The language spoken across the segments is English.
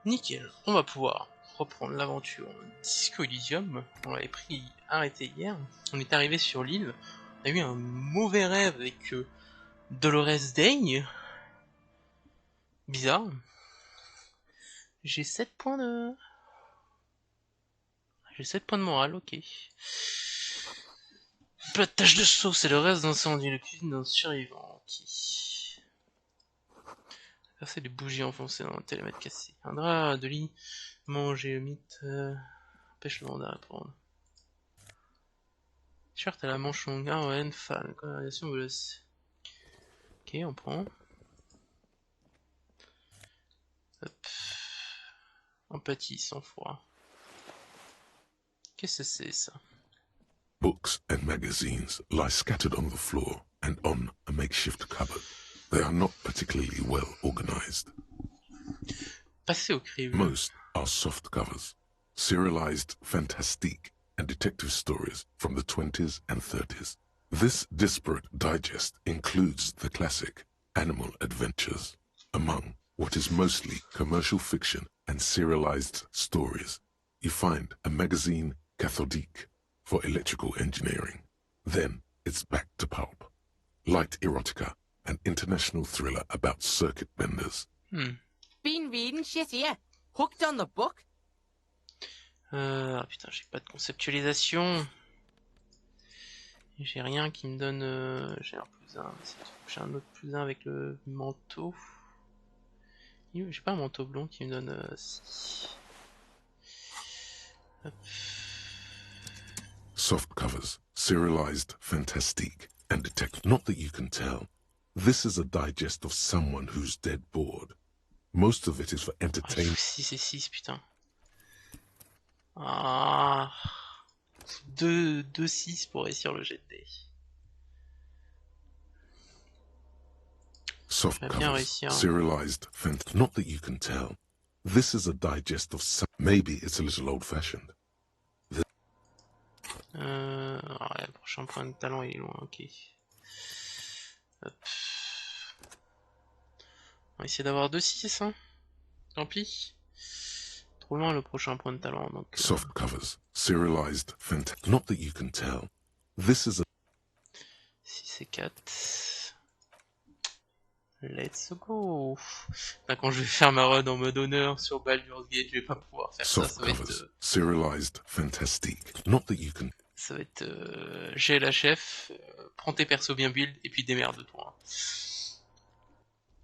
Nickel, on va pouvoir reprendre l'aventure Disco Elysium. On l'avait arrêté hier. On est arrivé sur l'île. On a eu un mauvais rêve avec Dolores Dane. Bizarre. J'ai 7 points de... J'ai 7 points de morale, ok. Pas de tache de sauce et le reste d'incendie, le cuisine d'un survivant. Ok. Verser des bougies enfoncées dans un télémètre cassé. Un drap de lit manger, mythe, pêche le mandat à répondre. T-shirt à la manche longue, ouais, enfin, colorisation bouleuse. Ok, on prend. Hop. Empathie, sans froid. Qu'est-ce que c'est ça? Books and magazines lie scattered on the floor and on a makeshift cupboard. They are not particularly well organized. Passez au crible. Most are soft covers, serialized fantastique and detective stories from the 20s and 30s. This disparate digest includes the classic animal adventures, among what is mostly commercial fiction and serialized stories. You find a magazine cathodique for electrical engineering. Then it's back to pulp. Light erotica, an international thriller about circuit benders. Been reading shit here. Hooked on the book. Putain, j'ai pas de conceptualisation. J'ai rien qui me donne... j'ai un plus 1, mais c'est tout. J'ai un autre plus 1 avec le manteau. J'ai pas un manteau blond qui me donne... si. Hop. Soft covers, serialized fantastique, and detect. Not that you can tell. This is a digest of someone who's dead bored. Most of it is for entertainment. 6 et 6, putain. Ah. 2-6 pour réussir le jet de dés. Soft covers, serialized not that you can tell. This is a digest of some. Maybe it's a little old-fashioned. Ouais, le prochain point de talent il est loin, ok. Hop. On va essayer d'avoir 2-6, hein. Tant pis. Trop loin le prochain point de talent, donc... Soft covers, serialized not that you can tell. This is a... 6 et 4. Let's go. Là, quand je vais faire ma run en mode honneur sur Baldur's Gate, je vais pas pouvoir faire ça. Ça va être... serialized fantastique. Not that you can... Ça va être... j'ai la chef, prends tes persos bien build, et puis démerde-toi.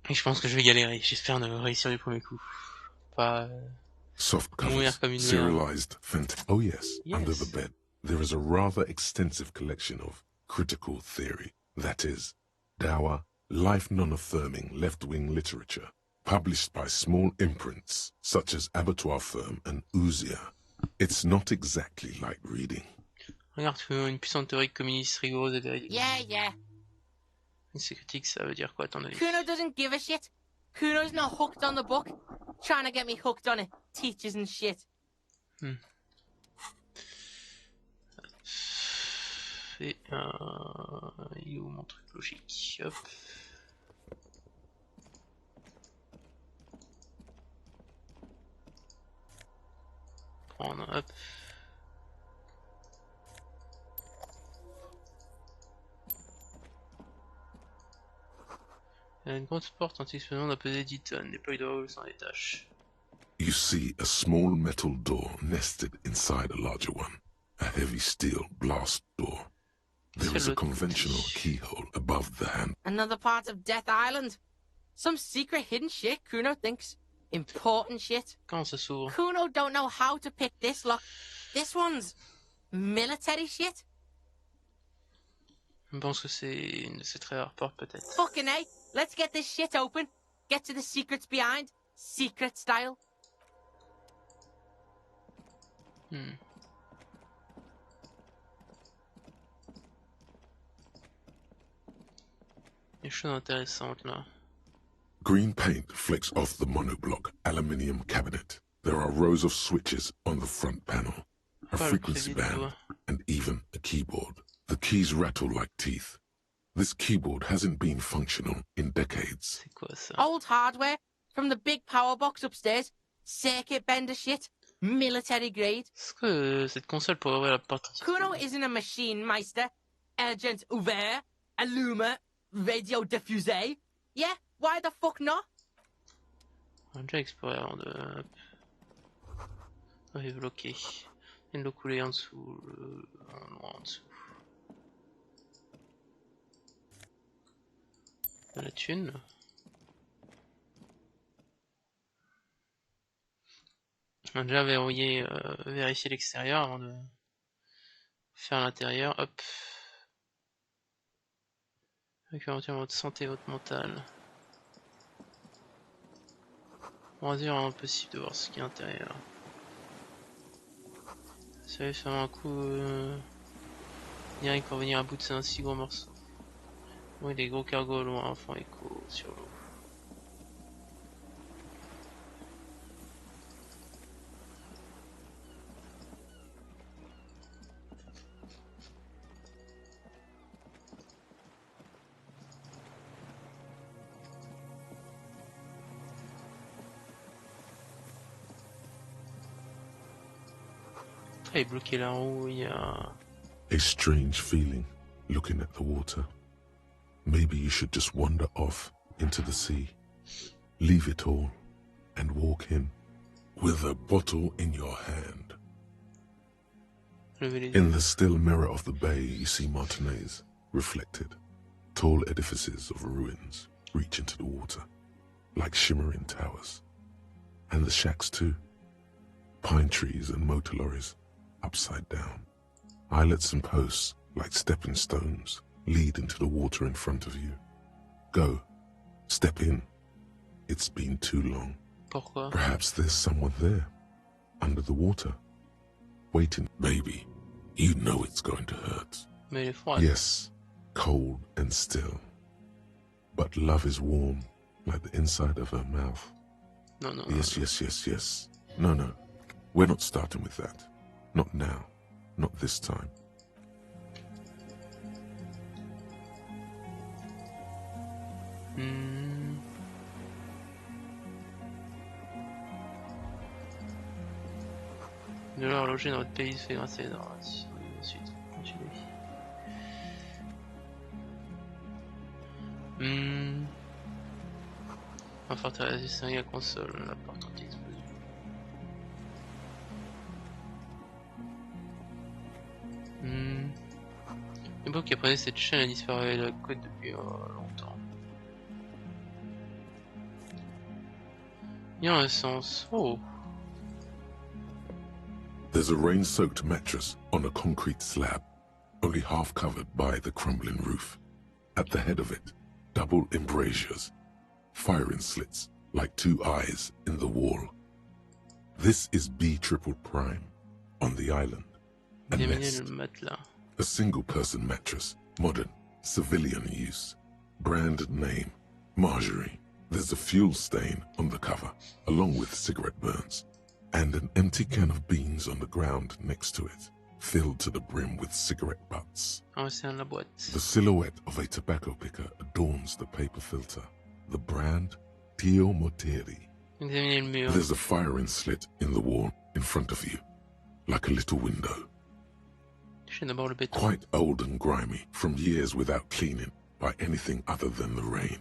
Et je pense que je vais galérer. J'espère ne réussir du premier coup. Pas... Soft mourir covers, comme une serialized oh yes, under the bed. There is a rather extensive collection of critical theory. That is, dour, life non-affirming left-wing literature, published by small imprints such as Abattoir Firm and Ouzia. It's not exactly like reading. Regarde, une puissante théorie communiste rigoureuse et véridique. Yeah. C'est critique, ça veut dire quoi, à ton avis? Kuno doesn't give a shit. Kuno's not hooked on the book. Trying to get me hooked on it. Teachers and shit. Et il est où mon truc logique? Hop. Prendre, hop. Une grosse porte anti-explosion d'un pesé 10 tonnes. Déploie de haut sans détache. You see a small metal door nested inside a larger one. A heavy steel blast door. There is a conventional keyhole above the hand. Another part of Death Island. Some secret hidden shit Kuno thinks. Important shit. Comment ça s'ouvre? Kuno don't know how to pick this lock. This one's military shit. Je pense que c'est une de ces très rares portes peut-être. Fucking A. Let's get this shit open. Get to the secrets behind. Secret style. Des choses intéressantes là. Green paint flecks off the monoblock aluminium cabinet. There are rows of switches on the front panel, a frequency band, and even a keyboard. The keys rattle like teeth. This keyboard hasn't been functional in decades. C'est quoi ça? Old hardware from the big power box upstairs. circuit bender shit. Military grade. Est-ce que cette console pourrait ouvrir la porte? Kuno isn't a machine meister. Agent ouvert. Alluma. Radio diffusé. Yeah, why the fuck not? On a déjà exploré avant de... Oui, bloqué. Il y a de l'eau coulée en dessous. En dessous. De la thune. On a déjà verrouillé, vérifié l'extérieur avant de faire l'intérieur. Hop. Récupérer votre santé et votre mental. On va dire impossible de voir ce qu'il y a à l'intérieur. Ça va faire un coup direct pour venir à bout de un si gros morceau. Oui, des gros cargos loin font écho sur l'eau. Il est bloqué là en haut, il y a... A strange feeling looking at the water. Maybe you should just wander off into the sea. Leave it all and walk in with a bottle in your hand. In the still mirror of the bay, you see Martinez reflected. Tall edifices of ruins reach into the water, like shimmering towers. And the shacks too. Pine trees and motor lorries, upside down. Islets and posts, like stepping stones, lead into the water in front of you. Go. Step in. It's been too long. Pourquoi? Perhaps there's someone there, under the water, waiting. Baby, you know it's going to hurt. Mais elle est froide. Yes, cold and still. But love is warm, like the inside of her mouth. Non, non. Yes, yes, yes, yes. No, no. We're not starting with that. Not now. Not this time. De l'horloger dans votre pays se fait grincer les dents. Ensuite, continuez. Un forteresse distingué à console, la porte anti-explosion. L'époque qui apprenait cette chaîne a disparu de la côte depuis longtemps. Il y a un sens. Oh! There's a rain-soaked mattress on a concrete slab, only half covered by the crumbling roof. At the head of it, double embrasures, firing slits like two eyes in the wall. This is B triple prime on the island. A nest. Le matelas. A single-person mattress, modern, civilian use. Brand name, Marjorie. There's a fuel stain on the cover, along with cigarette burns, and an empty can of beans on the ground next to it, filled to the brim with cigarette butts. Ah, c'est dans la boîte. The silhouette of a tobacco picker adorns the paper filter. The brand, Tio Moteri. Examinez le mur. There's a firing slit in the wall in front of you, like a little window. Touchez d'abord le béton. Quite old and grimy, from years without cleaning by anything other than the rain.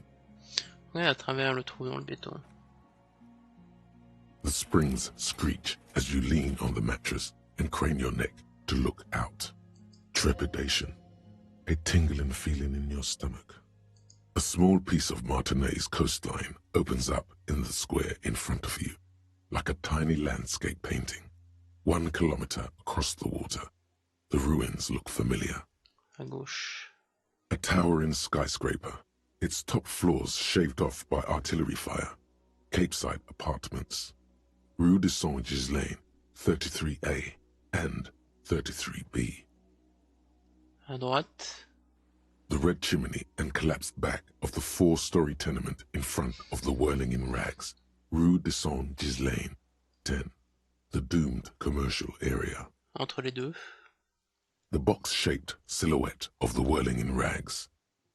Regardez à travers le trou dans le béton. The springs screech as you lean on the mattress and crane your neck to look out. Trepidation, a tingling feeling in your stomach. A small piece of Martinez coastline opens up in the square in front of you, like a tiny landscape painting. 1 kilometer across the water. The ruins look familiar. À gauche. A towering skyscraper, its top floors shaved off by artillery fire. Capeside apartments. Rue de Saint-Ghislain, 33A and 33B. À droite. The red chimney and collapsed back of the 4-story tenement in front of the whirling in rags. Rue de Saint-Ghislain, 10. The doomed commercial area. Entre les deux. The box-shaped silhouette of the whirling in rags.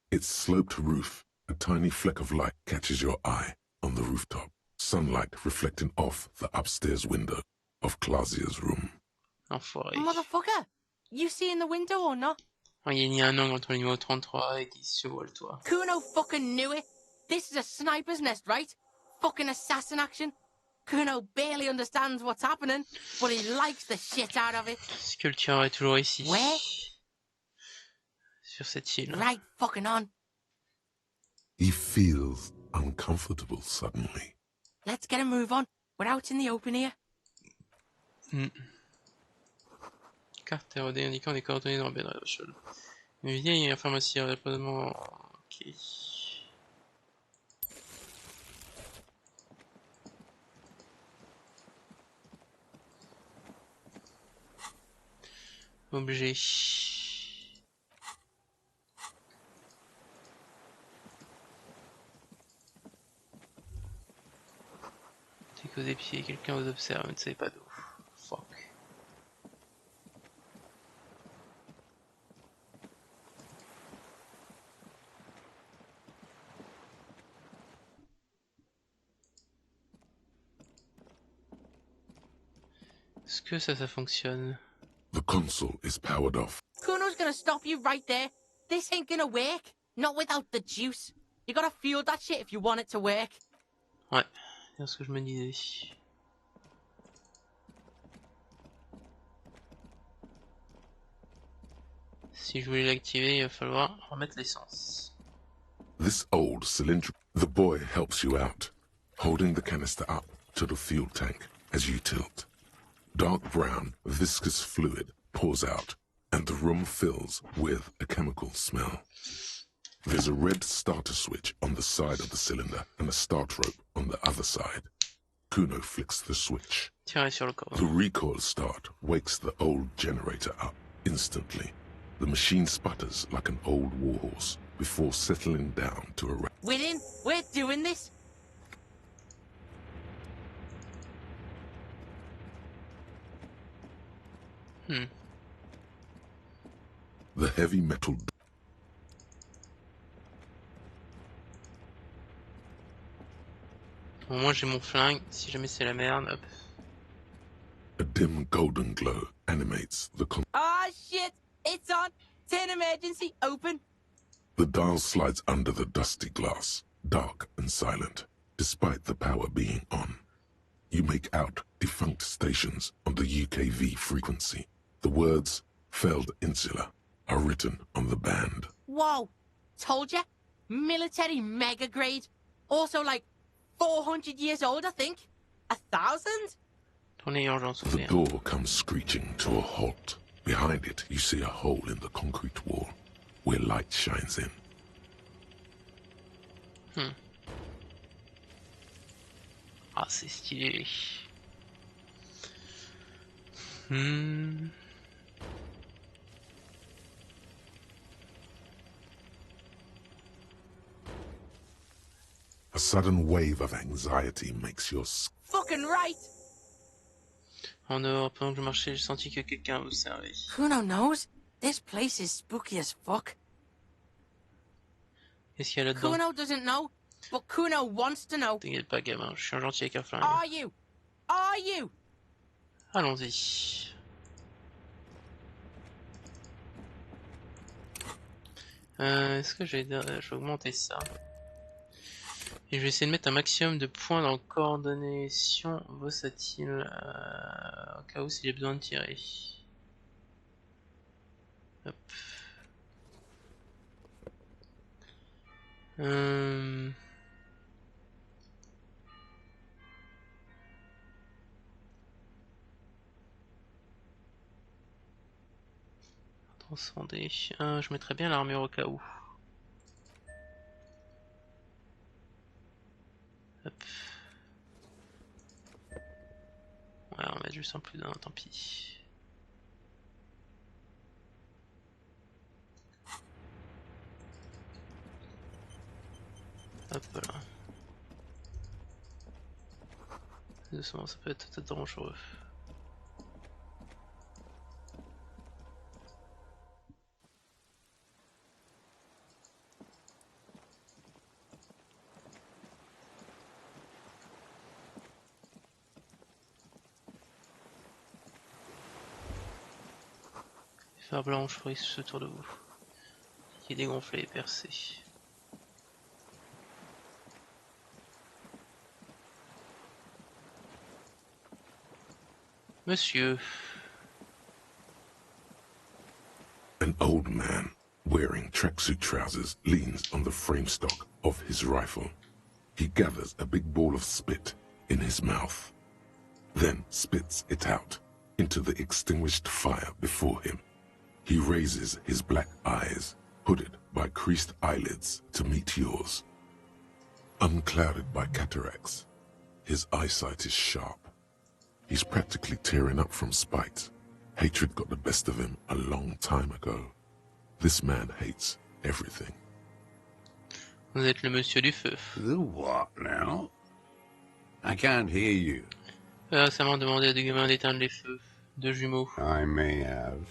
Its sloped roof, a tiny fleck of light catches your eye on the rooftop. sunlight reflecting off the upstairs window of Clausia's room. Enfoiré. Motherfucker! You see in the window or not? Oh, il y a un angle entre le numéro 33 et 10 sur le toit. Kuno fucking knew it. This is a sniper's nest, right? Fucking assassin action. Kuno barely understands what's happening, but he likes the shit out of it. Sculpture est toujours ici. Where? Sur cette île. Right fucking on. He feels uncomfortable suddenly. Let's get a move on. We're out in the open here. Carte RD indiquant des coordonnées dans le bain de une vieille information répondant. Ok. Objet. T'es qu'aux pieds, quelqu'un vous observe, vous ne savez pas d'où. Fuck. Est-ce que ça fonctionne? The console is powered off. Kuno's gonna stop you right there. This ain't gonna work. Not without the juice. You gotta fuel that shit if you want it to work. Ouais, c'est ce que je me disais. Si je voulais l'activer, il va falloir remettre l'essence. This old cylinder. The boy helps you out, holding the canister up to the fuel tank as you tilt. Dark brown, viscous fluid pours out, and the room fills with a chemical smell. There's a red starter switch on the side of the cylinder and a start rope on the other side. Kuno flicks the switch. Tirez sur le corps. The recoil start wakes the old generator up instantly. The machine sputters like an old warhorse before settling down to a... We're in. We're doing this. The heavy metal... Bon, moi j'ai mon flingue, si jamais c'est la merde, hop. A dim golden glow animates the... Ah, shit! It's on! Turn emergency, open! The dial slides under the dusty glass, dark and silent, despite the power being on. You make out defunct stations on the UKV frequency. The words, failed insula, are written on the band. Whoa! Told ya! Military mega grade. Also like 400 years old, I think. 1,000? Tournez urgence The ouverte. door comes screeching to a halt. Behind it, you see a hole in the concrete wall, where light shines in. Ah, c'est stylé. A sudden wave of anxiety makes your Fucking right! En dehors, pendant que je marchais, j'ai senti que quelqu'un m'observait. Kuno knows. This place is spooky as fuck. Qu'est-ce qu'il y a là-dedans? Kuno doesn't know, but Kuno wants to know. T'inquiète pas, gamin, je suis un gentil avec un flingue. Are you? Are you? Allons-y. Est-ce que je vais augmenter ça? Et je vais essayer de mettre un maximum de points dans coordination versatile au cas où s'il y a besoin de tirer. Hop. Transcender. Je mettrais bien l'armure au cas où. Hop. Ouais, on va mettre juste un plus d'un, tant pis. Hop là. Doucement, ça peut être dangereux. Fer blanche, risque autour de vous. Qui est dégonflé et percé. Monsieur. An old man wearing tracksuit trousers leans on the frame stock of his rifle. He gathers a big ball of spit in his mouth, then spits it out into the extinguished fire before him. He raises his black eyes, hooded by creased eyelids, to meet yours. Unclouded by cataracts, his eyesight is sharp. He's practically tearing up from spite. Hatred got the best of him a long time ago. This man hates everything. Vous êtes le monsieur du feu. The what now? I can't hear you. Récemment demandé à des gamins d'éteindre les feux. Deux jumeaux. I may have.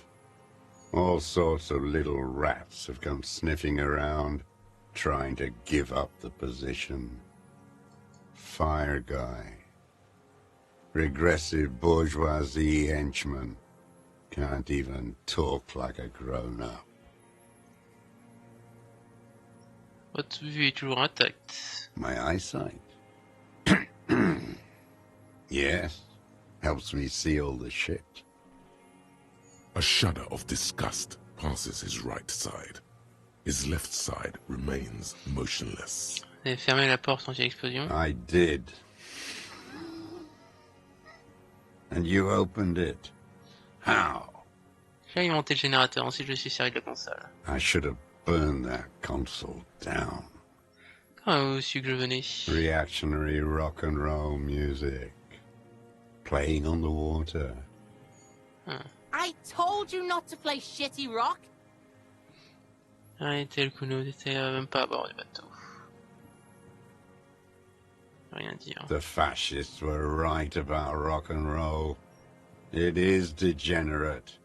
All sorts of little rats have come sniffing around, trying to give up the position. Fire guy. Regressive bourgeoisie henchman. Can't even talk like a grown-up. Votre vue est toujours intacte. My eyesight? Yes. Helps me see all the shit. A shudder of disgust passes his right side. His left side remains motionless. Vous avez fermé la porte anti-explosion. I did. And you opened it. How? J'ai alimenté le générateur, ensuite je suis servi de la console. I should have burned that console down. Comment avez-vous su que je venais? Reactionary rock and roll music. Playing on the water. I told you not to play shitty rock. Arrêtez le Kuno, n'était même pas à bord du bateau. Rien dire. The fascists were right about rock and roll. It is degenerate.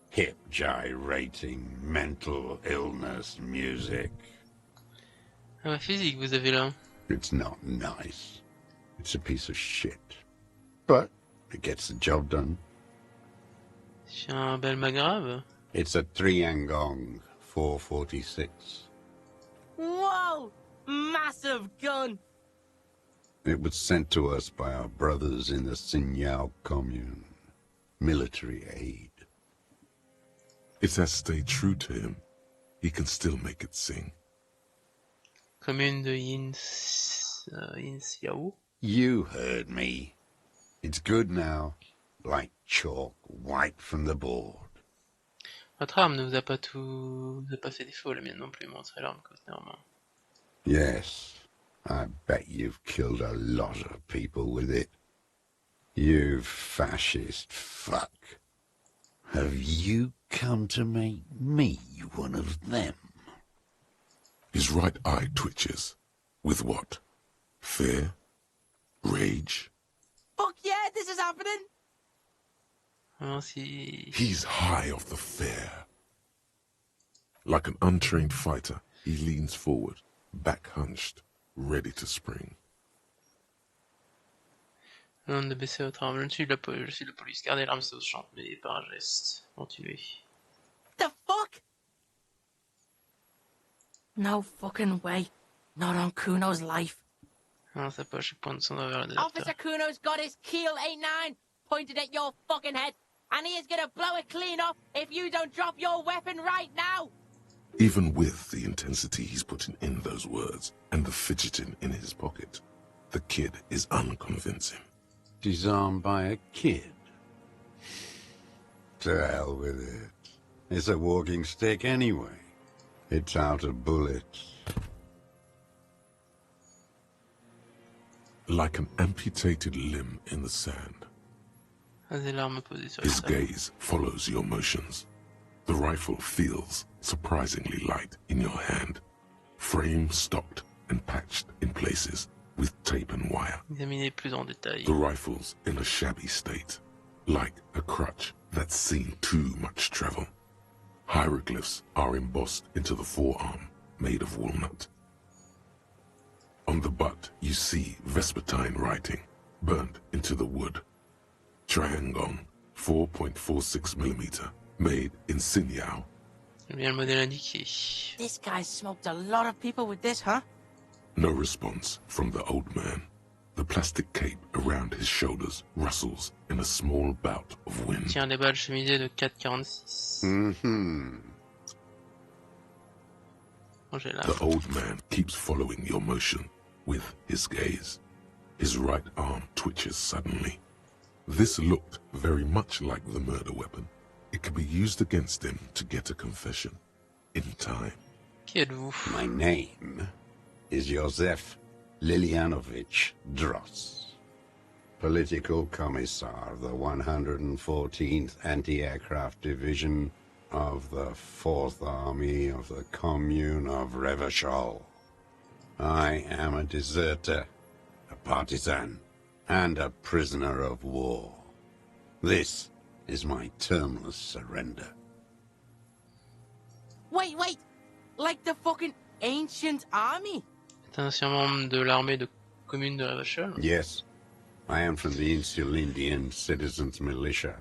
Hip gyrating, mental illness music. Ah, ma physique, vous avez là. It's not nice. It's a piece of shit. But it gets the job done. C'est un bel magrave. It's a Triangong 446. Whoa! Massive gun! It was sent to us by our brothers in the Signal commune. Military aid. It has stayed true to him. He can still make it sing. Commune de Yinxiao. You heard me. It's good now. Like chalk wiped from the board. Votre arme ne vous a pas fait défaut, la mienne non plus, montrez l'arme néanmoins. Yes, I bet you've killed a lot of people with it. You fascist fuck. Have you come to make me one of them? His right eye twitches. With what? Fear? Rage? Fuck yeah, this is happening! Alors, si... He's high off the fear. Like an untrained fighter, he leans forward, back hunched, ready to spring. Demande de baisser votre arme. Je suis de la police. Gardez l'arme sous champ, mais par un geste. Continuez. The fuck? No fucking way. Not on Kuno's life. Dans sa poche, il pointe son doigt vers l'adapteur. Officer Kuno's got his Keel 89 pointed at your fucking head, and he is gonna blow it clean off if you don't drop your weapon right now! Even with the intensity he's putting in those words and the fidgeting in his pocket, the kid is unconvincing. Disarmed by a kid? To hell with it. It's a walking stick anyway. It's out of bullets. Like an amputated limb in the sand. Des larmes posées sur His la table. gaze follows your motions. The rifle feels surprisingly light in your hand. Frame stopped and patched in places with tape and wire. Examinez plus en détail. The rifle's in a shabby state, like a crutch that's seen too much travel. Hieroglyphs are embossed into the forearm, made of walnut. On the butt, you see Vespertine writing, burned into the wood. Triangong, 4.46mm, made in Sinyao. Bien le modèle indiqué. This guy smoked a lot of people with this, huh? No response from the old man. The plastic cape around his shoulders rustles in a small bout of wind. Tiens, les balles chemisées de 4,46. Bon, j'ai la... The old man keeps following your motion with his gaze. His right arm twitches suddenly. This looked very much like the murder weapon. It could be used against him to get a confession in time. Qui êtes-vous? My name is Josef Lilianovich Dross, Political Commissar of the 114th Anti-Aircraft Division of the 4th Army of the Commune of Revachol. I am a deserter, a partisan, and a prisoner of war. This is my termless surrender. Wait! Like the fucking ancient army? C'est un ancien membre de l'armée de commune de Revachol. Yes, I am from the Insulindian Citizens Militia,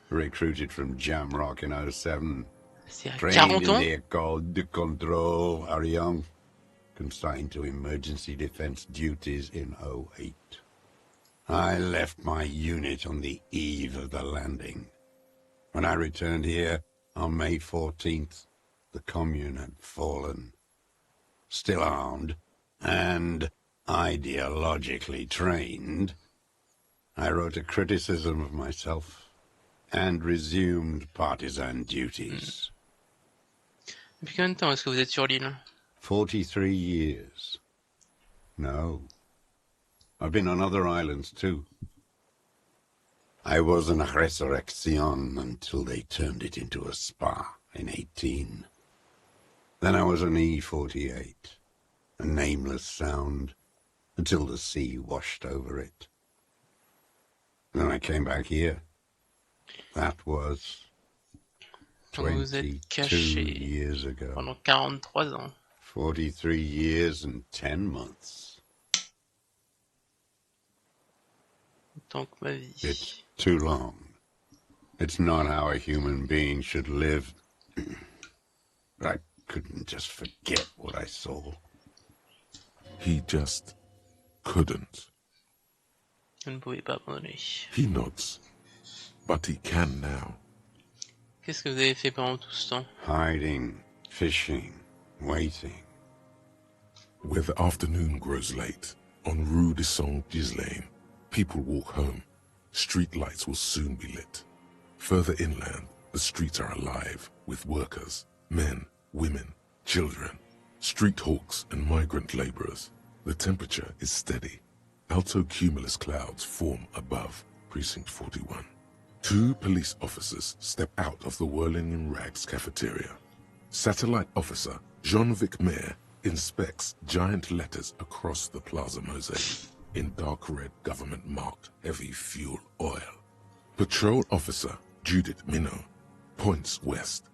recruited from Jamrock in 07. C'est à Trained 40 in ans? the École de Contrôle Arion, consigned to emergency defense duties in 08. I left my unit on the eve of the landing. When I returned here on May 14th, the commune had fallen. Still armed and ideologically trained, I wrote a criticism of myself and resumed partisan duties. Depuis combien de temps est-ce que vous êtes sur l'île? 43 years. No. I've been on other islands too. I was an resurrection until they turned it into a spa in 18. Then I was an E-48, a nameless sound, until the sea washed over it. Then I came back here. That was Vous êtes 22 caché years ago. pendant 43 ans. 43 years and 10 months. Tant que ma vie. It's too long. It's not how a human being should live. But I couldn't just forget what I saw. He just couldn't. Vous ne pouvez pas abandonner. He nods, but he can now. Qu'est-ce que vous avez fait pendant tout ce temps? Hiding, fishing, waiting. Where the afternoon grows late, on Rue de Saint-Ghislain, people walk home. Street lights will soon be lit. Further inland, the streets are alive with workers, men, women, children, street hawks and migrant laborers. The temperature is steady. Alto cumulus clouds form above Precinct 41. 2 police officers step out of the Whirling in Rags cafeteria. Satellite officer Jean-Vic Mayer inspects giant letters across the plaza mosaic in dark red government-marked heavy fuel oil. Patrol officer Judith Minot points west.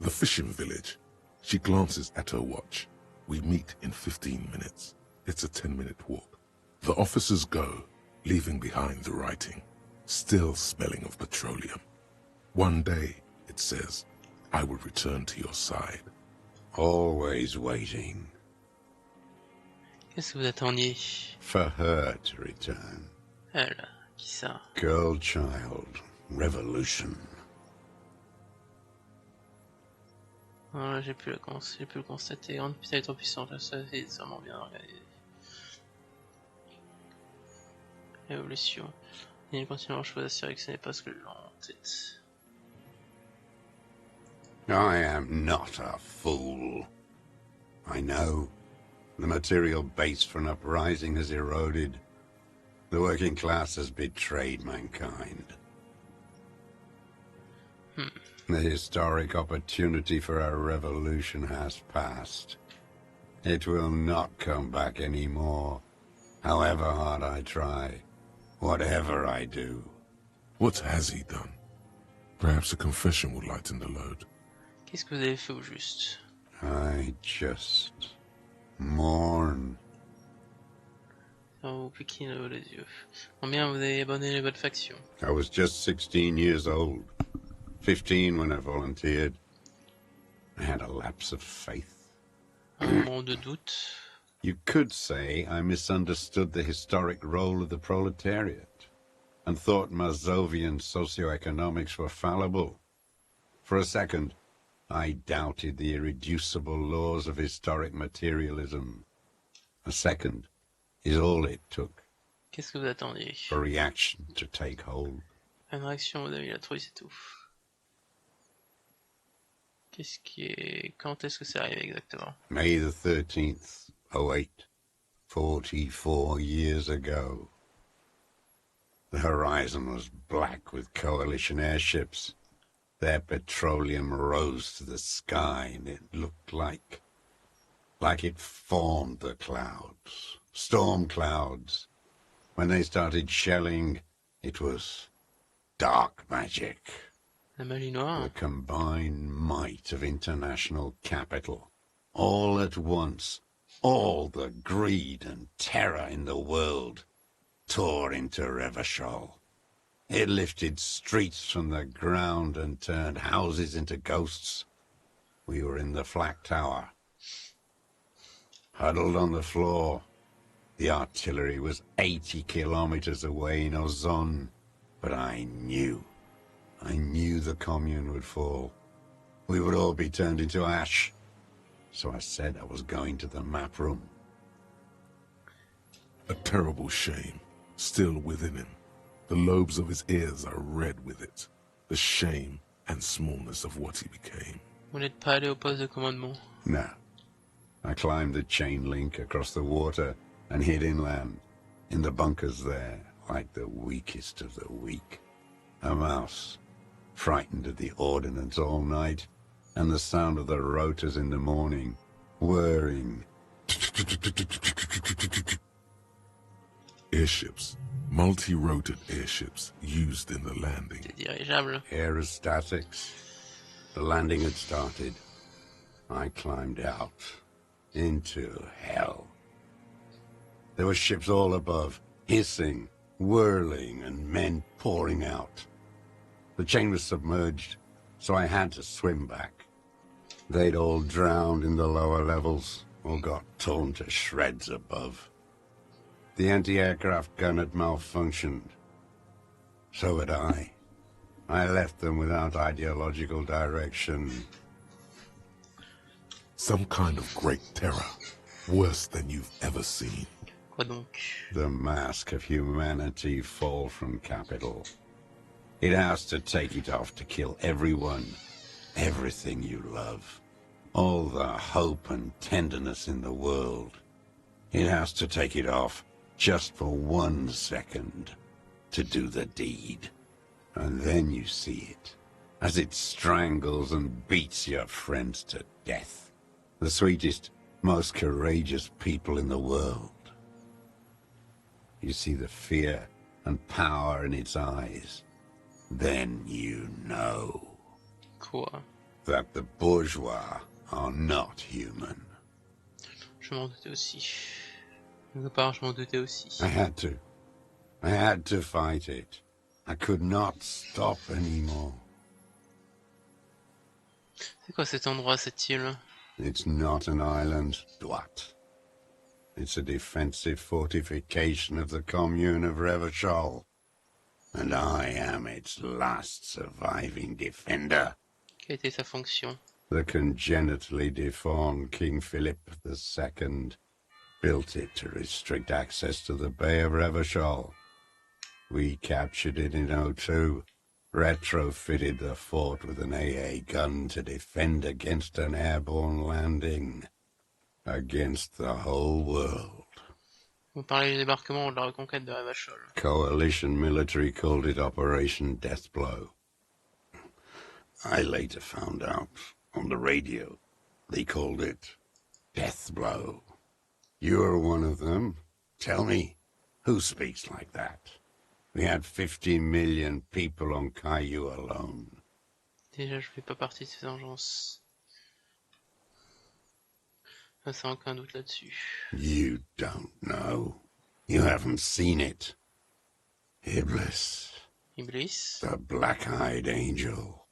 The fishing village. She glances at her watch. We meet in 15 minutes. It's a 10-minute walk. The officers go, leaving behind the writing, still smelling of petroleum. One day, it says, I will return to your side. Always waiting. Qu'est-ce que vous attendiez? For her to return. Elle, qui ça? Girl child. Revolution. Voilà, j'ai pu le constater. Grande putain est trop puissante, là, ça c'est vraiment bien organisé. Évolution. Il continue, je peux assurer que ce n'est pas ce que j'ai en tête. I am not a fool. I know. The material base for an uprising has eroded. The working class has betrayed mankind. The historic opportunity for a revolution has passed. It will not come back anymore, however hard I try, whatever I do. What has he done? Perhaps a confession will lighten the load. Qu'est-ce que vous avez fait au juste? I just mourn. Vous piquez les yeux. Combien vous avez abandonné les bonnes factions? I was just 16 years old. 15 when I volunteered. I had a lapse of faith. Un moment de doute. You could say I misunderstood the historic role of the proletariat and thought Mazovian socioeconomics were fallible. For a second, I doubted the irreducible laws of historic materialism. A second is all it took Qu'est-ce que vous attendiez? for reaction to take hold. Une réaction, vous avez la trouille, c'est tout. Qu'est-ce qui est... Quand est-ce que c'est arrivé exactement? May the 13th, 08, 44 years ago. The horizon was black with coalition airships. Their petroleum rose to the sky, and it looked like it formed the clouds, storm clouds. When they started shelling, it was dark magic. La magie noire? The combined might of international capital. All at once, all the greed and terror in the world tore into Revachol. It lifted streets from the ground and turned houses into ghosts. We were in the flak tower, huddled on the floor. The artillery was 80 kilometers away in Ozon, but I knew the commune would fall. We would all be turned into ash. So I said I was going to the map room. A terrible shame, still within him. The lobes of his ears are red with it. The shame and smallness of what he became. Vous n'êtes pas allé au poste de commandement? No. I climbed the chain link across the water and hid inland, in the bunkers there, like the weakest of the weak. A mouse, frightened at the ordnance all night, and the sound of the rotors in the morning, whirring. Airships, multi-rotored airships used in the landing. C'est dirigeable. Aerostatics. The landing had started. I climbed out into hell. There were ships all above, hissing, whirling, and men pouring out. The chain was submerged, so I had to swim back. They'd all drowned in the lower levels, or got torn to shreds above. The anti-aircraft gun had malfunctioned. So had I. I left them without ideological direction. Some kind of great terror, worse than you've ever seen. Quoi donc? The mask of humanity fall from capital. It has to take it off to kill everyone, everything you love. All the hope and tenderness in the world. It has to take it off just for 1 second to do the deed. And then you see it, as it strangles and beats your friends to death. The sweetest, most courageous people in the world. You see the fear and power in its eyes. Then you know Quoi? that the bourgeois are not human. Je m'en doutais aussi. Quelque part, je m'en doutais aussi. I had to fight it. I could not stop anymore. C'est quoi cet endroit, cette île? It's not an island, Dwat. It's a defensive fortification of the commune of Revachol. And I am its last surviving defender. Quelle était sa fonction? The congenitally deformed King Philip II built it to restrict access to the Bay of Revachol. We captured it in '02, retrofitted the fort with an AA gun to defend against an airborne landing. Against the whole world. Vous parlez du débarquement ou de la reconquête de Revachol? Coalition military called it Operation Deathblow. I later found out on the radio they called it Deathblow. You're one of them. Tell me, who speaks like that? We had 50 million people on Caillou alone. Déjà, je fais pas partie de ces engences. Sans aucun doute là-dessus. You don't know. You haven't seen it. Iblis, Iblis? the black-eyed angel.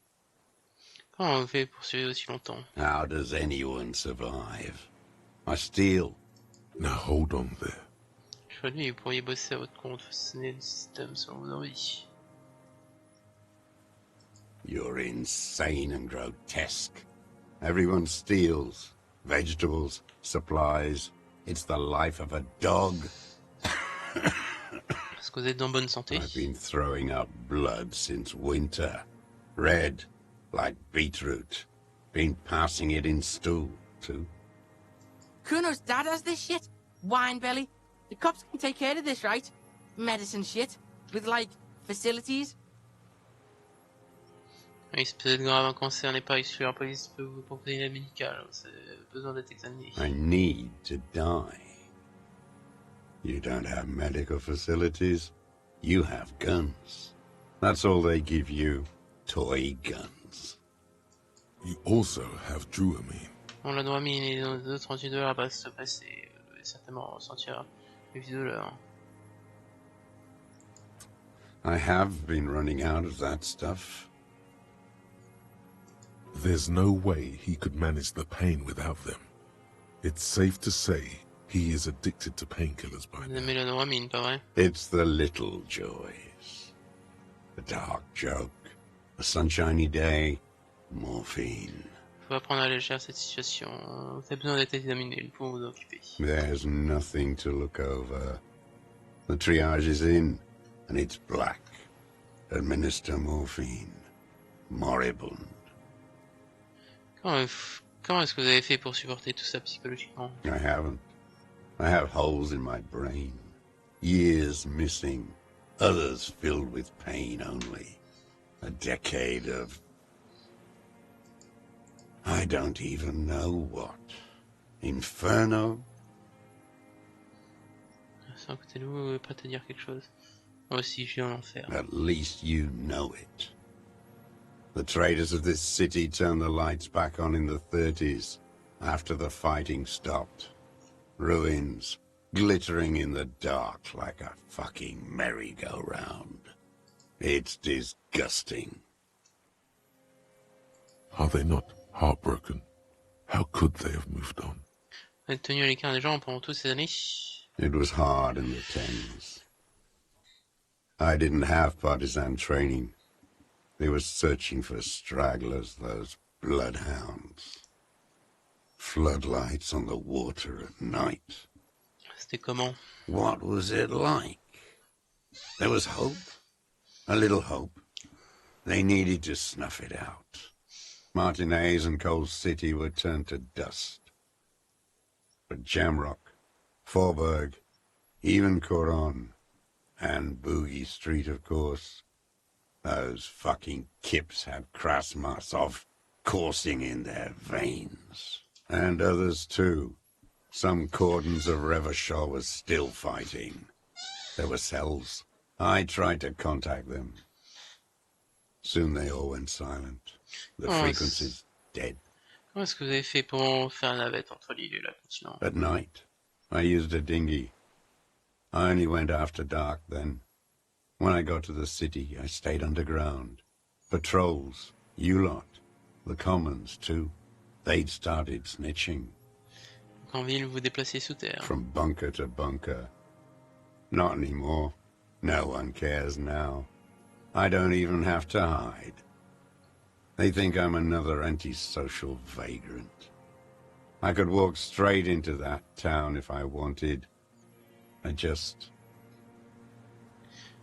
Comment on fait pour survivre aussi longtemps? How does anyone survive? I steal. Now hold on there. Aujourd'hui, vous pourriez bosser à votre compte, façonner le système selon vos envies. You're insane and grotesque. Everyone steals. Vegetables, supplies. It's the life of a dog. Est-ce que vous êtes en bonne santé? I've been throwing up blood since winter. Red, like beetroot. Been passing it in stool, too. Kuno's dad has this shit. Wine belly. The cops can take care of this, right? Medicine shit. With, like, facilities. Oui, c'est peut-être grave, un cancer n'est pas exclu, la police peut vous proposer une aide médicale, c'est besoin d'être examiné. I need to die. You don't have medical facilities. You have guns. That's all they give you. Toy guns. You also have Dramamine. On la Dramamine et les autres antidouleurs à base de passer, et certainement ressentir les douleurs. I have been running out of that stuff. There's no way he could manage the pain without them. It's safe to say he is addicted to painkillers by Vous now. aimez la Dramamine, pas vrai? It's the little joys. The dark joke. A sunshiny day. Morphine. Faut pas prendre à la légère cette situation. Vous avez besoin d'être examiné pour vous occuper. There's nothing to look over. The triage is in, and it's black. Administer morphine. Moribund. Comment est-ce que vous avez fait pour supporter tout ça psychologiquement? I haven't. I have holes in my brain. Years missing. Others filled with pain only. A decade of... I don't even know what. Inferno? C'est un côté de vous, prêt à dire quelque chose. Moi aussi, je suis en enfer. At least you know it. The traders of this city turned the lights back on in the 30s, after the fighting stopped. Ruins, glittering in the dark like a fucking merry-go-round. It's disgusting. Are they not heartbroken? How could they have moved on? Vous êtes tenu à l'écart des gens pendant toutes ces années. It was hard in the 10s. I didn't have partisan training. They were searching for stragglers, those bloodhounds. Floodlights on the water at night. C'était comment? What was it like? There was hope. A little hope. They needed to snuff it out. Martinez and Cold City were turned to dust. But Jamrock, Forberg, even Coron, and Boogie Street, of course. Those fucking kips had Krasmasov coursing in their veins. And others too. Some cordons of Revachol was still fighting. There were cells. I tried to contact them. Soon they all went silent. The frequencies dead. Comment est-ce que vous avez fait pour faire la navette entre l'île et la continent? At night, I used a dinghy. I only went after dark then. When I got to the city, I stayed underground. Patrols, you lot, the commons too. They'd started snitching. En ville, vous vous déplacez sous terre. From bunker to bunker. Not anymore. No one cares now. I don't even have to hide. They think I'm another antisocial vagrant. I could walk straight into that town if I wanted. I just...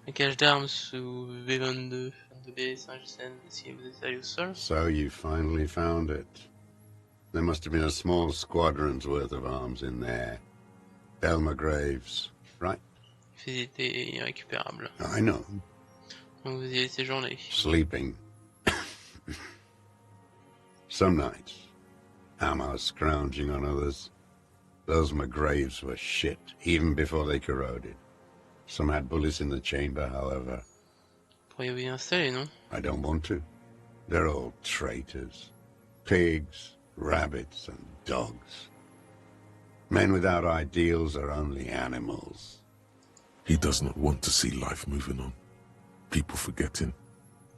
Un cache d'armes sous B22, B5GSN, si vous êtes allé au sol. So you finally found it. There must have been a small squadron's worth of arms in there. Belma Graves, right? Ils étaient irrécupérables. I know. Donc vous y avez séjourné. Sleeping. Some nights, ammo scrounging on others. Those McGraves were shit, even before they corroded. Some had bullets in the chamber, however. Pourriez vous y installer, non? I don't want to. They're all traitors. Pigs, rabbits, and dogs. Men without ideals are only animals. He does not want to see life moving on. People forgetting,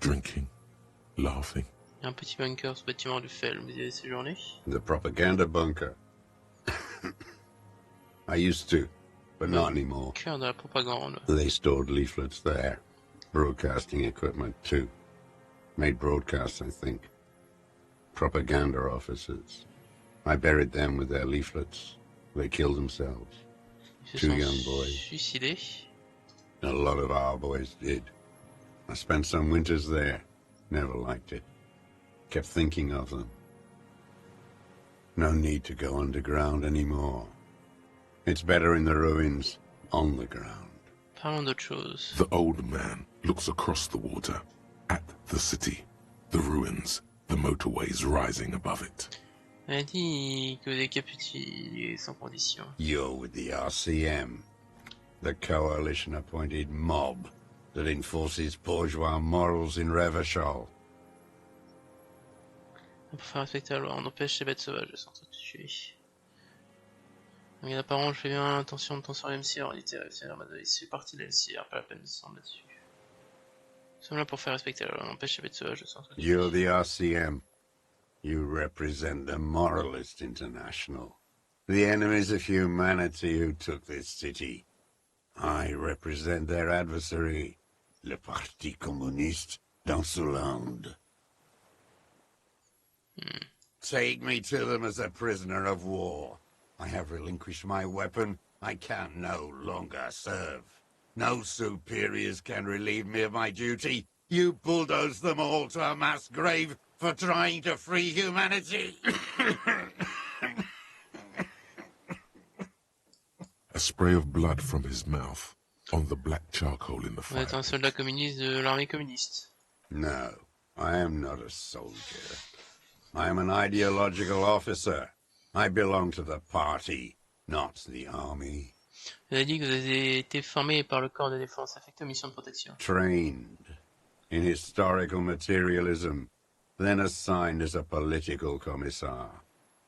drinking, laughing. Il y a un petit bunker, ce bâtiment du fait, vous y avez séjourné. The propaganda bunker. I used to, but not anymore. Cœur de la propagande. They stored leaflets there. Broadcasting equipment, too. Made broadcasts, I think. Propaganda officers. I buried them with their leaflets. They killed themselves. Ils se Two sont young boys. suicidés. A lot of our boys did. I spent some winters there. Never liked it. Kept thinking of them. No need to go underground anymore. It's better in the ruins, on the ground. Parlons d'autre chose. The old man looks across the water at the city, the ruins, the motorways rising above it. Elle a dit que vous avez capitulé sans condition. You're with the RCM, the coalition-appointed mob that enforces bourgeois morals in Revachol. Pour faire respecter la loi, on empêche les bêtes sauvages de s'entretuer. Donc apparemment, je fais bien attention de ton sur l'MCR, en réalité, c'est partie de l'MCR, pas la peine de descendre là-dessus. Nous sommes là pour faire respecter la loi, on empêche les bêtes sauvages de s'entretuer. You're the RCM. You represent the Moralist International, the enemies of humanity who took this city. I represent their adversary, le Parti communiste dans ce land. Take me to them as a prisoner of war. I have relinquished my weapon. I can no longer serve. No superiors can relieve me of my duty. You bulldoze them all to a mass grave for trying to free humanity. A spray of blood from his mouth on the black charcoal in the Vous êtes fire. un soldat communiste de l'armée communiste. No, I am not a soldier. I am an ideological officer. I belong to the party, not the army. Vous avez dit que vous avez été formé par le corps de défense affecté aux missions de protection. Trained in historical materialism, then assigned as a political commissar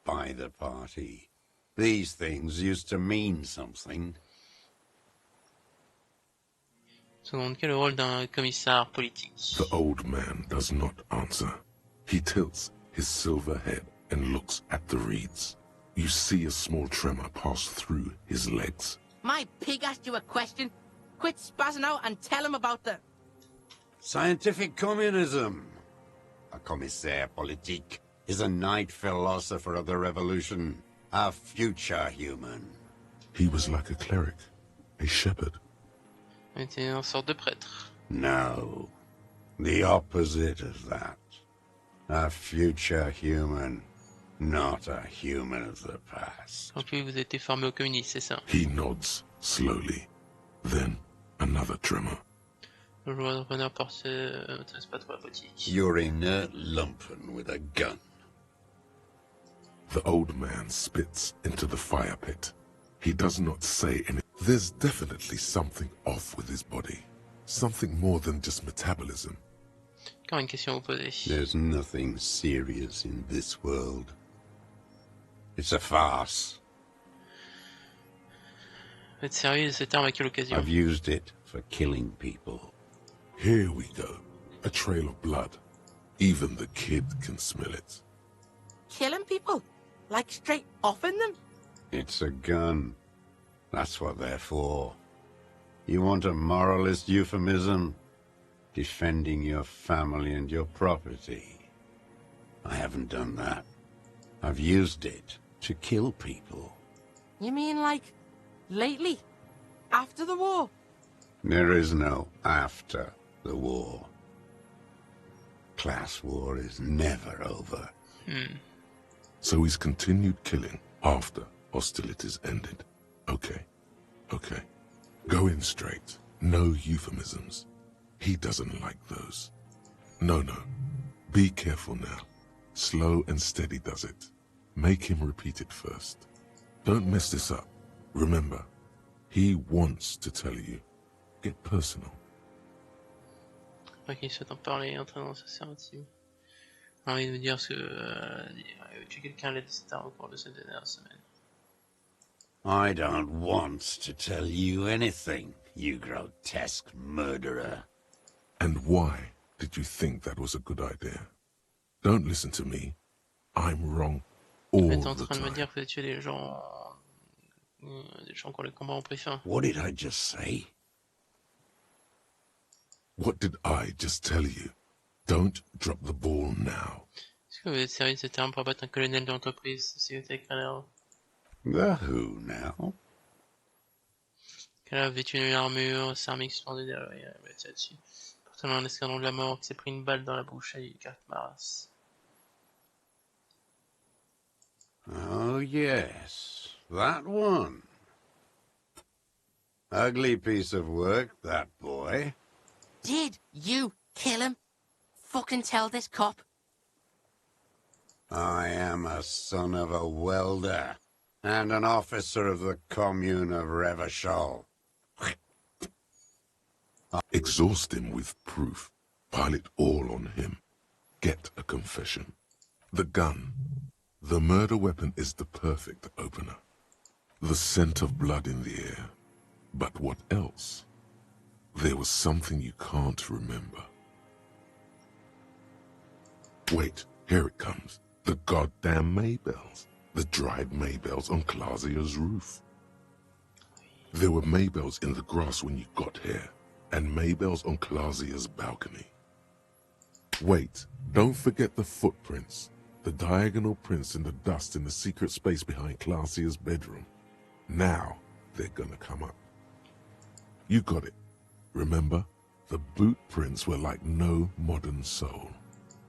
by the party. These things used to mean something. Seconde, quel est le rôle d'un commissaire politique? The old man does not answer. He tilts his silver head and looks at the reeds. You see a small tremor pass through his legs. My pig asked you a question. Quit spazzing out and tell him about the... Scientific communism. A commissaire politique is a knight philosopher of the revolution, a future human. He was like a cleric, a shepherd. Il était une sorte de prêtre. No, the opposite of that. A future human, not a human of the past. Donc lui, vous avez été formé au communiste, c'est ça? He nods slowly. Then another tremor. Le joueur d'entrepreneur m'intéresse pas trop la politique. You're inert lumpen with a gun. The old man spits into the fire pit. He does not say anything. There's definitely something off with his body. Something more than just metabolism. Encore une question à vous poser. There's nothing serious in this world. It's a farce. Vous êtes sérieux de cette arme à quelle occasion? I've used it for killing people. Here we go. A trail of blood. Even the kid can smell it. Killing people? Like straight offing them? It's a gun. That's what they're for. You want a moralist euphemism? Defending your family and your property. I haven't done that. I've used it to kill people. You mean like lately? After the war? There is no after the war. Class war is never over. So he's continued killing after hostilities ended. Okay. Okay. Go in straight. No euphemisms. He doesn't like those. No. Be careful now. Slow and steady does it. Make him repeat it first. Don't mess this up. Remember, he wants to tell you. Get personal. Ok, il souhaite en parler, entrer dans sa servative. J'ai envie de vous dire ce que tuer quelqu'un à l'aide de cette arme au cours de cette dernière semaine. I don't want to tell you anything, you grotesque murderer. And why did you think that was a good idea? Don't listen to me. I'm wrong all T'es en the train de me time. dire que vous avez tué des gens qui ont les combats ont pris fin. What did I just say? What did I just tell you? Don't drop the ball now. Est-ce que vous êtes sérieux de ce terme pour abattre un colonel de l'entreprise société Calera? The who now? Calera vêtu d'une armure, c'est un mix splendide derrière, il va être là-dessus. Portant un escadron de la mort qui s'est pris une balle dans la bouche à carte Maras. Oh, yes. That one. Ugly piece of work, that boy. Did you kill him? Fucking tell this cop. I am a son of a welder and an officer of the commune of Revachol. Exhaust him with proof. Pile it all on him. Get a confession. The gun. The murder weapon is the perfect opener. The scent of blood in the air. But what else? There was something you can't remember. Wait, here it comes. The goddamn Maybells. The dried Maybells on Clausia's roof. There were Maybells in the grass when you got here, and Maybells on Clausia's balcony. Wait, don't forget the footprints. The diagonal prints in the dust in the secret space behind Clausia's bedroom. Now they're gonna come up. You got it. Remember, the boot prints were like no modern soul.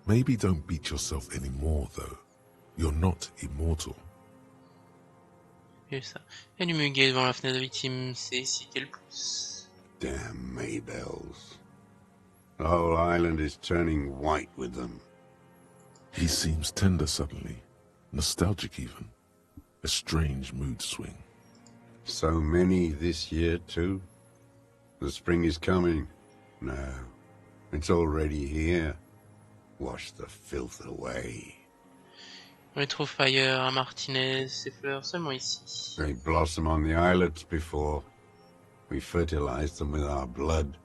Maybe don't beat yourself anymore, though. You're not immortal. Et ça. Et du muguet devant la fenêtre de victime, c'est ici qu'elle pousse. Damn Maybells. The whole island is turning white with them. He seems tender suddenly, nostalgic even. A strange mood swing. So many this year, too. The spring is coming. No, it's already here. Wash the filth away. On les trouve pas ailleurs, à Martinez, ces fleurs, seulement ici. They blossom on the islets before we fertilize them with our blood.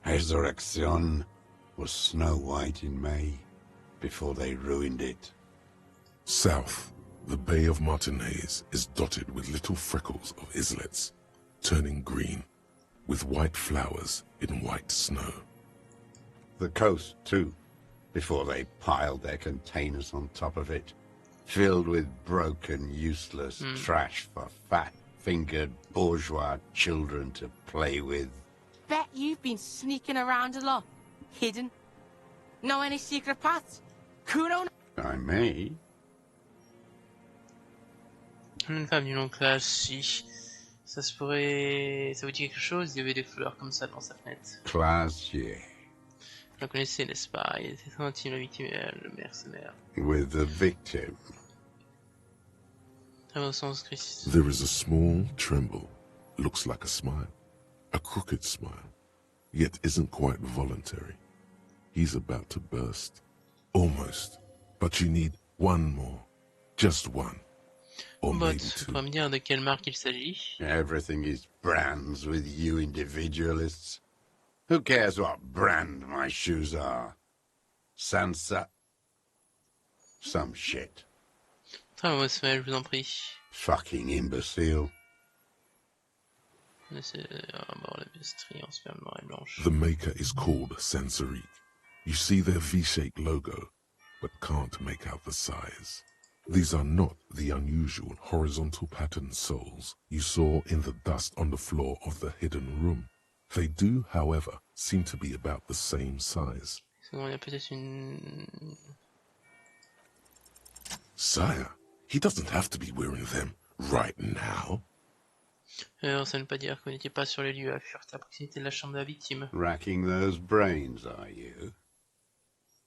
Resurrection was snow white in May before they ruined it. South, the Bay of Martinez is dotted with little freckles of islets, turning green, with white flowers in white snow. The coast, too, before they piled their containers on top of it, filled with broken, useless trash for fat-fingered bourgeois children to play with. Bet you've been sneaking around a lot. Hidden. Know any secret paths? Kuno? I may. Une femme du nom classe, si. Ça se pourrait... Ça vous dit quelque chose? Il y avait des fleurs comme ça dans sa fenêtre. Classier. Vous la connaissez, n'est-ce pas? Il était intime, la victime et le mercenaire. With the victim. Très bon sens, Chris. There is a small tremble, looks like a smile, a crooked smile, yet isn't quite voluntary. He's about to burst. Almost. But you need one more. Just one. Or Bot, maybe vous two. pouvez me dire de quelle marque il s'agit? Everything is brands with you individualists. Who cares what brand my shoes are? Sansa? Some shit. Très mauvaise semelle, je vous en prie. Fucking imbecile. Laissez avoir la vestrie en sperme noire et blanche. The maker is called Sensorique. You see their V-shaped logo, but can't make out the size. These are not the unusual horizontal pattern soles you saw in the dust on the floor of the hidden room. They do, however, seem to be about the same size. Sinon, il y a peut-être une... Sire, he doesn't have to be wearing them right now. Ça ne veut pas dire que vous n'étiez pas sur les lieux à fureté à proximité de la chambre de la victime. Racking those brains, are you?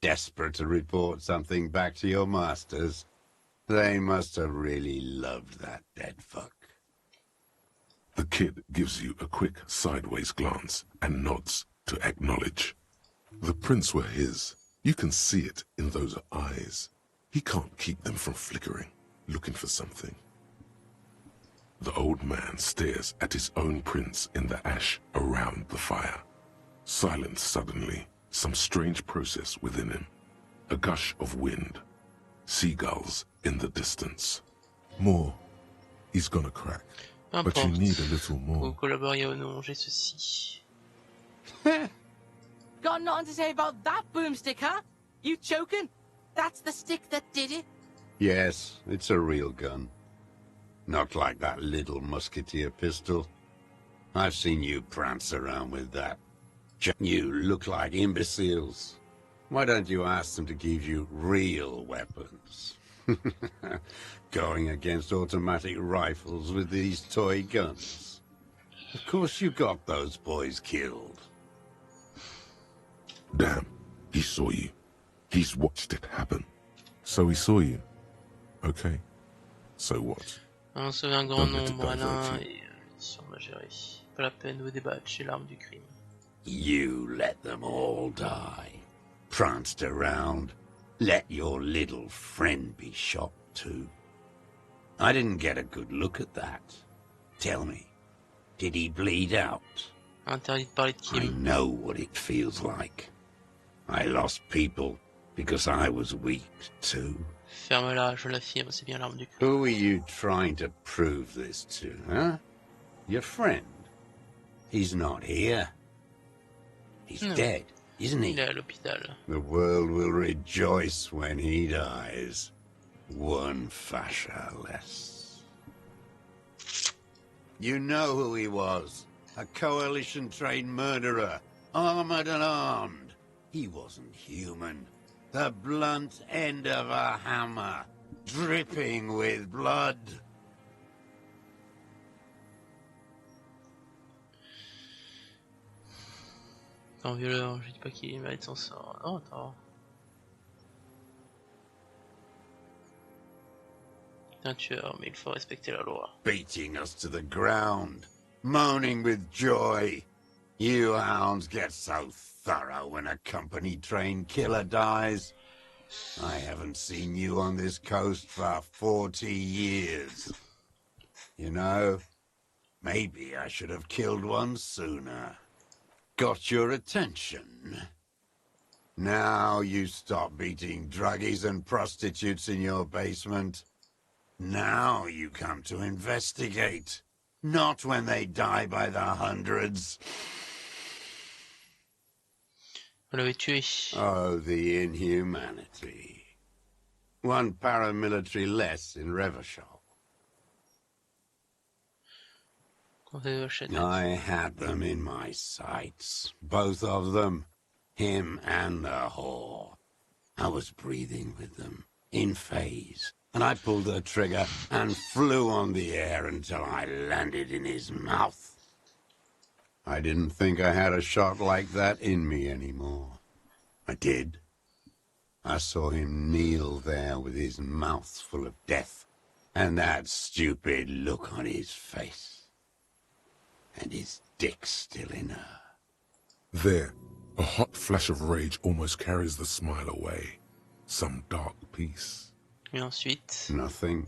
Desperate to report something back to your masters? They must have really loved that dead fuck. The kid gives you a quick sideways glance and nods to acknowledge. The prints were his. You can see it in those eyes. He can't keep them from flickering, looking for something. The old man stares at his own prints in the ash around the fire. Silent suddenly, some strange process within him. a gush of wind, seagulls in the distance. More. He's gonna crack. But you need a little Vous more. collaborez ou non, j'ai ceci. Got nothing to say about that boomstick, huh? You choking? That's the stick that did it? Yes, it's a real gun. Not like that little musketeer pistol. I've seen you prance around with that. You look like imbeciles. Why don't you ask them to give you real weapons? Going against automatic rifles with these toy guns. Of course you got those boys killed. Damn, he saw you. He's watched it happen. So he saw you. Okay. So what? On se un grand nombre, Alain, et l'édition va gérer. Pas la peine de débattre chez l'arme du crime. You let them all die. Pranced around. Let your little friend be shot too. I didn't get a good look at that. Tell me, did he bleed out? Interdit de parler de I Kim. know what it feels like. I lost people because I was weak too. Ferme-la, je l'affirme, c'est bien l'arme du crime. Who are you trying to prove this to, huh? Your friend? He's not here. He's No. dead, isn't he? Il est à l'hôpital. The world will rejoice when he dies. One fascia less. You know who he was. A coalition-trained murderer. Armored and armed. He wasn't human. The blunt end of a hammer. Dripping with blood. Un violeur, je dis pas qu'il mérite son sort. Oh, attends. C'est un tueur, mais il faut respecter la loi. Beating us to the ground. Moaning with joy. You hounds get so thorough when a company-trained killer dies. I haven't seen you on this coast for 40 years. You know, maybe I should have killed one sooner. Got your attention. Now you stop beating druggies and prostitutes in your basement. Now you come to investigate. Not when they die by the hundreds. Vous l'avez tué. Oh, the inhumanity. One paramilitary less in Revachol. I had them in my sights. Both of them. Him and the whore. I was breathing with them. In phase. And I pulled the trigger and flew on the air until I landed in his mouth. I didn't think I had a shot like that in me anymore. I did. I saw him kneel there with his mouth full of death, and that stupid look on his face. And his dick still in her. There, a hot flash of rage almost carries the smile away. Some dark peace. Et ensuite... Nothing.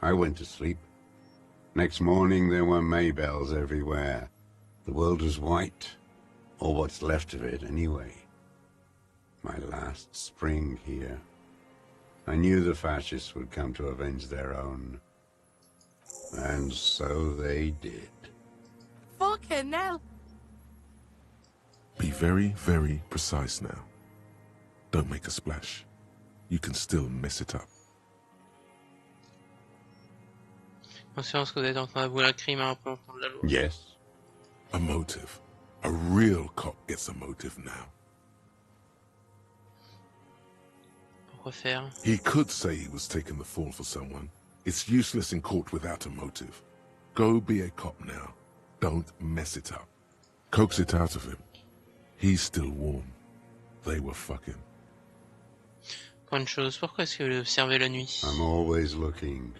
I went to sleep. Next morning there were Maybells everywhere. The world was white, or what's left of it anyway. My last spring here. I knew the fascists would come to avenge their own. And so they did. Fucking hell! Be very, very precise now. Don't make a splash. You can still mess it up. Conscience que vous êtes en train d'avouer un crime à un représentant de la loi. Yes. A motive. A real cop gets a motive now. Pourquoi faire? He could say he was taking the fall for someone. It's useless in court without a motive. Go be a cop now. Don't mess it up. Coax it out of him. He's still warm. They were fucking. Encore une chose, pourquoi est-ce que vous observez la nuit? I'm always looking.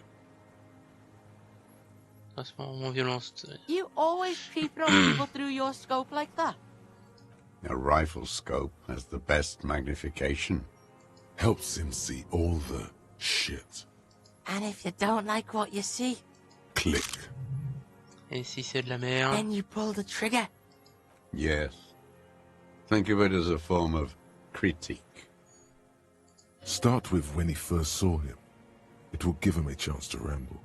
C'est mon violence. You always peeping on people through your scope like that? A rifle scope has the best magnification. Helps him see all the shit. And if you don't like what you see, Click. Et si c'est de la merde? then you pull the trigger. Yes. Think of it as a form of critique. Start with when he first saw him. It will give him a chance to ramble.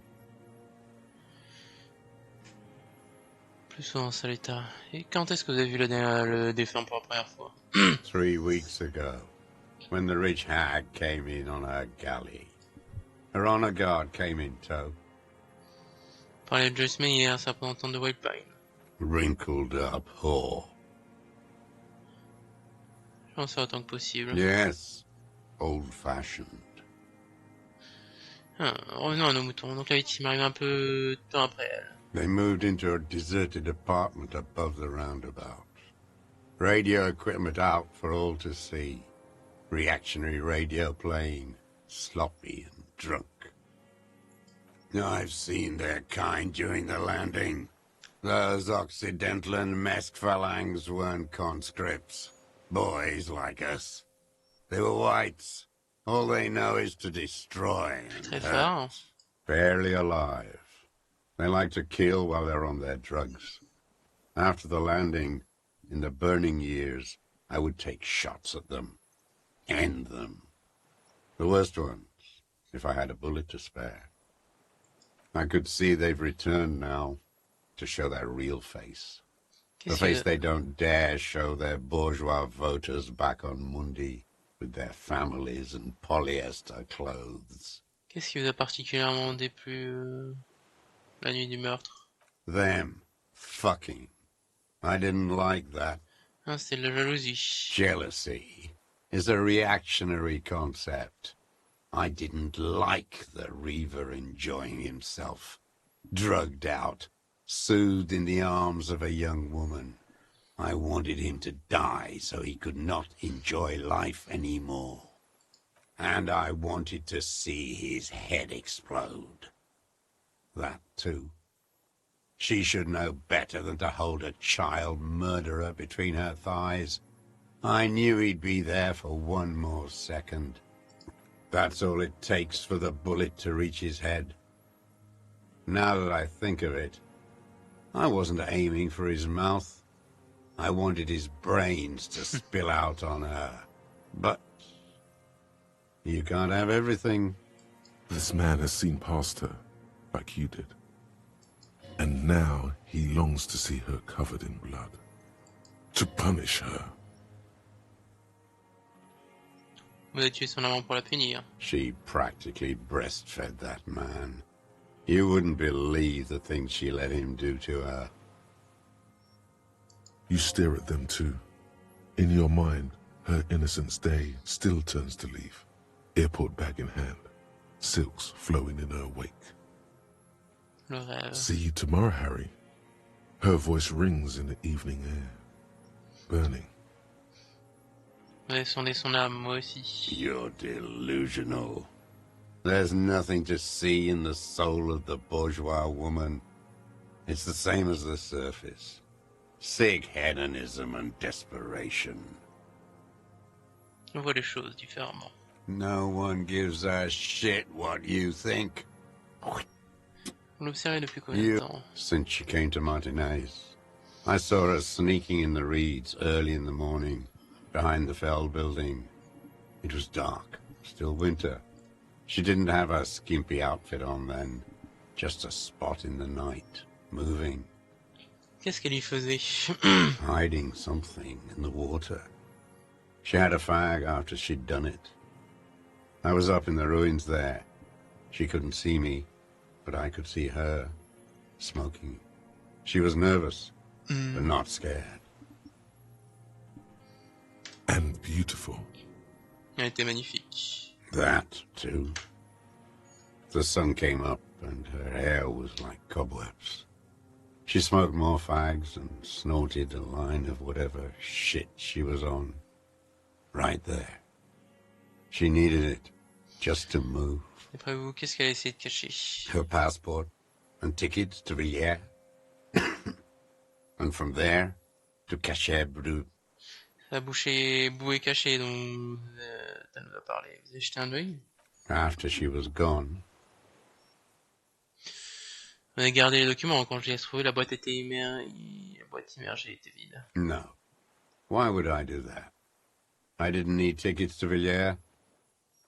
Plus souvent ça l'état. Et quand est-ce que vous avez vu le défunt pour la première fois? 3 weeks ago, when the rich hag came in on her galley. Her honor guard came in tow. Parlait de Joyce May hier, ça pendant temps de White Pine. Wrinkled up whore. J'en sais autant que possible. Yes, old-fashioned. Ah, revenons à nos moutons. Donc la victime arrive un peu de temps après elle. They moved into a deserted apartment above the roundabout. Radio equipment out for all to see. Reactionary radio playing, sloppy and drunk. I've seen their kind during the landing. Those Occidental and Mesk phalangs weren't conscripts. Boys like us. They were whites. All they know is to destroy and Très hurt. fort. Barely alive. They like to kill while they're on their drugs. After the landing, in the burning years, I would take shots at them. End them. The worst ones, if I had a bullet to spare. I could see they've returned now, to show their real face. The face they don't dare show their bourgeois voters back on Mundi, with their families and polyester clothes. Qu'est-ce qui vous a particulièrement déplu la nuit du meurtre? Them fucking. I didn't like that. Ah, c'était de la jalousie. Jealousy is a reactionary concept. I didn't like the Reaver enjoying himself, drugged out, soothed in the arms of a young woman. I wanted him to die so he could not enjoy life anymore. And I wanted to see his head explode. That too. She should know better than to hold a child murderer between her thighs. I knew he'd be there for one more second. That's all it takes for the bullet to reach his head. Now that I think of it, I wasn't aiming for his mouth. I wanted his brains to spill out on her. But you can't have everything. This man has seen past her, like you did. And now he longs to see her covered in blood. To punish her. Vous avez tué son amant pour la punir. She practically breastfed that man. You wouldn't believe the things she let him do to her. You stare at them too. In your mind, her innocence day still turns to leaf. Airport bag in hand. Silks flowing in her wake. Le rêve. See you tomorrow, Harry. Her voice rings in the evening air. Burning. Vous avez sondé son âme, moi aussi. You're delusional. There's nothing to see in the soul of the bourgeois woman. It's the same as the surface. Sick hedonism and desperation. On voit les choses différemment. No one gives a shit what you think. Vous l'observez depuis combien de temps? Since she came to Martinez. I saw her sneaking in the reeds early in the morning, behind the Fell building. It was dark, still winter. She didn't have her skimpy outfit on then, just a spot in the night, moving. Qu'est-ce qu'elle y faisait? Hiding something in the water. She had a fag after she'd done it. I was up in the ruins there. She couldn't see me, but I could see her, smoking. She was nervous, but not scared. And beautiful. Elle était magnifique. That, too. The sun came up, and her hair was like cobwebs. She smoked more fags and snorted a line of whatever shit she was on. Right there. She needed it, just to move. D'après vous, qu'est-ce qu'elle a essayé de cacher? Her passport and tickets to Villiers. And from there, to Cachet Brut. La bouche est bouée cachée dont elle nous a parlé. Vous avez jeté un œil? After she was gone. On a gardé les documents. Quand je les ai trouvés, la boîte immergée était vide. No. Why would I do that? I didn't need tickets to Villiers.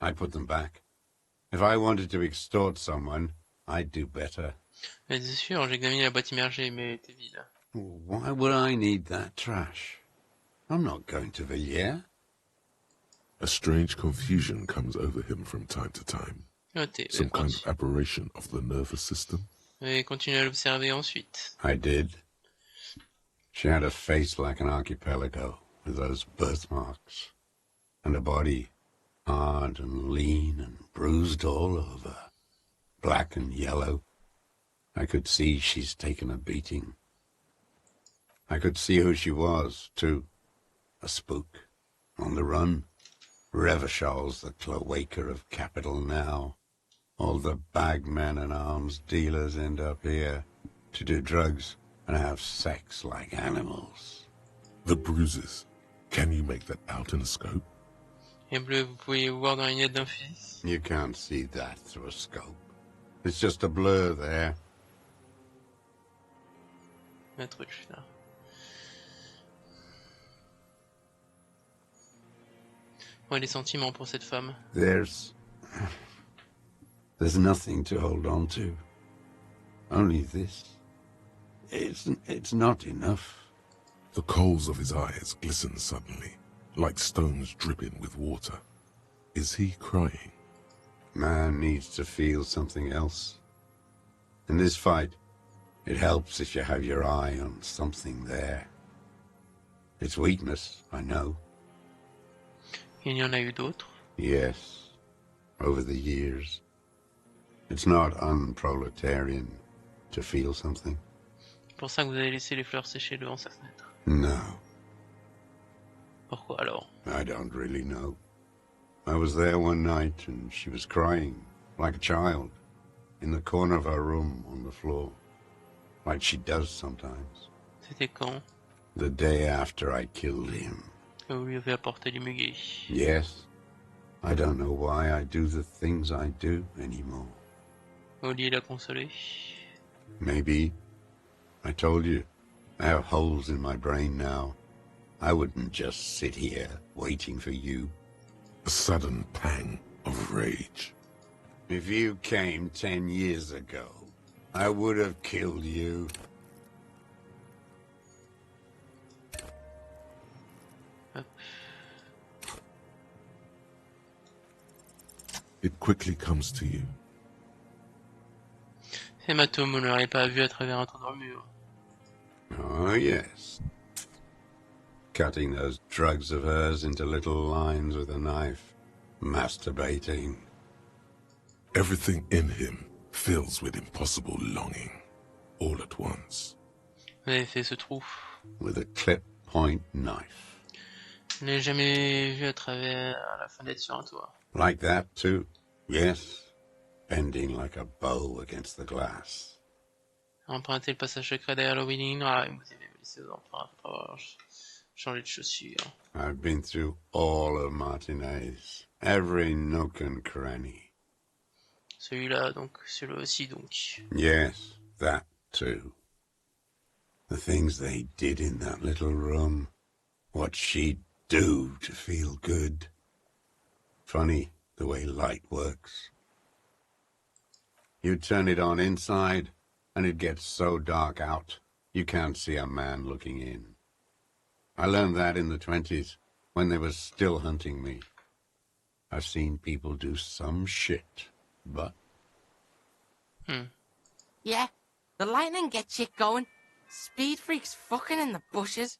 I put them back. If I wanted to extort someone, I'd do better. Mais c'est sûr, j'ai examiné la boîte immergée, mais elle était vide. Why would I need that trash? I'm not going to Villiers. A strange confusion comes over him from time to time. Notez, Some kind of aberration of the nervous system. et continuez à l'observer ensuite. I did. She had a face like an archipelago, with those birthmarks, and a body hard and lean and bruised all over, black and yellow. I could see she's taken a beating. I could see who she was, too. A spook, on the run. Revershal's the cloaca of capital now. All the bagmen and arms dealers end up here to do drugs and have sex like animals. The bruises. Can you make that out in a scope? Et bleu, vous pouvez voir dans la lunette d'un fusil. You can't see that through a scope. It's just a blur there. Un truc là. Ouais, les sentiments pour cette femme. There's nothing to hold on to. Only this. It's not enough. The coals of his eyes glisten suddenly, like stones dripping with water. Is he crying? Man needs to feel something else. In this fight, it helps if you have your eye on something there. It's weakness, I know. Il y en a eu d'autres. Yes, over the years. It's not unproletarian to feel something. C'est pour ça que vous avez laissé les fleurs sécher devant sa fenêtre. No, Pourquoi alors? I don't really know. I was there one night and she was crying, like a child, in the corner of her room on the floor, like she does sometimes. C'était quand The day after I killed him. que vous lui avez apporté du muguet? Yes, I don't know why I do the things I do anymore. Oli l'a consolé. Maybe. I told you, I have holes in my brain now. I wouldn't just sit here waiting for you. A sudden pang of rage. If you came 10 years ago, I would have killed you. Hop. It quickly comes to you. Hématome, on ne l'aurait pas vu à travers un trou dans le mur. Oh, yes. Cutting those drugs of hers into little lines with a knife. Masturbating. Everything in him fills with impossible longing, all at once. Vous avez fait ce trou. With a clip point knife. Je ne l'ai jamais vu à travers la fenêtre sur un toit. Like that, too. Yes. Bending like a bow against the glass. Emprunter le passage secret derrière le winning. Ah, vous avez laissé aux empreintes pour avoir changé de chaussures. I've been through all of Martinez. Every nook and cranny. Celui-là, donc, celui-là aussi, donc. Yes, that too. The things they did in that little room. What she'd do to feel good. Funny, the way light works. You turn it on inside, and it gets so dark out, you can't see a man looking in. I learned that in the 20s, when they were still hunting me. I've seen people do some shit, but... Yeah, the lightning gets shit going. Speed freaks fucking in the bushes.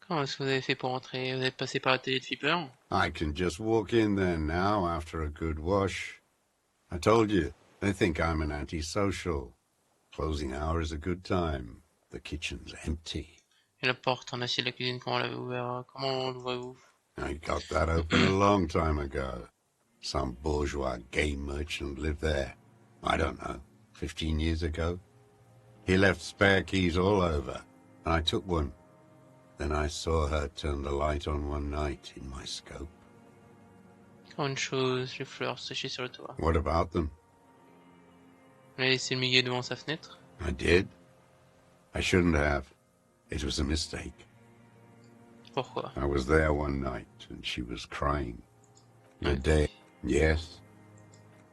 Comment est-ce que vous avez fait pour entrer? Vous êtes passé par la télé de Flipper? I can just walk in there now after a good wash. I told you, they think I'm an antisocial. Closing hour is a good time. The kitchen's empty. Et la porte en acier de la cuisine, comment l'avez ouvert? Comment l'ouvrez-vous? I got that open a long time ago. Some bourgeois game merchant lived there. I don't know, 15 years ago. He left spare keys all over, and I took one. Then I saw her turn the light on one night in my scope. Encore une chose, les fleurs séchées sur le toit. What about them? Vous avez laissé le muguet devant sa fenêtre? I did. I shouldn't have. It was a mistake. Pourquoi? I was there one night, and she was crying. The Ouais. day Yes.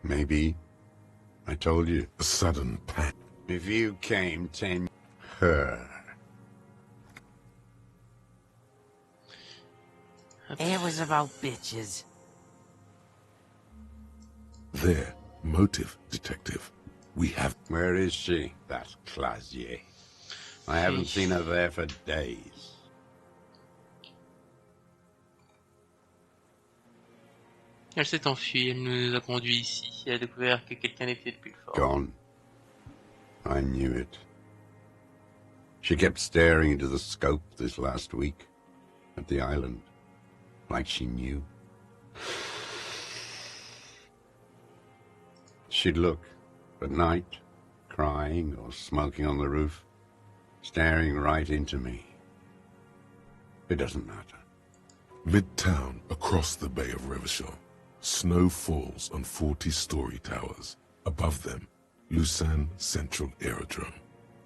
Maybe. I told you. A sudden pang. If you came 10... Her. It was about bitches. There, motive, detective. We have... Where is she, that Clasier? I haven't seen her there for days. Elle s'est enfuie, elle nous a conduits ici. Elle a découvert que quelqu'un était de plus fort. Gone. I knew it. She kept staring into the scope this last week, at the island, like she knew. She'd look, at night, crying or smoking on the roof, staring right into me. It doesn't matter. Midtown, across the Bay of Revachol. Snow falls on 40-story towers. Above them, Elysium Central Aerodrome.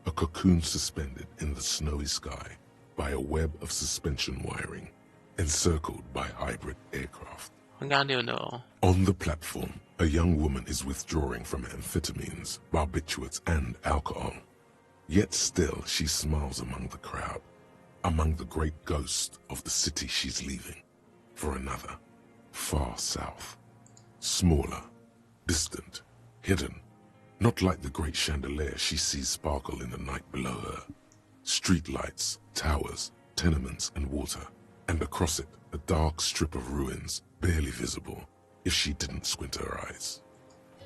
A cocoon suspended in the snowy sky by a web of suspension wiring, encircled by hybrid aircraft. Regardez au nord. On the platform, a young woman is withdrawing from amphetamines, barbiturates, and alcohol. Yet still she smiles among the crowd, among the great ghost of the city she's leaving, for another, far south. Smaller, distant, hidden, not like the great chandelier she sees sparkle in the night below her. Streetlights, towers, tenements, and water, and across it a dark strip of ruins, barely visible if she didn't squint her eyes.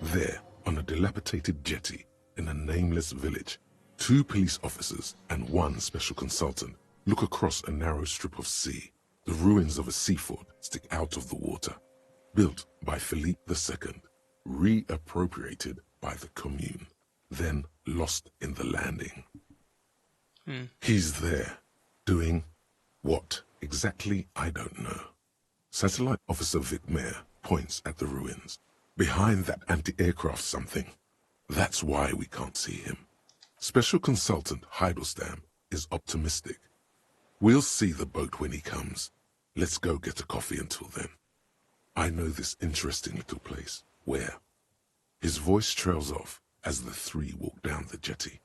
There, on a dilapidated jetty in a nameless village, 2 police officers and 1 special consultant look across a narrow strip of sea. The ruins of a sea fort stick out of the water, built by Philippe II, reappropriated by the Commune, then lost in the landing. He's there, doing what exactly I don't know. Satellite Officer Vic Mayer points at the ruins. Behind that anti-aircraft something. That's why we can't see him. Special Consultant Heidelstein is optimistic. We'll see the boat when he comes. Let's go get a coffee until then. I know this interesting little place. Where? His voice trails off as the 3 walk down the jetty.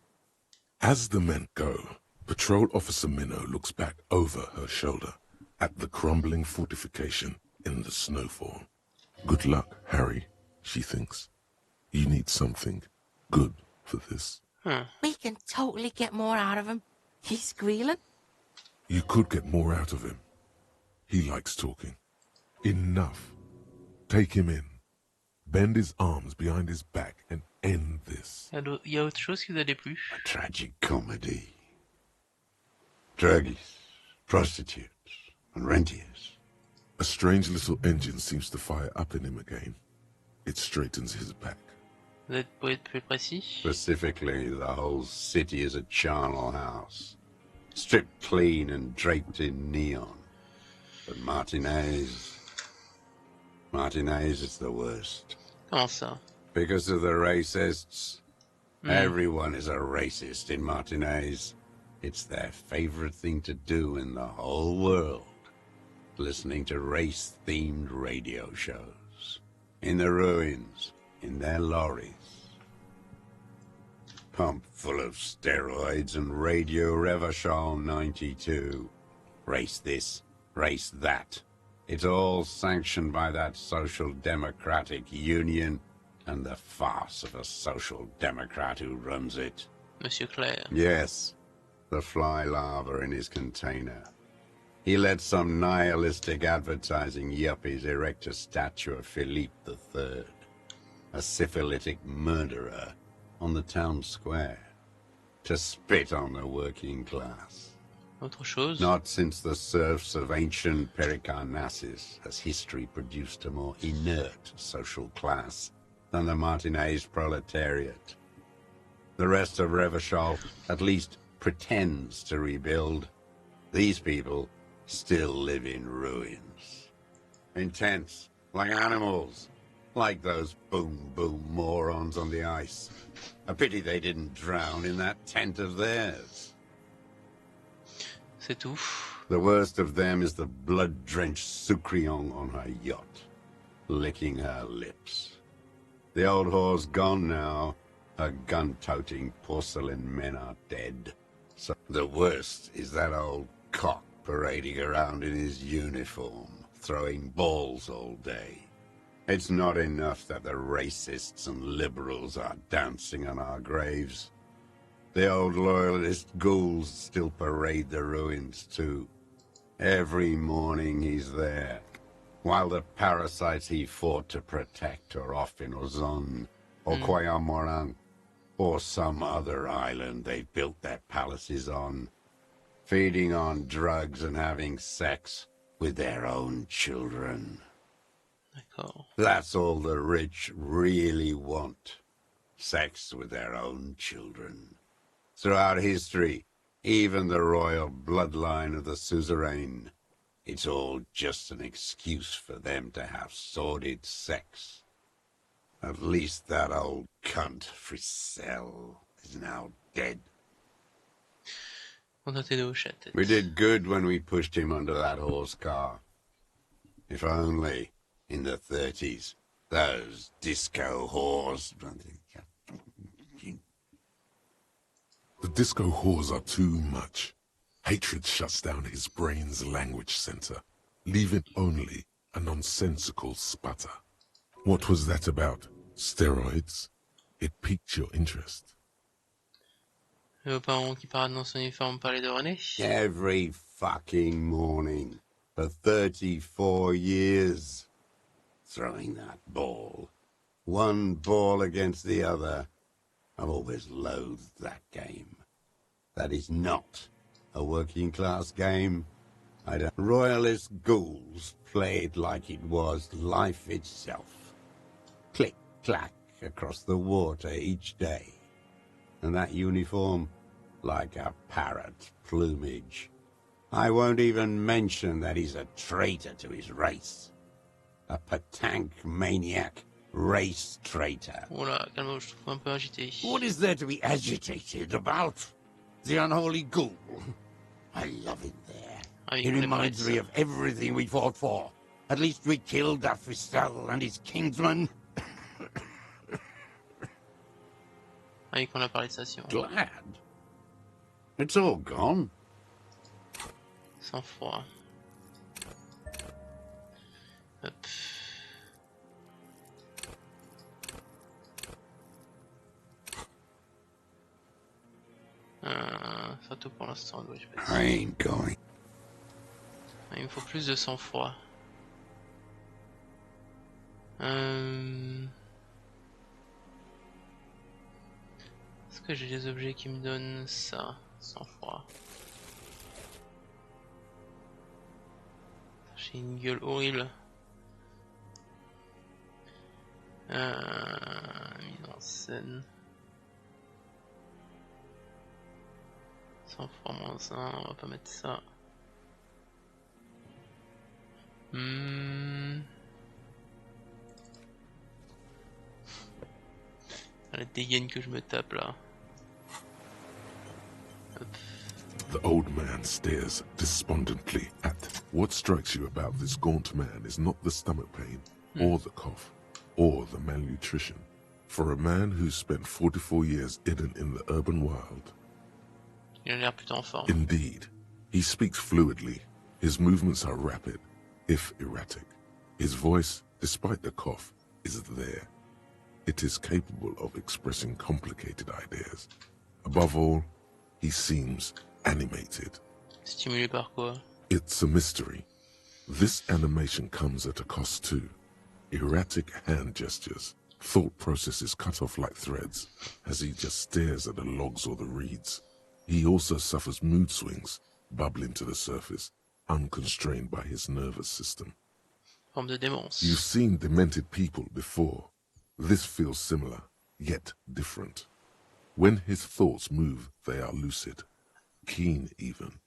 As the men go, Patrol Officer Minnow looks back over her shoulder at the crumbling fortification in the snowfall. Good luck, Harry, she thinks. You need something good for this. We can totally get more out of him. He's squealing. You could get more out of him. He likes talking. Enough. Take him in. Bend his arms behind his back and end this. Il y a autre chose qui vous a déplu? A tragic comedy. Druggies, prostitutes, and rentiers. A strange little engine seems to fire up in him again. It straightens his back. Vous pouvez être plus précis? Specifically, the whole city is a charnel house, stripped clean and draped in neon. But Martinez is the worst. Comment ça? Because of the racists. Everyone is a racist in Martinez. It's their favorite thing to do in the whole world. Listening to race-themed radio shows. In the ruins, in their lorries. Pumped full of steroids and Radio Revachol 92. Race this, race that. It's all sanctioned by that Social Democratic Union and the farce of a Social Democrat who runs it. Monsieur Claire. Yes, the fly larva in his container. He let some nihilistic advertising yuppies erect a statue of Philippe III, a syphilitic murderer, on the town square, to spit on the working class. Autre chose? Not since the serfs of ancient Pericarnassus has history produced a more inert social class than the Martinez proletariat. The rest of Revachol at least pretends to rebuild. These people still live in ruins. In tents, like animals, like those boom-boom morons on the ice. A pity they didn't drown in that tent of theirs. C'est tout. The worst of them is the blood-drenched Sucrion on her yacht. licking her lips. The old whore's gone now. Her gun-toting porcelain men are dead. So the worst is that old cock parading around in his uniform, throwing balls all day. It's not enough that the racists and liberals are dancing on our graves. The old loyalist ghouls still parade the ruins too. Every morning he's there, while the parasites he fought to protect are off in Ozon, or Koyamorang, or some other island they've built their palaces on, feeding on drugs and having sex with their own children. That's all the rich really want. Sex with their own children. Throughout history, even the royal bloodline of the suzerain, it's all just an excuse for them to have sordid sex. At least that old cunt, Frisell, is now dead. We did good when we pushed him under that horse car. If only, in the 30s, those disco whores... The disco whores are too much. Hatred shuts down his brain's language center, leaving only a nonsensical sputter. What was that about? Steroids? It piqued your interest. Le parent qui parade dans son uniforme parlait de René. Every fucking morning, for 34 years. Throwing that ball. One ball against the other. I've always loathed that game. That is not a working class game. Royalist ghouls played like it was life itself. Click, clack across the water each day. And that uniform, like a parrot plumage. I won't even mention that he's a traitor to his race. A patank maniac race traitor. Oula, calme, je trouve un peu agité. What is there to be agitated about? The unholy ghoul. I love him there. He reminds me of everything we fought for. At least we killed that Frisell and his kingsman. Ah oui, qu'on a parlé de ça, si on... Glad. It's all gone. Sans froid. Hop. Enfin, tout pour l'instant, ouais, je vais... I ain't going. Il me faut plus de sang-froid. Est-ce que j'ai des objets qui me donnent ça, sang-froid? J'ai une gueule horrible. Mise en scène. Sang-froid -1, on va pas mettre ça. La dégaine que je me tape là. Hop. The old man stares despondently at. What strikes you about this gaunt man is not the stomach pain, or the cough, or the malnutrition. For a man who's spent 44 years hidden in the urban wild. Il a l'air plutôt en forme. Indeed. He speaks fluidly. His movements are rapid, if erratic. His voice, despite the cough, is there. It is capable of expressing complicated ideas. Above all, he seems animated. Stimulé par quoi? It's a mystery. This animation comes at a cost too. Erratic hand gestures, thought processes cut off like threads, as he just stares at the logs or the reeds. He also suffers mood swings, bubbling to the surface, unconstrained by his nervous system. Forme de démence. You've seen demented people before. This feels similar, yet different. When his thoughts move, they are lucid, keen even,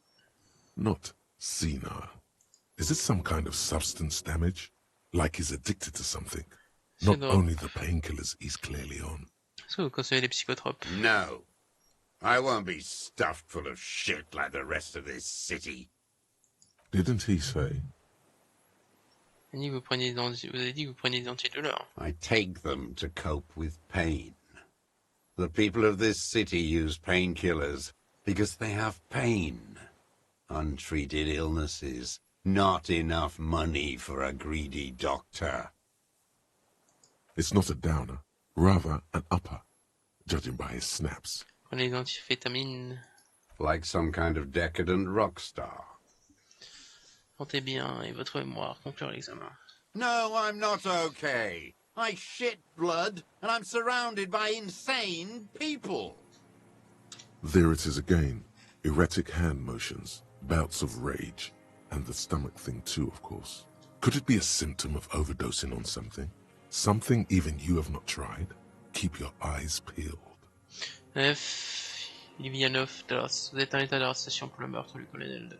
not senile. Is it some kind of substance damage? Like he's addicted to something? Not only the painkillers he's clearly on. Est-ce que vous conseillez des psychotropes? No. I won't be stuffed full of shit like the rest of this city. Didn't he say? Annie, vous avez dit que vous preniez des antidouleurs. I take them to cope with pain. The people of this city use painkillers because they have pain. Untreated illnesses. Not enough money for a greedy doctor. It's not a downer, rather an upper, judging by his snaps. Prenez des antivitamines. Like some kind of decadent rock star. Sentez bien et votre mémoire conclure l'examen. No, I'm not okay. I shit blood, and I'm surrounded by insane people. There it is again. Erratic hand motions, bouts of rage, and the stomach thing too, of course. Could it be a symptom of overdosing on something? Something even you have not tried? Keep your eyes peeled. Livianov, vous êtes en état d'arrestation pour le meurtre du colonel de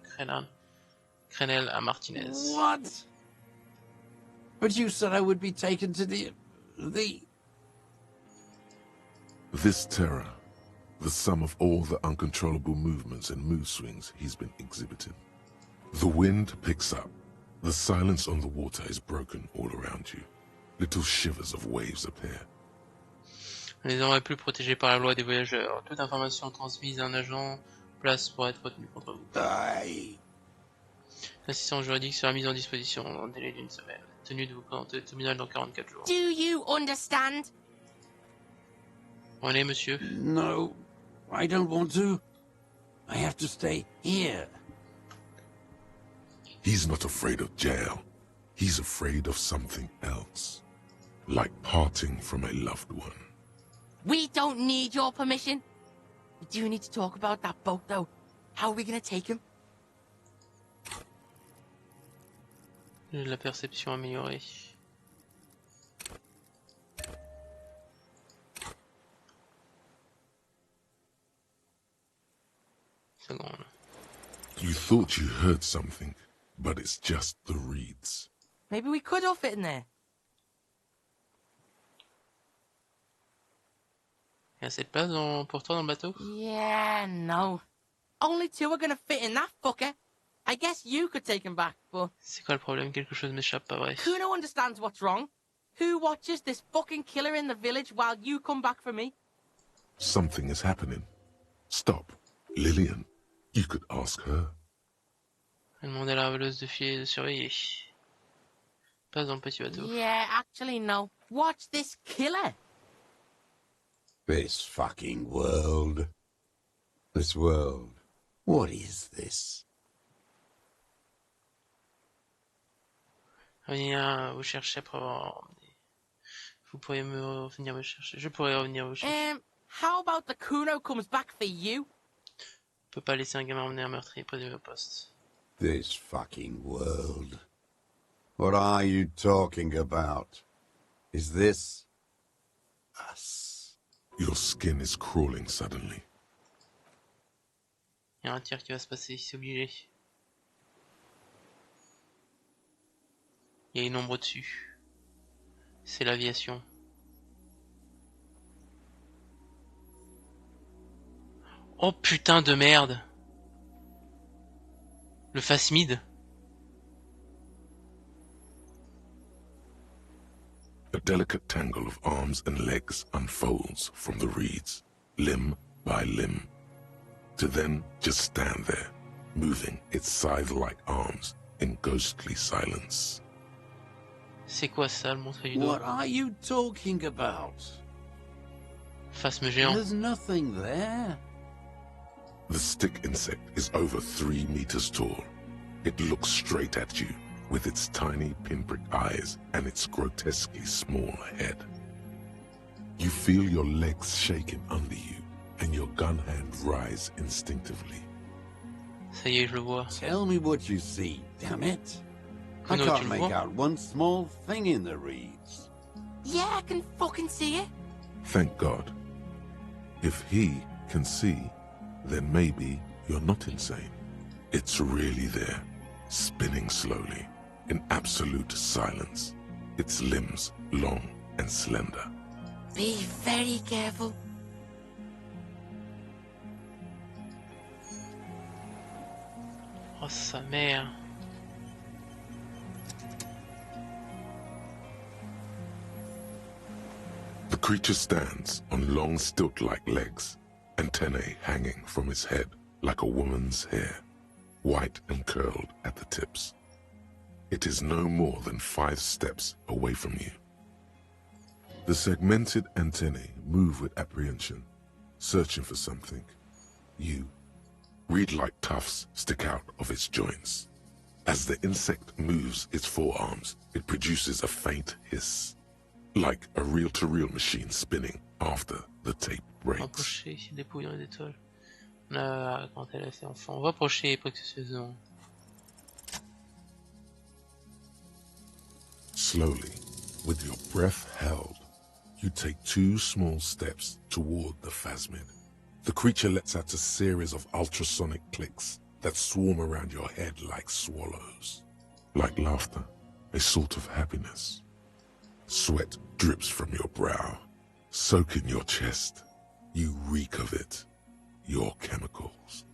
Crenel à Martinez. What? But you said I would be taken to the... This terror, the sum of all the uncontrollable movements and mood swings he's been exhibiting. The wind picks up. The silence on the water is broken all around you. Little shivers of waves appear. Les hommes plus protégés par la loi des voyageurs. Toute information transmise à un agent place pour être retenue contre vous. Die. L'assistance juridique sera mise en disposition en délai d'une semaine. Tenu de vous présenter au tribunal dans 44 jours. Do you understand? Allez, monsieur. No, I don't want to. I have to stay here. He's not afraid of jail. He's afraid of something else. Like parting from a loved one. We don't need your permission. We do need to talk about that boat, though. How are we gonna take him? La perception améliorée. Seconde. You thought you heard something, but it's just the reeds. Maybe we could all fit in there. Il y a assez de place pour toi dans le bateau? Yeah, no. Only two are gonna fit in that fucker. I guess you could take him back, but... C'est quoi le problème? Quelque chose m'échappe, pas vrai? Kuno understands what's wrong. Who watches this fucking killer in the village while you come back for me? Something is happening. Stop. Lillian, you could ask her. Elle demandait à la raveleuse de filer et de surveiller. Passe dans le petit bateau. Yeah, actually, no. Watch this killer. This fucking world. This world. What is this? Revenir vous chercher après avoir emmené. Vous pourriez venir me chercher. Je pourrais revenir vous chercher. How about the Kuno comes back for you? On peut pas laisser un gamin emmener un meurtrier présumé au poste. This fucking world. What are you talking about? Is this... us? Your skin is crawling suddenly. Il y a un tir qui va se passer, c'est obligé. Il y a une ombre au-dessus. C'est l'aviation. Oh putain de merde! Le phasmide. A delicate tangle of arms and legs unfolds from the reeds, limb by limb, to then just stand there, moving its scythe-like arms in ghostly silence. C'est quoi ça, le monstre du doigt? What are you talking about? Phasme géant. There's nothing there. The stick insect is over 3 meters tall. It looks straight at you, with its tiny pinprick eyes and its grotesquely small head. You feel your legs shaking under you, and your gun hand rise instinctively. Ça y est, je le vois. Tell me what you see, damn it. I Kuno, tu can't le make vois? out one small thing in the reeds. Yeah, I can fucking see it. Thank God. If he can see, then maybe you're not insane. It's really there, spinning slowly, in absolute silence, its limbs long and slender. Be very careful. Oh sa mère. creature stands on long stilt-like legs, antennae hanging from its head like a woman's hair, white and curled at the tips. It is no more than 5 steps away from you. The segmented antennae move with apprehension, searching for something. You, reed-like tufts stick out of its joints. As the insect moves its forearms, it produces a faint hiss, like a reel-to-reel machine spinning after the tape breaks. Approcher, ici dépouille dans les étoiles. Quand elle a fait enfant. On va approcher précieusement. Slowly, with your breath held, you take 2 small steps toward the phasmid. The creature lets out a series of ultrasonic clicks that swarm around your head like swallows. Like laughter, a sort of happiness. Sweat drips from your brow, soaking your chest. You reek of it, your chemicals.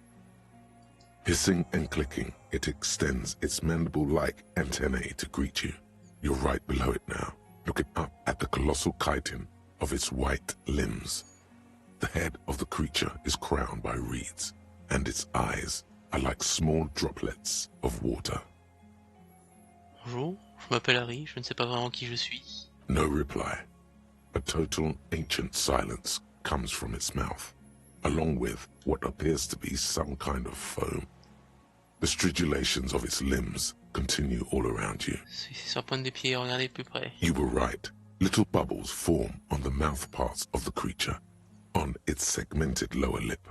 Hissing and clicking, it extends its mandible-like antennae to greet you. You're right below it now, looking up at the colossal chitin of its white limbs. The head of the creature is crowned by reeds, and its eyes are like small droplets of water. Bonjour, je m'appelle Harry, je ne sais pas vraiment qui je suis. No reply. A total ancient silence comes from its mouth, along with what appears to be some kind of foam. The stridulations of its limbs continue all around you. Celui-ci sur la pointe des pieds, regardez plus près. You were right. Little bubbles form on the mouth parts of the creature, on its segmented lower lip.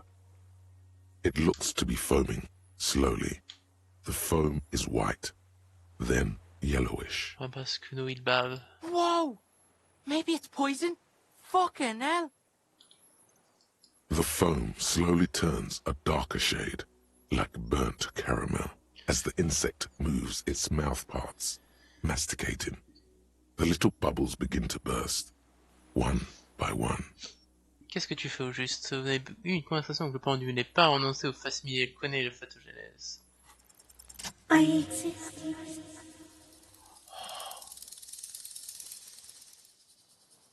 It looks to be foaming, slowly. The foam is white, then yellowish. Ah, parce que nous il bave. Whoa! Maybe it's poison? Fucking hell! The foam slowly turns a darker shade, like burnt caramel, as the insect moves its mouth parts, masticating. The little bubbles begin to burst, one by one. Qu'est-ce que tu fais au juste? Vous avez eu une conversation avec le pendu, n'est pas renoncé au phasmide, elle connaît le phagogenèse. I exist.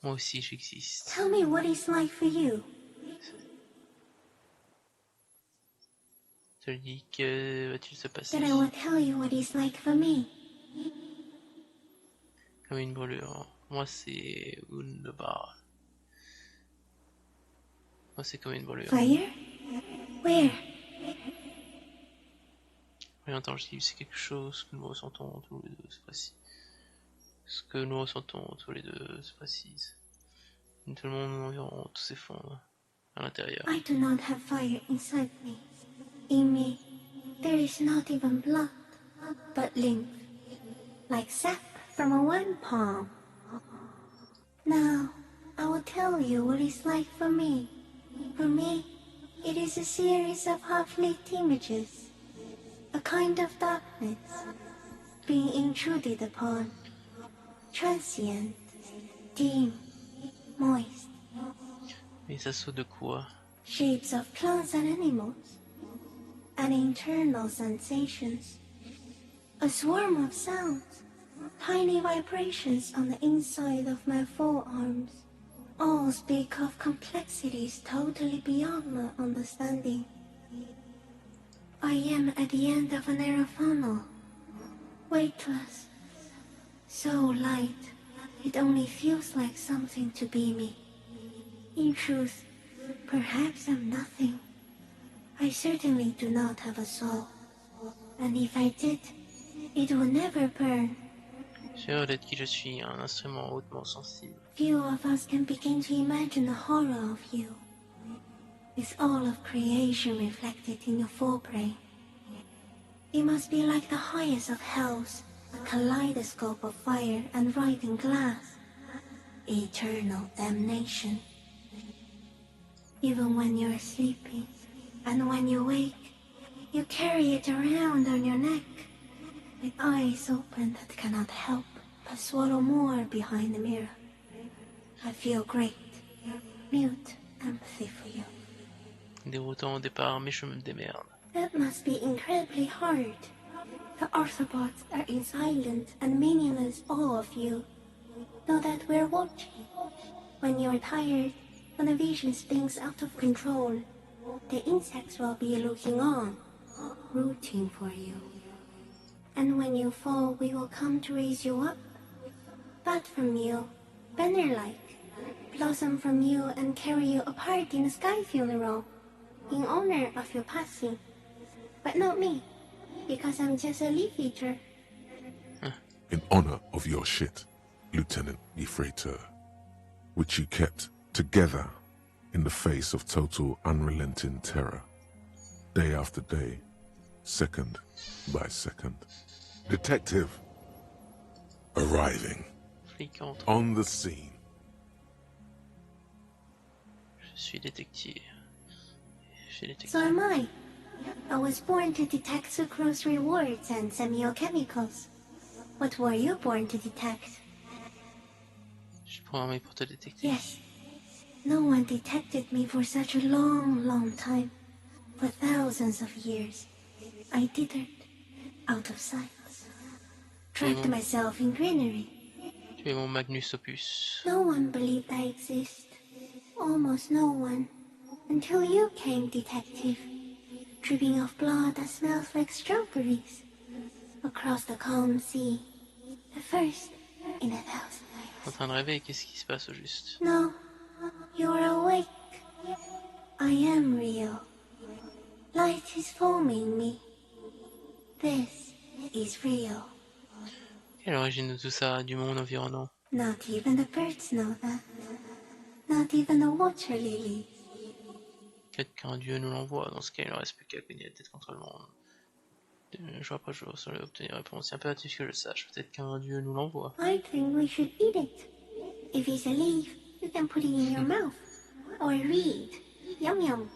Moi aussi j'existe. Tell me what it's like for you. Je te dis que va-t-il se passer? Then I will tell you what it's like for me. Comme une brûlure. Moi c'est une barre. Moi c'est comme une brûlure. Fire? Where? Rien intangible, c'est quelque chose que nous ressentons tous les deux, c'est précis. Ce que nous ressentons tous les deux, c'est précis. Tout le monde environ, tout s'effondre à l'intérieur. I do not have fire inside me. In me, there is not even blood, but lymph, like sap from a one palm. Now, I will tell you what it's like for me. For me, it is a series of half-lit images, a kind of darkness, being intruded upon, transient, dim, moist. Mais ça saute de quoi? Shapes of plants and animals, and internal sensations. A swarm of sounds, tiny vibrations on the inside of my forearms. All speak of complexities totally beyond my understanding. I am at the end of a narrow funnel, weightless, so light, it only feels like something to be me. In truth, perhaps I'm nothing. I certainly do not have a soul, and if I did, it would never burn. Sûr d'être qui je suis, un instrument hautement sensible. Few of us can begin to imagine the horror of you, with all of creation reflected in your forebrain. It must be like the highest of hells, a kaleidoscope of fire and writhing glass. Eternal damnation. Even when you're sleeping, and when you wake, you carry it around on your neck, with eyes open that cannot help but swallow more behind the mirror. I feel great, mute empathy for you. Déroutant au départ, mais je me démerde. That must be incredibly hard. The Arthropods are in silent and meaningless awe of you. Know that we're watching. When you're tired, when the vision spins out of control, the insects will be looking on, rooting for you. And when you fall, we will come to raise you up. Bud from you, banner-like, blossom from you and carry you apart in a sky funeral, in honor of your passing. But not me, because I'm just a leaf eater. In honor of your shit, Lieutenant Ephraiteur, which you kept together in the face of total unrelenting terror, day after day, second by second. Detective, arriving Fliquante. on the scene. Je suis détective. J'ai détective. So am I. I was born to detect sucrose rewards and semiochemicals. What were you born to detect? Je suis programmé pour te détecter. Yes. No one detected me for such a long, long time. For thousands of years. I dithered, out of sight. Trapped myself in greenery. Tu es mon Magnus Opus. No one believed I exist. Almost no one. Until you came, detective. Dripping of blood that smells like strawberries. Across the calm sea. The first in 1,000 En years. train de rêver, qu'est-ce qui se passe au juste? No, you're awake. I am real. Light is forming me. This is real. Quelle est l'origine de tout ça, du monde environnant? Not even the birds know that. Not even the water lilies. Peut-être qu'un dieu nous l'envoie, dans ce cas il ne reste plus qu'à cogner la tête contre le monde. Jour après jour, sans obtenir réponse, c'est impératif que je le sache, peut-être qu'un dieu nous l'envoie. I think we should eat it. If it's a leaf, you can put it in your mouth. Or read. Yum yum.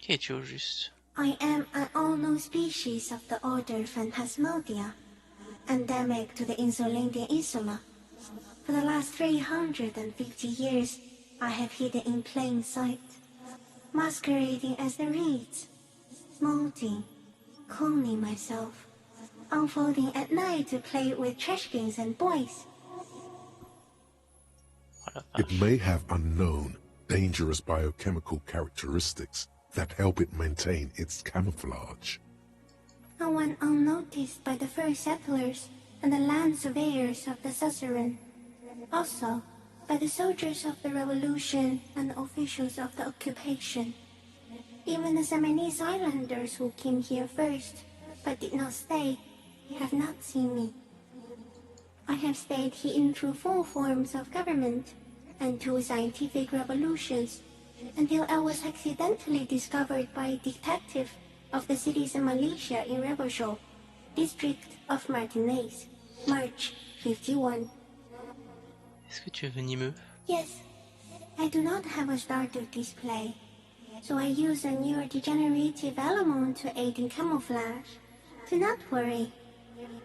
Qui es-tu au juste? I am an unknown species of the order Phantasmodia, endemic to the Insulandian Insula. For the last 350 years, I have hidden in plain sight, masquerading as the reeds, molding, cloning myself, unfolding at night to play with trash bins and boys. Voilà. It may have unknown, dangerous biochemical characteristics that help it maintain its camouflage. No one unnoticed by the first settlers and the land surveyors of the suzerain. Also, by the soldiers of the revolution and the officials of the occupation. Even the Seminese islanders who came here first, but did not stay, have not seen me. I have stayed hidden through 4 forms of government and 2 scientific revolutions, until I was accidentally discovered by a detective of the citizen militia in Rebelshaw, district of Martinez, March 51. Est-ce que tu es venimeux? Yes, I do not have a starter display, so I use a neurodegenerative element to aid in camouflage. Do not worry,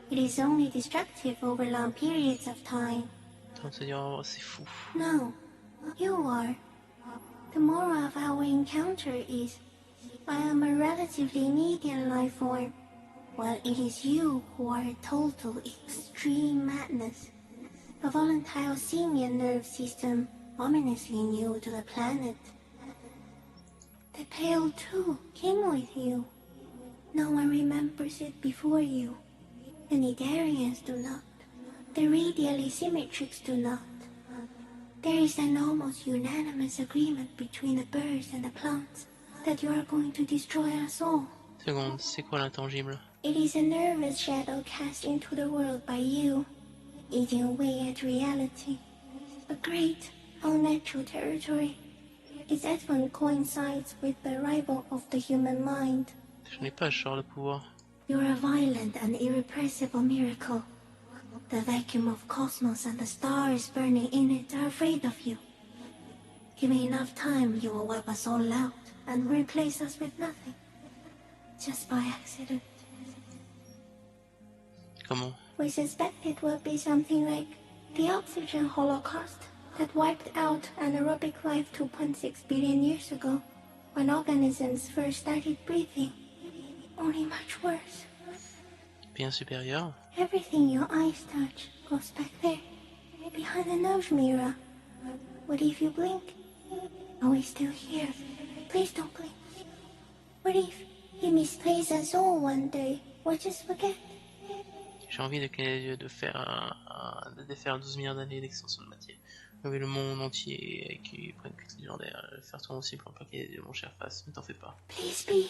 it is only destructive over long periods of time. Attends de se dire, oh, c'est fou. No, you are. The moral of our encounter is, I am a relatively medium life form, while it is you who are a total extreme madness. A volatile simian nerve system ominously new to the planet. The Pale too came with you. No one remembers it before you. The Nidarians do not. The radially symmetrics do not. There is an almost unanimous agreement between the birds and the plants that you are going to destroy us all. Seconde, c'est quoi l'intangible? It is a nervous shadow cast into the world by you, eating away at reality. A great, unnatural territory. Its advent coincides with the arrival of the human mind. Je n'ai pas ce genre de pouvoir. You're a violent and irrepressible miracle. The vacuum of cosmos and the stars burning in it are afraid of you. Given enough time, you will wipe us all out and replace us with nothing. Just by accident. Comment? We suspect it will be something like the oxygen holocaust that wiped out anaerobic life 2.6 billion years ago, when organisms first started breathing. Only much worse. Bien supérieur? Everything your eyes touch goes back there, behind the nose mirror, What if you blink? Are we still here? Please don't blink. What if he misplaces us all one day? Or just forget? J'ai envie de faire de défaire 12 milliards d'années d'extension de matière. Lever le monde entier avec une cuite légendaire. Faire tout aussi pour pas qu'il y ait de mon cher face. Mais t'en fais pas. Please be.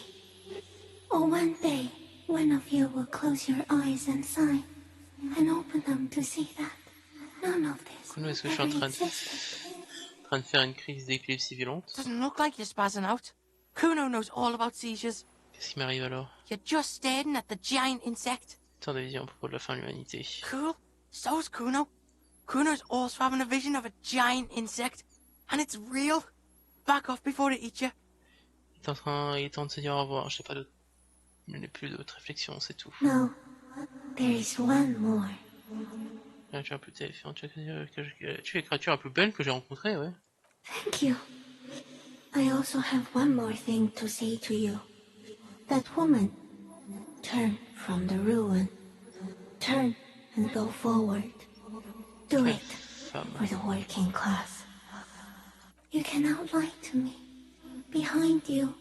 Or one day, one of you will close your eyes and sigh, and open them to see that none of this Comment est-ce que je suis ever existed. en train de faire une crise d'épilepsie violente? Doesn't look like you're spazzing out. Kuno knows all about seizures. Qu'est-ce qui m'arrive alors? You're just staring at the giant insect. Tant de vision à propos de la fin de l'humanité. Cool. So's Kuno. Kuno's also having a vision of a giant insect. And it's real. Back off before it eats you. Il est temps de se dire au revoir. Je n'ai plus d'autres réflexions, c'est tout. No, there is one more. Créature plus terrifiante. Tu es la créature la plus belle que j'ai rencontrée, ouais. Thank you. I also have one more thing to say to you. That woman, turn from the ruin. Turn and go forward. Do it for the working class. You cannot lie to me. Behind you,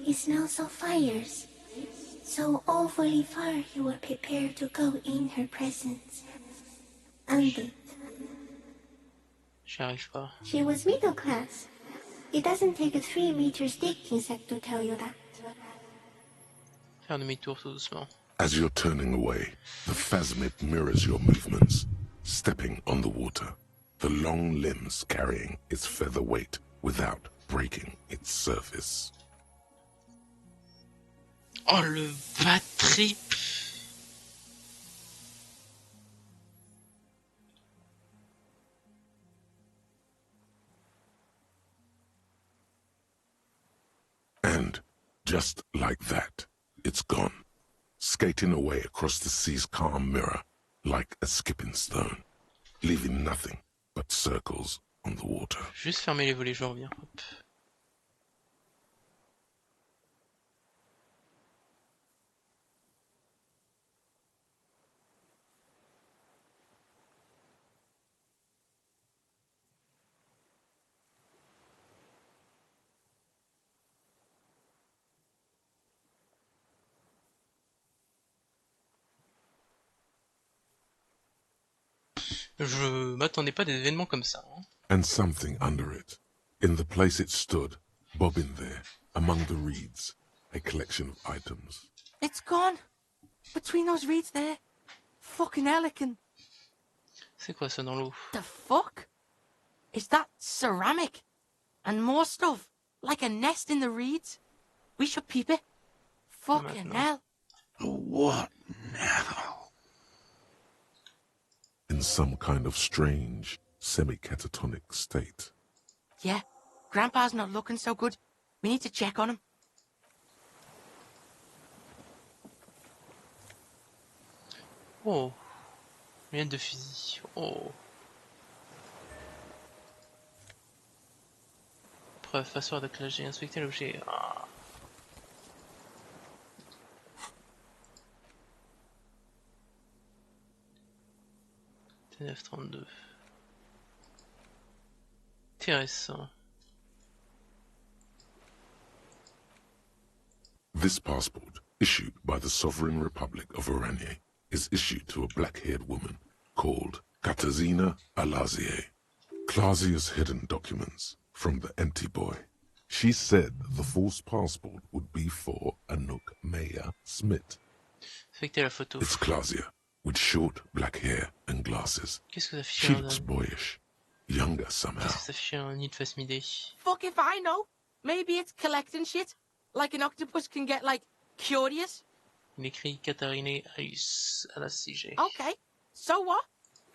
it smells of fires. So awfully far you were prepared to go in her presence. And it. J'y arrive pas. She was middle class. It doesn't take a 3-meter stick insect to tell you that. Faire demi-tour tout doucement. As you're turning away, the phasmid mirrors your movements, stepping on the water, the long limbs carrying its feather weight without breaking its surface. Oh le bad trip! And, just like that, it's gone, skating away across the sea's calm mirror like a skipping stone, leaving nothing but circles on the water. Juste fermer les volets, je reviens. Hop. Je m'attendais pas des événements comme ça. Hein. And something under it, in the place it stood, bobbing there, among the reeds, a collection of items. It's gone. Between those reeds there. Fucking Helican. C'est quoi ça dans l'eau? The fuck? Is that ceramic? And more stuff? Like a nest in the reeds? We should peep it. Fucking hell. What now? In some kind of strange, semi-catatonic state. Yeah, Grandpa's not looking so good. We need to check on him. Oh. Mienne de fusil. Oh. Preuve, passoire de classe, j'ai inspecté l'objet. Ah. T932. Intéressant. This passport, issued by the Sovereign Republic of Oranje, is issued to a black-haired woman called Katarzyna Alazie. Clausia's hidden documents from the empty boy. She said the false passport would be for Anouk Maya Smith. Inspectez la photo. It's Clausia, with short black hair and glasses. Qu'est-ce que ça She affiche looks boyish, younger somehow. Qu'est-ce que ça affiche un nid de face midé? Fuck if I know. Maybe it's collecting shit. Like an octopus can get, like, curious. Il écrit Katarina Alazie. Okay, so what?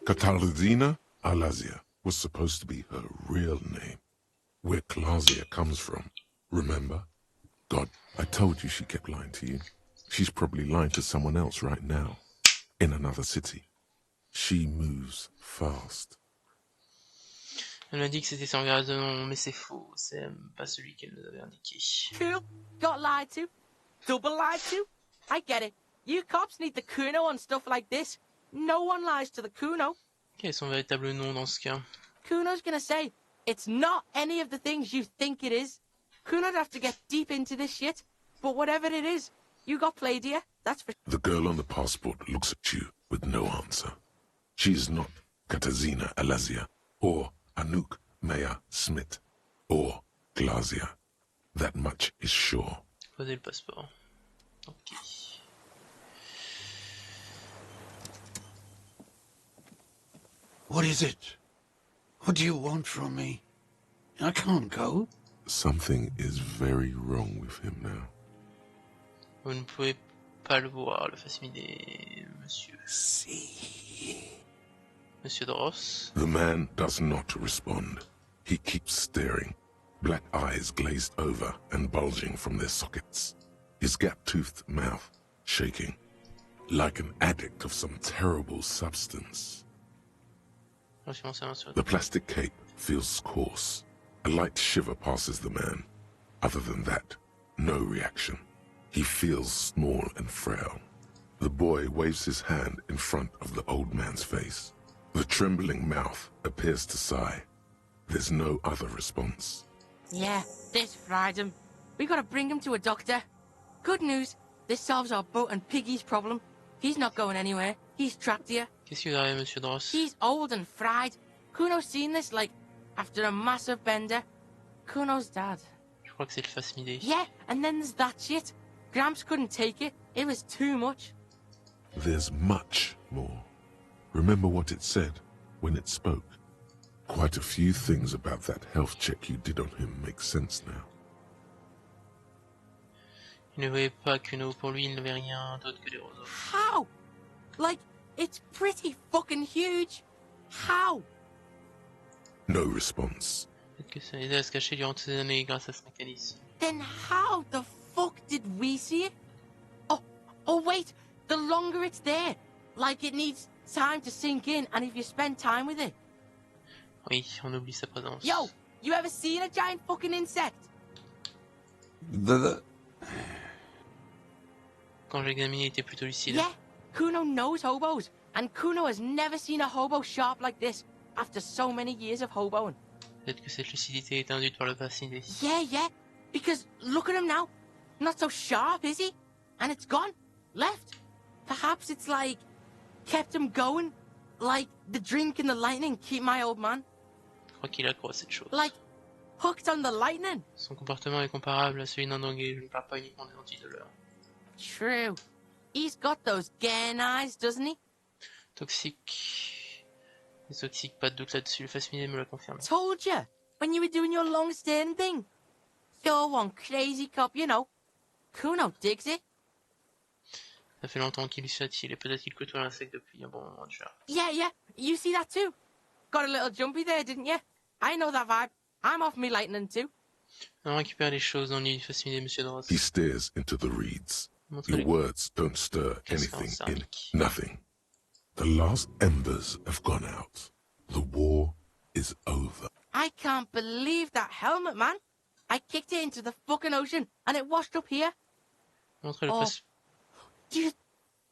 Katarzyna Alazie was supposed to be her real name. Where Clausia comes from, remember? God, I told you she kept lying to you. She's probably lying to someone else right now, in another city. She moves fast. Elle m'a dit que c'était son vrai nom, mais c'est faux. C'est pas celui qu'elle nous avait indiqué. Cool. Got lied to. Double lied to. I get it. You cops need the Kuno on stuff like this. No one lies to the Kuno. Quel est son véritable nom dans ce cas? Kuno's gonna say, It's not any of the things you think it is. Kuno'd have to get deep into this shit. But whatever it is, you got played here. That's for... The girl on the passport looks at you with no answer. She is not Katarzyna Alazia, or Anouk Maya Smith, or Glazia. That much is sure. Posez le passeport. Ok. What is it? What do you want from me? I can't go. Something is very wrong with him now. Vous ne pouvez pas le voir, le facsimilé, monsieur. See. Monsieur Dross. The man does not respond. He keeps staring, black eyes glazed over and bulging from their sockets. His gap-toothed mouth shaking, like an addict of some terrible substance. The plastic cape feels coarse. A light shiver passes the man. Other than that, no reaction. He feels small and frail. The boy waves his hand in front of the old man's face. The trembling mouth appears to sigh. There's no other response. Yeah, this fried him. We gotta bring him to a doctor. Good news, this solves our boat and Piggy's problem. He's not going anywhere. He's trapped here. Qu'est-ce qu'il arrive, monsieur Dross? He's old and fried. Kuno's seen this, like, after a massive bender. Kuno's dad. Je crois que c'est le facsimilé. Yeah, and then there's that shit. Gramps couldn't take it. It was too much. There's much more. Remember what it said when it spoke? Quite a few things about that health check you did on him make sense now. Il ne voyait pas Kuno. Pour lui, il n'avait rien d'autre que des roseaux. How? Like, it's pretty fucking huge. How? No response. Peut-être que ça aidait à se cacher durant ces années grâce à ce mécanisme. Then how the fuck did we see it? Oh wait, the longer it's there, like it needs time to sink in, and if you spend time with it. Oui, on oublie sa présence. Yo, you ever seen a giant fucking insect? Quand j'ai examiné, il était plutôt lucide. Yeah, Kuno knows hobos, and Kuno has never seen a hobo sharp like this after so many years of hoboing. Peut-être que cette lucidité est induite par le fasciné. Yeah, because look at him now. Not so sharp, is he? And it's gone. Left. Perhaps it's like, kept him going. Like the drink and the lightning keep my old man. Je crois qu'il accroît cette chose. Like, hooked on the lightning. Son comportement est comparable à celui d'un drogué. Je ne parle pas uniquement des antidouleurs. True. He's got those garen eyes, doesn't he? Toxique. Les toxiques, pas de doute là-dessus. Le fasciné me l'a confirme. Told you. When you were doing your long stern thing. You're one crazy cop, you know. Kuno digs it. Ça fait longtemps qu'il y s'attire et peut-être qu'il côtoie l'insecte depuis un bon moment déjà. Yeah. You see that too? Got a little jumpy there, didn't you? I know that vibe. I'm off me lightning too. On récupère les choses dans le lit du fasciné, monsieur Dross. He stares into the reeds. Your Montrez-les. words don't stir anything Qu'est-ce in qu'un nothing. The last embers have gone out. The war is over. I can't believe that helmet, man. I kicked it into the fucking ocean and it washed up here. Montrez le, Oh.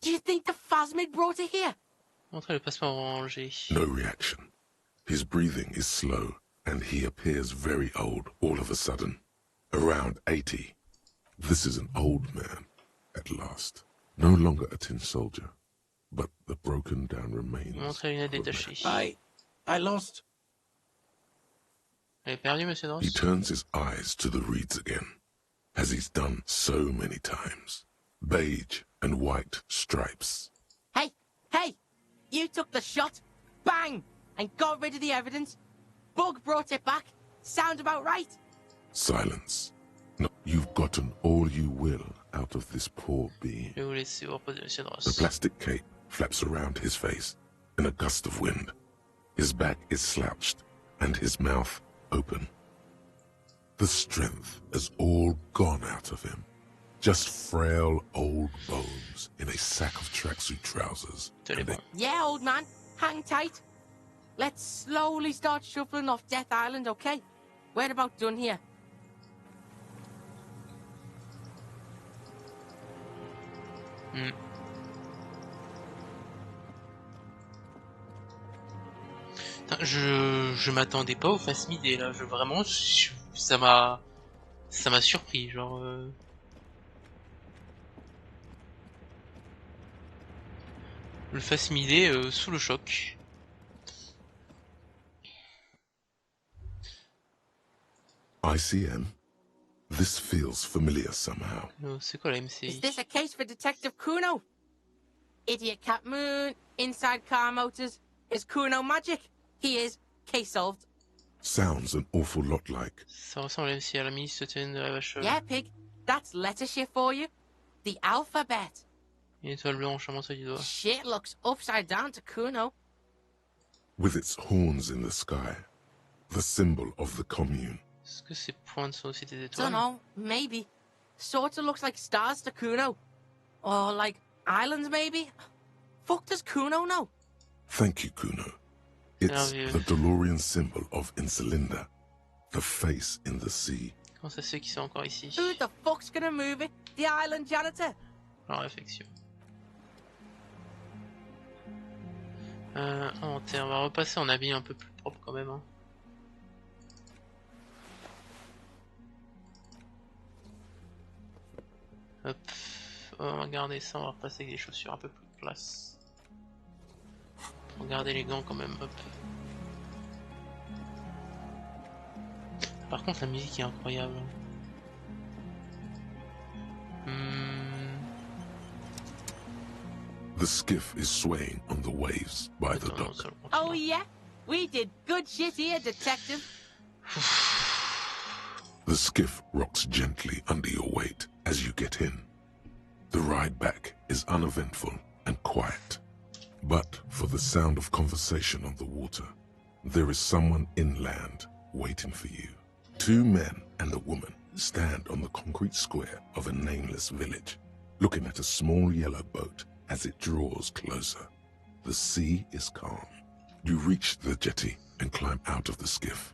Do you think the phasmid brought it here? Montrez le passeport orangé. No reaction. His breathing is slow, and he appears very old all of a sudden. Around 80. This is an old man, at last. No longer a tin soldier, but the broken down remains. Montrez la lunette of a man. détachée. I lost. Elle est perdue, monsieur He Dross? turns his eyes to the reeds again, as he's done so many times. Beige and white stripes. Hey! You took the shot, bang, and got rid of the evidence. Bug brought it back. Sound about right? Silence. No, you've gotten all you will out of this poor being. Je vais vous laisser vous reposer, monsieur The Dross. plastic cape flaps around his face in a gust of wind. His back is slouched and his mouth open. The strength has all gone out of him. Just frail old bones in a sack of tracksuit trousers. Tenez bon. Yeah, old man. Hang tight. Let's slowly start shuffling off Death Island, okay? We're about done here. Putain, je m'attendais pas au face midé là, vraiment, ça m'a surpris, genre... Le face midé sous le choc. ICM? This feels familiar somehow. C'est quoi la MCI? Is this a case for Detective Kuno? Idiot Cat Moon, inside car motors. Is Kuno magic? He is. Case solved. Sounds an awful lot like. Ça ressemble aussi à la ministre de la vache. Yeah, pig. That's letter shit for you. The alphabet. Une étoile blanche à montrer du doigt. Shit looks upside down to Kuno. With its horns in the sky, the symbol of the commune. Est-ce que ces pointes sont aussi des étoiles? Dunno, maybe. Sorta looks like stars to Kuno. Or like islands, maybe? Fuck does Kuno know? Thank you, Kuno. It's the DeLorean symbol of Insulinda, the face in the sea. Comment ça se fait qu'ils sont encore ici? Who the fuck's gonna move it? The island janitor? Alors, réflexion. Inventaire, on va repasser en habit un peu plus propre quand même. Hein. Hop, on va garder ça, on va repasser avec des chaussures un peu plus classe. Pour garder les gants quand même, hop. Par contre la musique est incroyable. The skiff is swaying on the waves by the dock. Oh yeah? We did good shit here, detective. The skiff rocks gently under your weight as you get in. The ride back is uneventful and quiet. But for the sound of conversation on the water, there is someone inland waiting for you. 2 men and a woman stand on the concrete square of a nameless village, looking at a small yellow boat as it draws closer. The sea is calm. You reach the jetty and climb out of the skiff.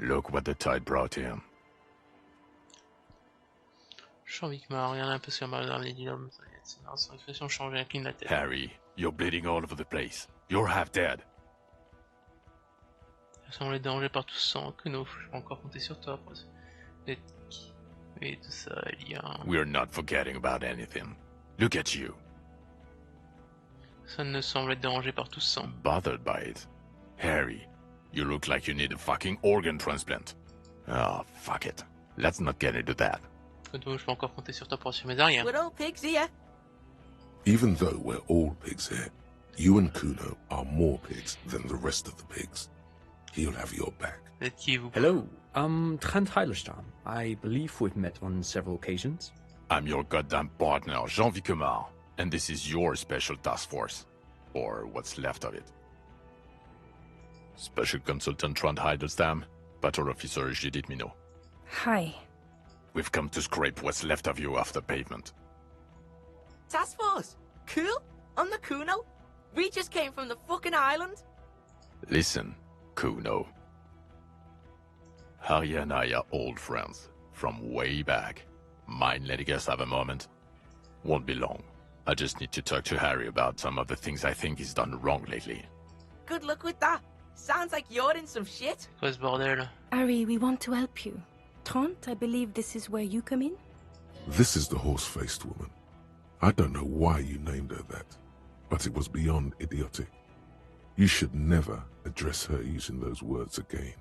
Look what the tide brought him. J'ai envie que m'a regardé un peu sur ma dernière dilemme. Son expression changeait, incline la tête. Harry, you're bleeding all over the place. You're half dead. Ça semble être dérangé par tout sang. Kuno, je peux encore compter sur toi pour et tout ça, il y a... We're not forgetting about anything. Look at you. Ça ne semble être dérangé par tout sang. Bothered by it. Harry, you look like you need a fucking organ transplant. Oh, fuck it. Let's not get into that. Kuno, je peux encore compter sur toi pour assurer mes arrières. We're all pigs here. Even though we're all pigs here, you and Kuno are more pigs than the rest of the pigs. He'll have your back. Hello, Trent Heilestam. I believe we've met on several occasions. I'm your goddamn partner, Jean Vicomar, and this is your special task force. Or what's left of it. Special Consultant Trent Heidelstam, Patrol Officer Judith Minot. Hi. We've come to scrape what's left of you off the pavement. Task force? Cool? On the Kuno? We just came from the fucking island? Listen, Kuno. Harry and I are old friends, from way back. Mind letting us have a moment? Won't be long. I just need to talk to Harry about some of the things I think he's done wrong lately. Good luck with that. Sounds like you're in some shit. Quoi ce bordel? Harry, we want to help you. Trent, I believe this is where you come in? This is the horse-faced woman. I don't know why you named her that, but it was beyond idiotic. You should never address her using those words again.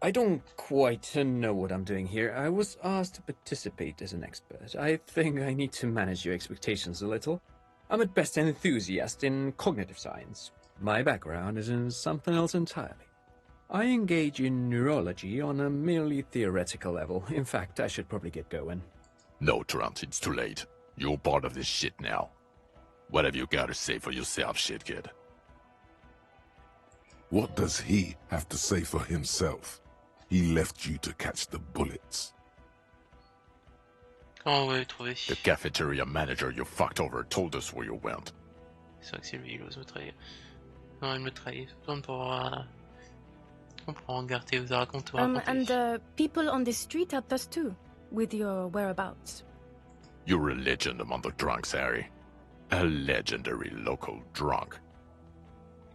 I don't quite know what I'm doing here. I was asked to participate as an expert. I think I need to manage your expectations a little. I'm at best an enthusiast in cognitive science. My background is in something else entirely. I engage in neurology on a merely theoretical level. In fact, I should probably get going. No, Trent, it's too late. You're part of this shit now. What have you got to say for yourself, shit kid? What does he have to say for himself? He left you to catch the bullets. Comment vous l'avez trouvé? The cafeteria manager you fucked over told us where you went. C'est vrai que c'est lui, il ose me trahir. Non, il me trahit. Pour comprends, Garté vous a raconté. And people on the street helped us too, with your whereabouts. You're a legend among the drunks, Harry. A legendary local drunk.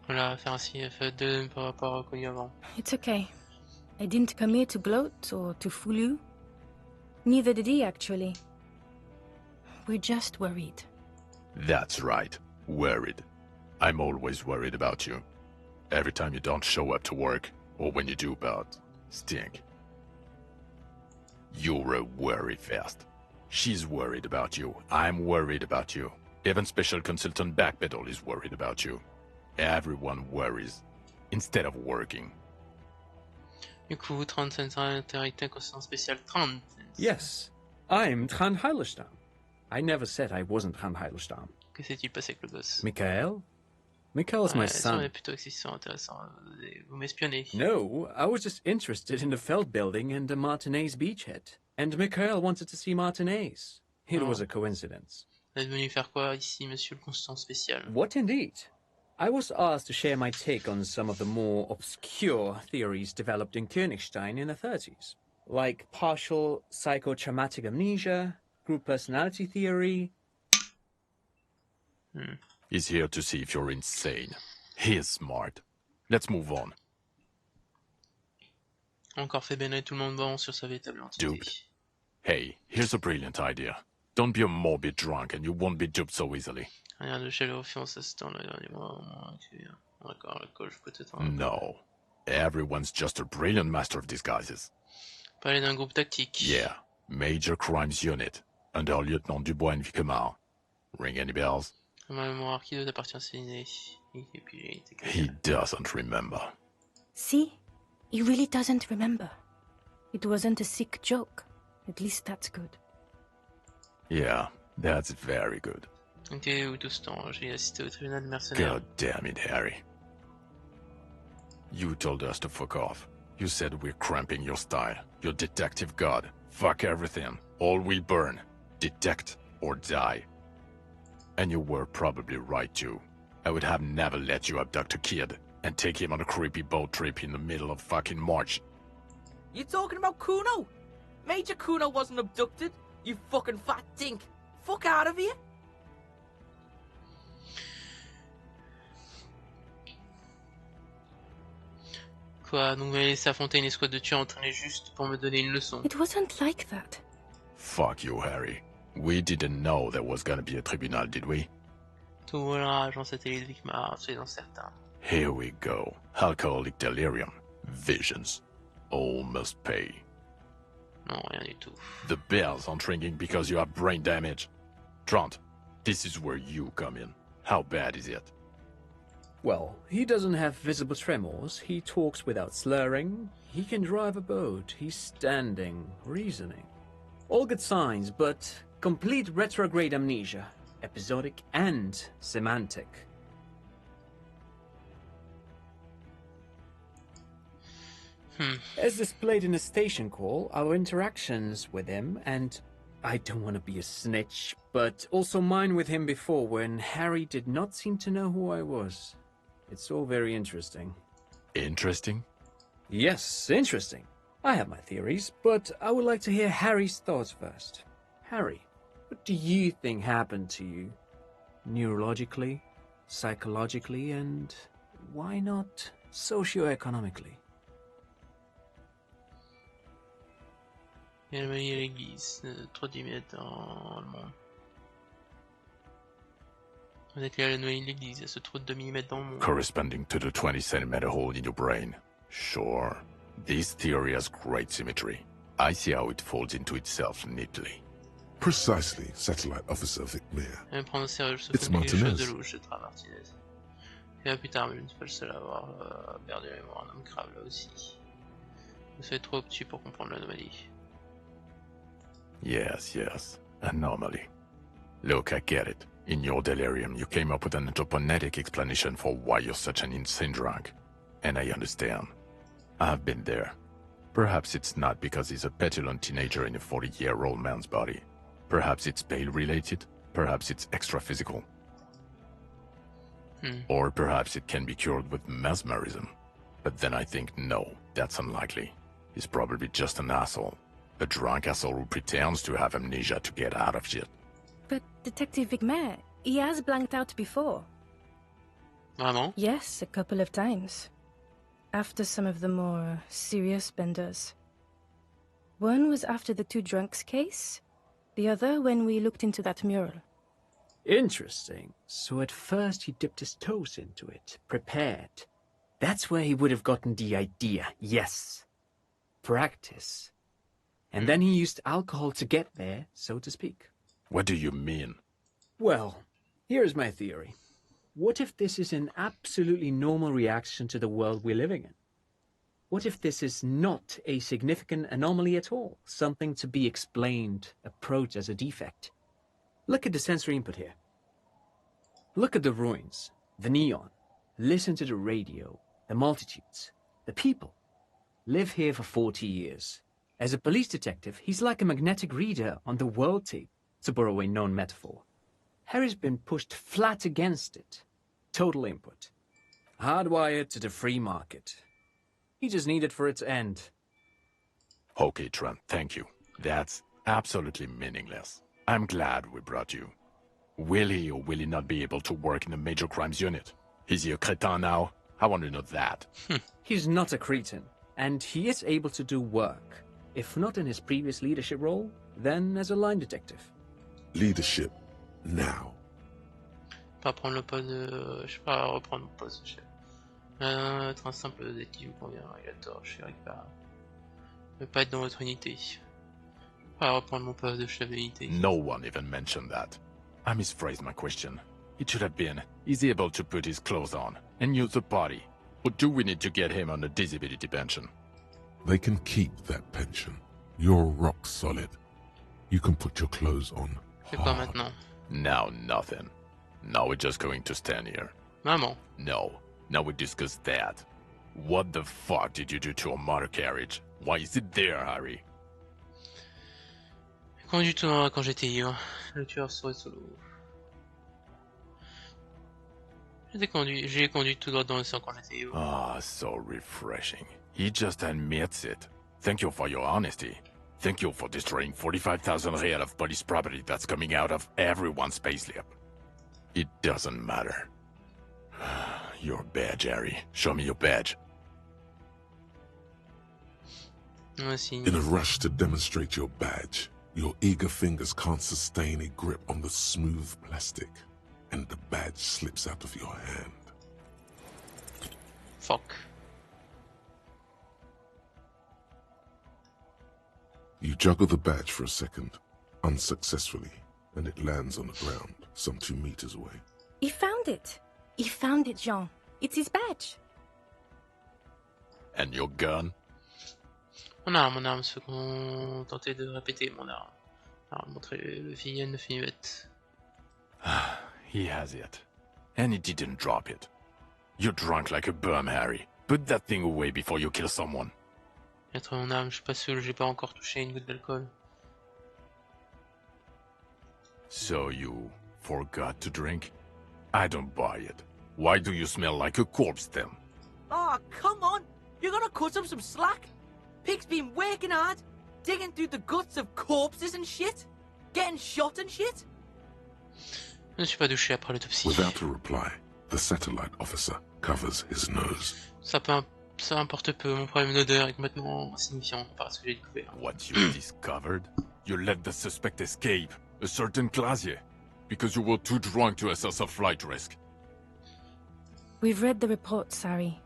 Voilà, faire ainsi, fait de par rapport au connu avant. It's okay. I didn't come here to gloat or to fool you. Neither did he, actually. We're just worried. That's right, worried. I'm always worried about you. Every time you don't show up to work, or when you do but stink. You're a worry fest. She's worried about you, I'm worried about you. Even Special Consultant Backpedal is worried about you. Everyone worries, instead of working. Du coup, 30 cents interacté constant spécial 30. Yes, I'm Trant Heilestam. I never said I wasn't Trant Heilestam. Que s'est-il passé avec le boss? Michael? Michael's my Ça son. est plutôt existant, intéressant. Vous m'espionnez. No, I was just interested in the Feld building and the Martinez beachhead. And Michael wanted to see Martinez. It was a coincidence. Vous êtes venu faire quoi ici, monsieur le constant spécial? What indeed? I was asked to share my take on some of the more obscure theories developed in Königstein in the 30s, like partial psychotraumatic amnesia, group personality theory. He's here to see if you're insane. He's smart. Let's move on. Encore fait bénir tout le monde bon sur sa véritable entité. Duped. Hey, here's a brilliant idea. Don't be a morbid drunk and you won't be duped so easily. Rien de chez le fiancé à ce temps-là, dernier mois, au moins. D'accord, l'alcool, je peux peut-être... No. Everyone's just a brilliant master of disguises. Parler d'un groupe tactique. Yeah. Major Crimes Unit. Under Lieutenant Dubois and Vicomar. Ring any bells? Ma mémoire qui doit appartient à Céline. Et puis, il était He doesn't remember. See? He really doesn't remember. It wasn't a sick joke. At least that's good. Yeah, that's very good. Ok, où tout ce temps, j'ai assisté au tribunal de mercenaires. God damn it, Harry. You told us to fuck off. You said we're cramping your style. Your detective god. Fuck everything. All we burn. Detect or die. And you were probably right too. I would have never let you abduct a kid and take him on a creepy boat trip in the middle of fucking March. You talking about Kuno? Major Kuno wasn't abducted, you fucking fat dink. Fuck out of here. Quoi, donc vous m'avez laissé affronter une escouade de tueurs entraînés juste pour me donner une leçon. It wasn't like that. Fuck you, Harry. We didn't know there was gonna be a tribunal, did we? Tout voilà, agent satellite Vicmar, soyez-en certains. Here we go. Alcoholic delirium. Visions. All must pay. Non, rien du tout. The bells aren't ringing because you have brain damage. Trant, this is where you come in. How bad is it? Well, he doesn't have visible tremors, he talks without slurring, he can drive a boat, he's standing, reasoning. All good signs, but complete retrograde amnesia, episodic and semantic. As displayed in a station call, our interactions with him, and I don't want to be a snitch, but also mine with him before when Harry did not seem to know who I was. It's all very interesting. Interesting? Yes, interesting. I have my theories, but I would like to hear Harry's thoughts first. Harry, what do you think happened to you? Neurologically, psychologically, and why not socioeconomically? Il y a le manier à l'église, 3 mm dans le monde. Vous êtes là à la noyer de l'église, il y a ce trou de 2 mm dans le monde. Corresponding to the 20 centimeter hole in your brain. Sure. This theory has great symmetry. I see how it folds into itself neatly. Precisely, Satellite Officer Vic Mayer. Même prendre au sérieux, je It's souffre quelque chose Martinez. de louche, c'est Martinez. Et là plus tard, mais je ne suis pas le seul à avoir perdu la mémoire, un homme crave là aussi. Vous êtes trop obtus pour comprendre l'anomalie. Yes, yes. Anomaly. Look, I get it. In your delirium, you came up with an anthroponetic explanation for why you're such an insane drunk. And I understand. I've been there. Perhaps it's not because he's a petulant teenager in a 40-year-old man's body. Perhaps it's bail-related. Perhaps it's extra-physical. Or perhaps it can be cured with mesmerism. But then I think no. That's unlikely. He's probably just an asshole. A drunk asshole who pretends to have amnesia to get out of shit. But Detective Vigmer, he has blanked out before. Vraiment? Yes, a couple of times. After some of the more serious benders. One was after the two drunks case, the other when we looked into that mural. Interesting. So at first he dipped his toes into it, prepared. That's where he would have gotten the idea, yes. Practice. And then he used alcohol to get there, so to speak. What do you mean? Well, here's my theory. What if this is an absolutely normal reaction to the world we're living in? What if this is not a significant anomaly at all? Something to be explained, approached as a defect? Look at the sensory input here. Look at the ruins, the neon. Listen to the radio, the multitudes, the people. Live here for 40 years. As a police detective, he's like a magnetic reader on the world tape, to borrow a known metaphor. Harry's been pushed flat against it. Total input. Hardwired to the free market. He just needed for it to end. Okay, Trent, thank you. That's absolutely meaningless. I'm glad we brought you. Will he or will he not be able to work in a major crimes unit? Is he a cretin now? I want to know that. He's not a cretin, and he is able to do work. If not in his previous leadership role, then as a line detective. Leadership, now. Pas prendre le poste de... Je sais pas, reprendre mon poste de chef. Être un simple détective vous convient, il a tort, je suis récupérable. Ne pas être dans votre unité. Pas reprendre mon poste de chef d'unité. No one even mentioned that. I misphrased my question. It should have been, is he able to put his clothes on and use the body? Or do we need to get him on a disability pension? They can keep that pension. You're rock solid. You can put your clothes on. C'est quoi hard. maintenant? Now nothing. Now we're just going to stand here. Maman. No. Now we discuss that. What the fuck did you do to a motor carriage? Why is it there, Harry? J'ai conduit tout droit quand j'étais ivre. Le tueur serait solo. J'ai conduit tout droit dans le sang quand j'étais ivre. Ah, so refreshing. He just admits it. Thank you for your honesty. Thank you for destroying 45,000 real of police property that's coming out of everyone's payslip. It doesn't matter. Your badge, Harry. Show me your badge. In a rush to demonstrate your badge, your eager fingers can't sustain a grip on the smooth plastic, and the badge slips out of your hand. Fuck. You juggle the badge for a second, unsuccessfully, and it lands on the ground, some 2 meters away. He found it. He found it, Jean. It's his badge. And your gun? Mon arme, ceux qui ont tenté de répéter mon arme. Alors, montrer le finienne de finivette. He has it. And he didn't drop it. You're drunk like a bum, Harry. Put that thing away before you kill someone. Être mon arme, je suis pas sûr, j'ai pas encore touché une goutte d'alcool. So you forgot to drink? I don't buy it. Why do you smell like a corpse then? Oh, come on! You're gonna cut him some slack? Pig's been working hard, digging through the guts of corpses and shit, getting shot and shit. Je ne suis pas douché après l'autopsie. Without a reply, the satellite officer covers his nose. Ça importe peu, mon problème d'odeur est complètement insignifiant par ce que j'ai découvert. What you discovered? You let the suspect escape, a certain Clasier, because you were too drunk to assess a flight risk. We've read the reports, Harry.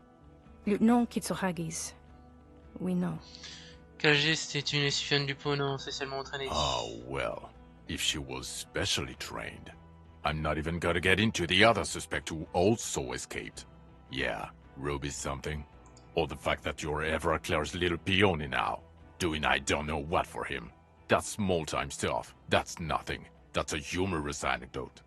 Lieutenant Kitsuragis. We know. KG, c'était une espionne du Pôle spécialement entraînée. Oh, well, if she was specially trained. I'm not even gonna get into the other suspect who also escaped. Yeah, Ruby's something. Or the fact that you're Evra Claire's little peony now, doing I don't know what for him. That's small-time stuff. That's nothing. That's a humorous anecdote.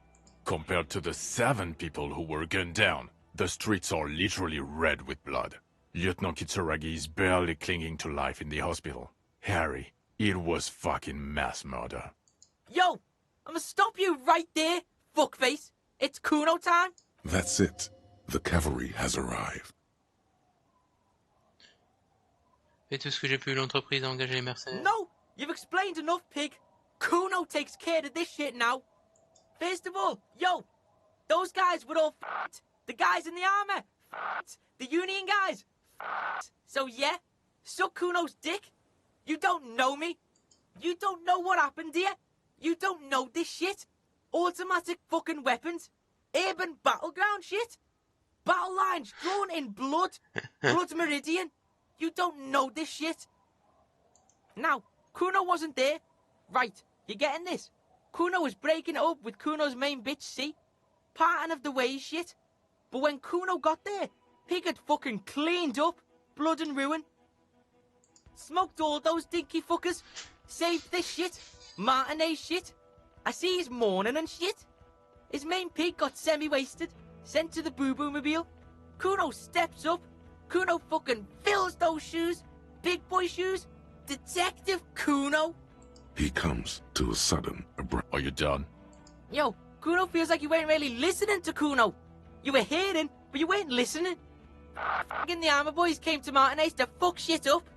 Compared to the 7 people who were gunned down, the streets are literally red with blood. Lieutenant Kitsuragi is barely clinging to life in the hospital. Harry, it was fucking mass murder. Yo! I'ma stop you right there, fuckface! It's Kuno time! That's it. The cavalry has arrived. Fais tout ce que j'ai pu, l'entreprise a engagé les mercenaires. No! You've explained enough, pig. Kuno takes care of this shit now. First of all, yo, those guys were all f***ed. The guys in the armor, f***ed. The Union guys, f***ed. So yeah, suck Kuno's dick. You don't know me. You don't know what happened here. You don't know this shit. Automatic fucking weapons. Urban battleground shit. Battle lines drawn in blood. Blood meridian. You don't know this shit. Now, Kuno wasn't there. Right, you getting this? Kuno was breaking it up with Kuno's main bitch, see? Parting of the ways shit. But when Kuno got there, Pig had fucking cleaned up. Blood and ruin. Smoked all those dinky fuckers. Saved this shit. Martinet shit. I see he's mourning and shit. His main pig got semi-wasted. Sent to the boo-boo mobile. Kuno steps up. Kuno fucking fills those shoes. Big boy shoes. Detective Kuno. He comes to a sudden abrupt. Are you done? Yo, Kuno feels like you weren't really listening to Kuno. You were hearing, but you weren't listening. Fucking the armor boys came to Martinez to fuck shit up.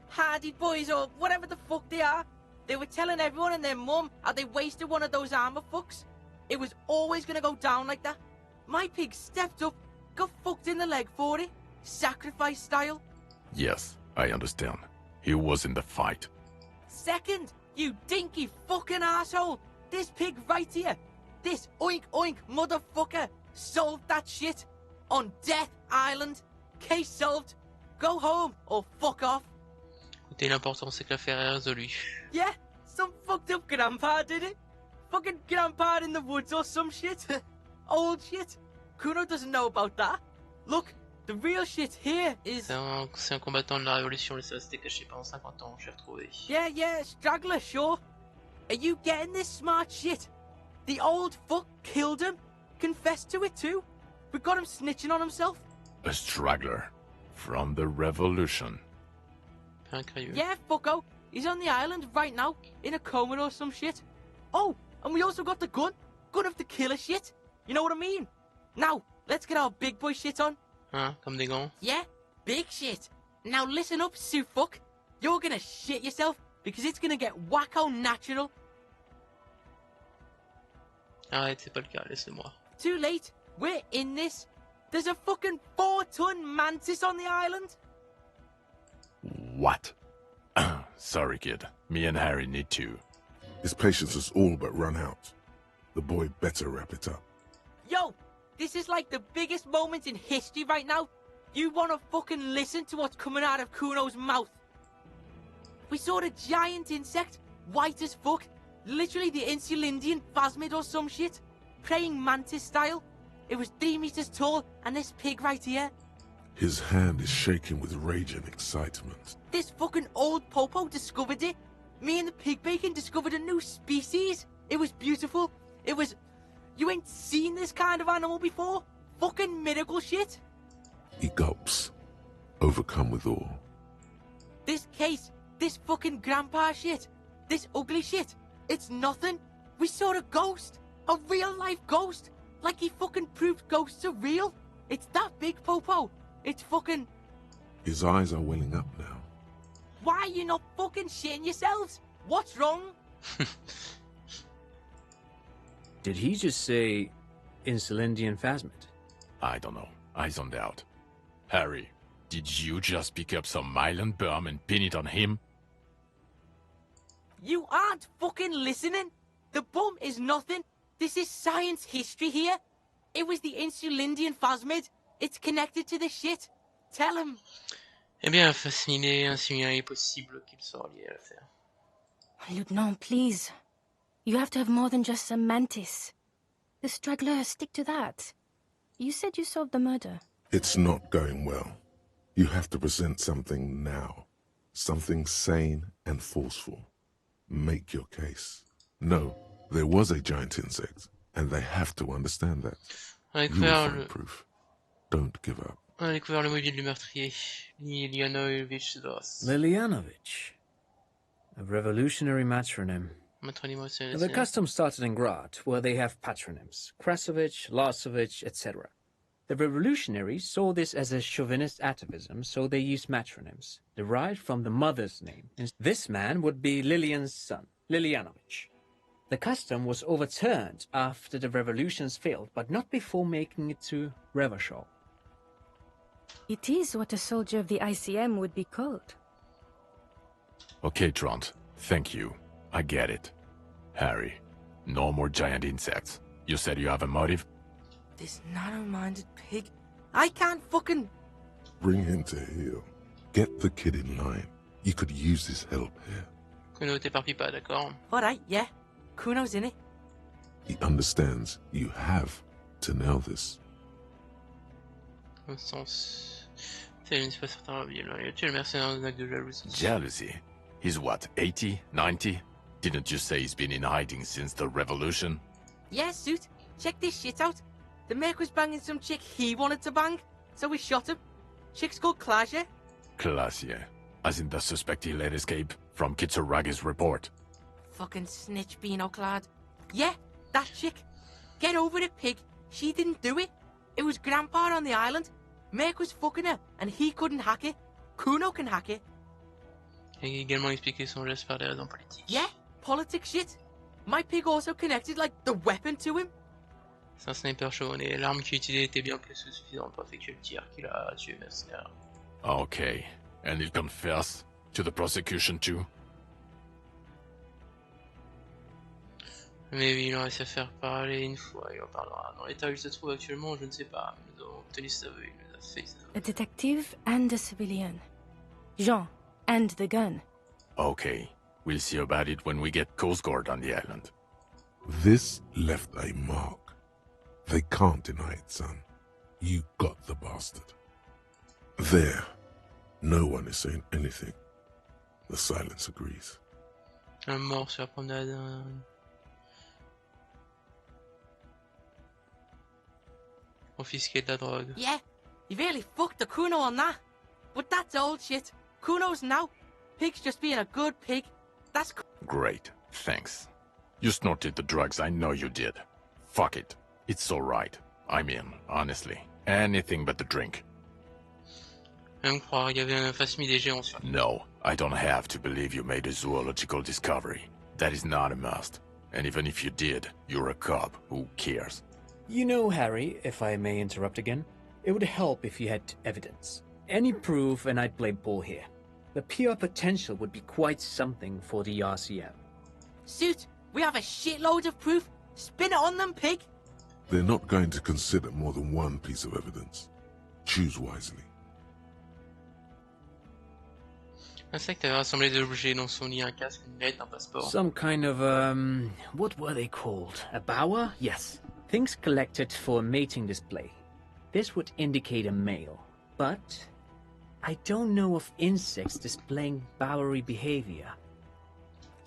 Hardy boys or whatever the fuck they are. They were telling everyone and their mum how they wasted one of those armor fucks. It was always gonna go down like that. My pig stepped up, got fucked in the leg for it. Sacrifice style. Yes, I understand. He was in the fight. Second, you dinky fucking asshole. This pig right here. This oink oink motherfucker solved that shit. On Death Island. Case solved. Go home or fuck off. Écoutez, l'important c'est que l'affaire est résolue. Yeah, some fucked up grandpa did it. Fucking grandpa in the woods or some shit. Old shit. Kuno doesn't know about that. Look, the real shit here is... C'est un combattant de la Révolution, ça s'était caché pendant 50 ans, j'ai retrouvé. Yeah, straggler, sure. Are you getting this smart shit? The old fuck killed him. Confessed to it too. We got him snitching on himself. A straggler. From the Revolution. Yeah, fucko. He's on the island right now, in a coma or some shit. Oh, and we also got the gun. Gun of the killer shit. You know what I mean? Now, let's get our big boy shit on. Hein, comme des gants. Yeah, big shit. Now listen up, Sue fuck. You're gonna shit yourself, because it's gonna get wacko natural. Arrête, c'est pas le cas, laissez-moi. Too late. We're in this. There's a fucking 4-ton mantis on the island. What? Sorry, kid. Me and Harry need to. His patience has all but run out. The boy better wrap it up. Yo, this is like the biggest moment in history right now. You wanna fucking listen to what's coming out of Kuno's mouth. We saw a giant insect, white as fuck. Literally the Insulindian phasmid or some shit. Praying mantis style. It was 3 meters tall, and this pig right here. His hand is shaking with rage and excitement. This fucking old popo discovered it. Me and the pig bacon discovered a new species. It was beautiful. It was... You ain't seen this kind of animal before? Fucking miracle shit. He gulps, overcome with awe. This case, this fucking grandpa shit, this ugly shit, it's nothing. We saw a ghost. A real-life ghost. Like he fucking proved ghosts are real. It's that big, Popo. It's fucking... His eyes are welling up now. Why are you not fucking shitting yourselves? What's wrong? Did he just say Insulindian phasmid? I don't know. I zoned out. Harry, did you just pick up some Mylan berm and pin it on him? You aren't fucking listening. The bum is nothing. This is science history here. It was the Insulindian phasmid. It's connected to the shit. Tell him. Eh bien, fasciné, il est possible qu'il soit lié à l'affaire. Lieutenant, please. You have to have more than just some mantis. The straggler, stick to that. You said you solved the murder. It's not going well. You have to present something now. Something sane and forceful. Make your case. No, there was a giant insect, and they have to understand that. On a You will découvert find proof. Don't give up. le mobile du meurtrier, Lilianovich Dos. Lilianovich. A revolutionary matronym. The custom started in Grad, where they have patronyms. Krasovich, Larsovich, etc. The revolutionaries saw this as a chauvinist atavism, so they used matronyms, derived from the mother's name. This man would be Lillian's son, Lilianovich. The custom was overturned after the revolutions failed, but not before making it to Revachol. It is what a soldier of the ICM would be called. Okay, Trant. Thank you. I get it. Harry, no more giant insects. You said you have a motive? This narrow-minded pig. I can't fucking... Bring him to heel. Get the kid in line. You could use his help here. Kuno t'éparpille pas, d'accord? Alright, yeah. Kuno's in it. He understands you have to nail this. Au sens... C'est pas certain, il a tué le mercenaire d'un acte de jalousie. Jealousy? He's what, 80, 90? Didn't you say he's been in hiding since the revolution? Yeah, Suit. Check this shit out. The Merc was banging some chick he wanted to bang, so we shot him. Chick's called Klaasje. Klaasje, as in the suspect he let escape from Kitsuraga's report. Fucking snitch beano clad. Yeah, that chick. Get over it, pig. She didn't do it. It was Grandpa on the island. Merc was fucking her, and he couldn't hack it. Kuno can hack it. Il a également expliqué son geste par des raisons politiques. Yeah, politics shit. My pig also connected, like, the weapon to him. C'est un sniper chevronné, et l'arme qu'il utilisait était bien plus que suffisante pour effectuer le tir qu'il a tué le mercenaire. Okay, and he'll confess to the prosecution too? Mais oui, il aurait réussi à faire parler une fois, il en parlera. Dans l'état où il se trouve actuellement, je ne sais pas. Nous avons obtenu sa vue, il nous a fait sa vue. A detective and a civilian. Jean, and the gun. Okay, we'll see about it when we get Coast Guard on the island. This left a mark. They can't deny it, son. You got the bastard. There. No one is saying anything. The silence agrees. Un mort sur la promenade. Confisquer de la drogue. Yeah, he really fucked the Kuno on that. But that's old shit. Kuno's now. Pig's just being a good pig. That's Great, thanks. You snorted the drugs, I know you did. Fuck it. It's alright. I mean, honestly, anything but the drink. Même croire, il y avait un facsimilé géant sur. No, I don't have to believe you made a zoological discovery. That is not a must. And even if you did, you're a cop. Who cares? You know, Harry, if I may interrupt again, it would help if you had evidence. Any proof and I'd play ball here. The PR potential would be quite something for the RCM. Suit, we have a shitload of proof. Spin it on them, pig. They're not going to consider more than one piece of evidence. Choose wisely. Un sac t'avait rassemblé des objets dans son lit, un casque, une lettre, un passeport. Some kind of, what were they called? A bower? Yes. Things collected for a mating display. This would indicate a male, but I don't know of insects displaying bowery behavior.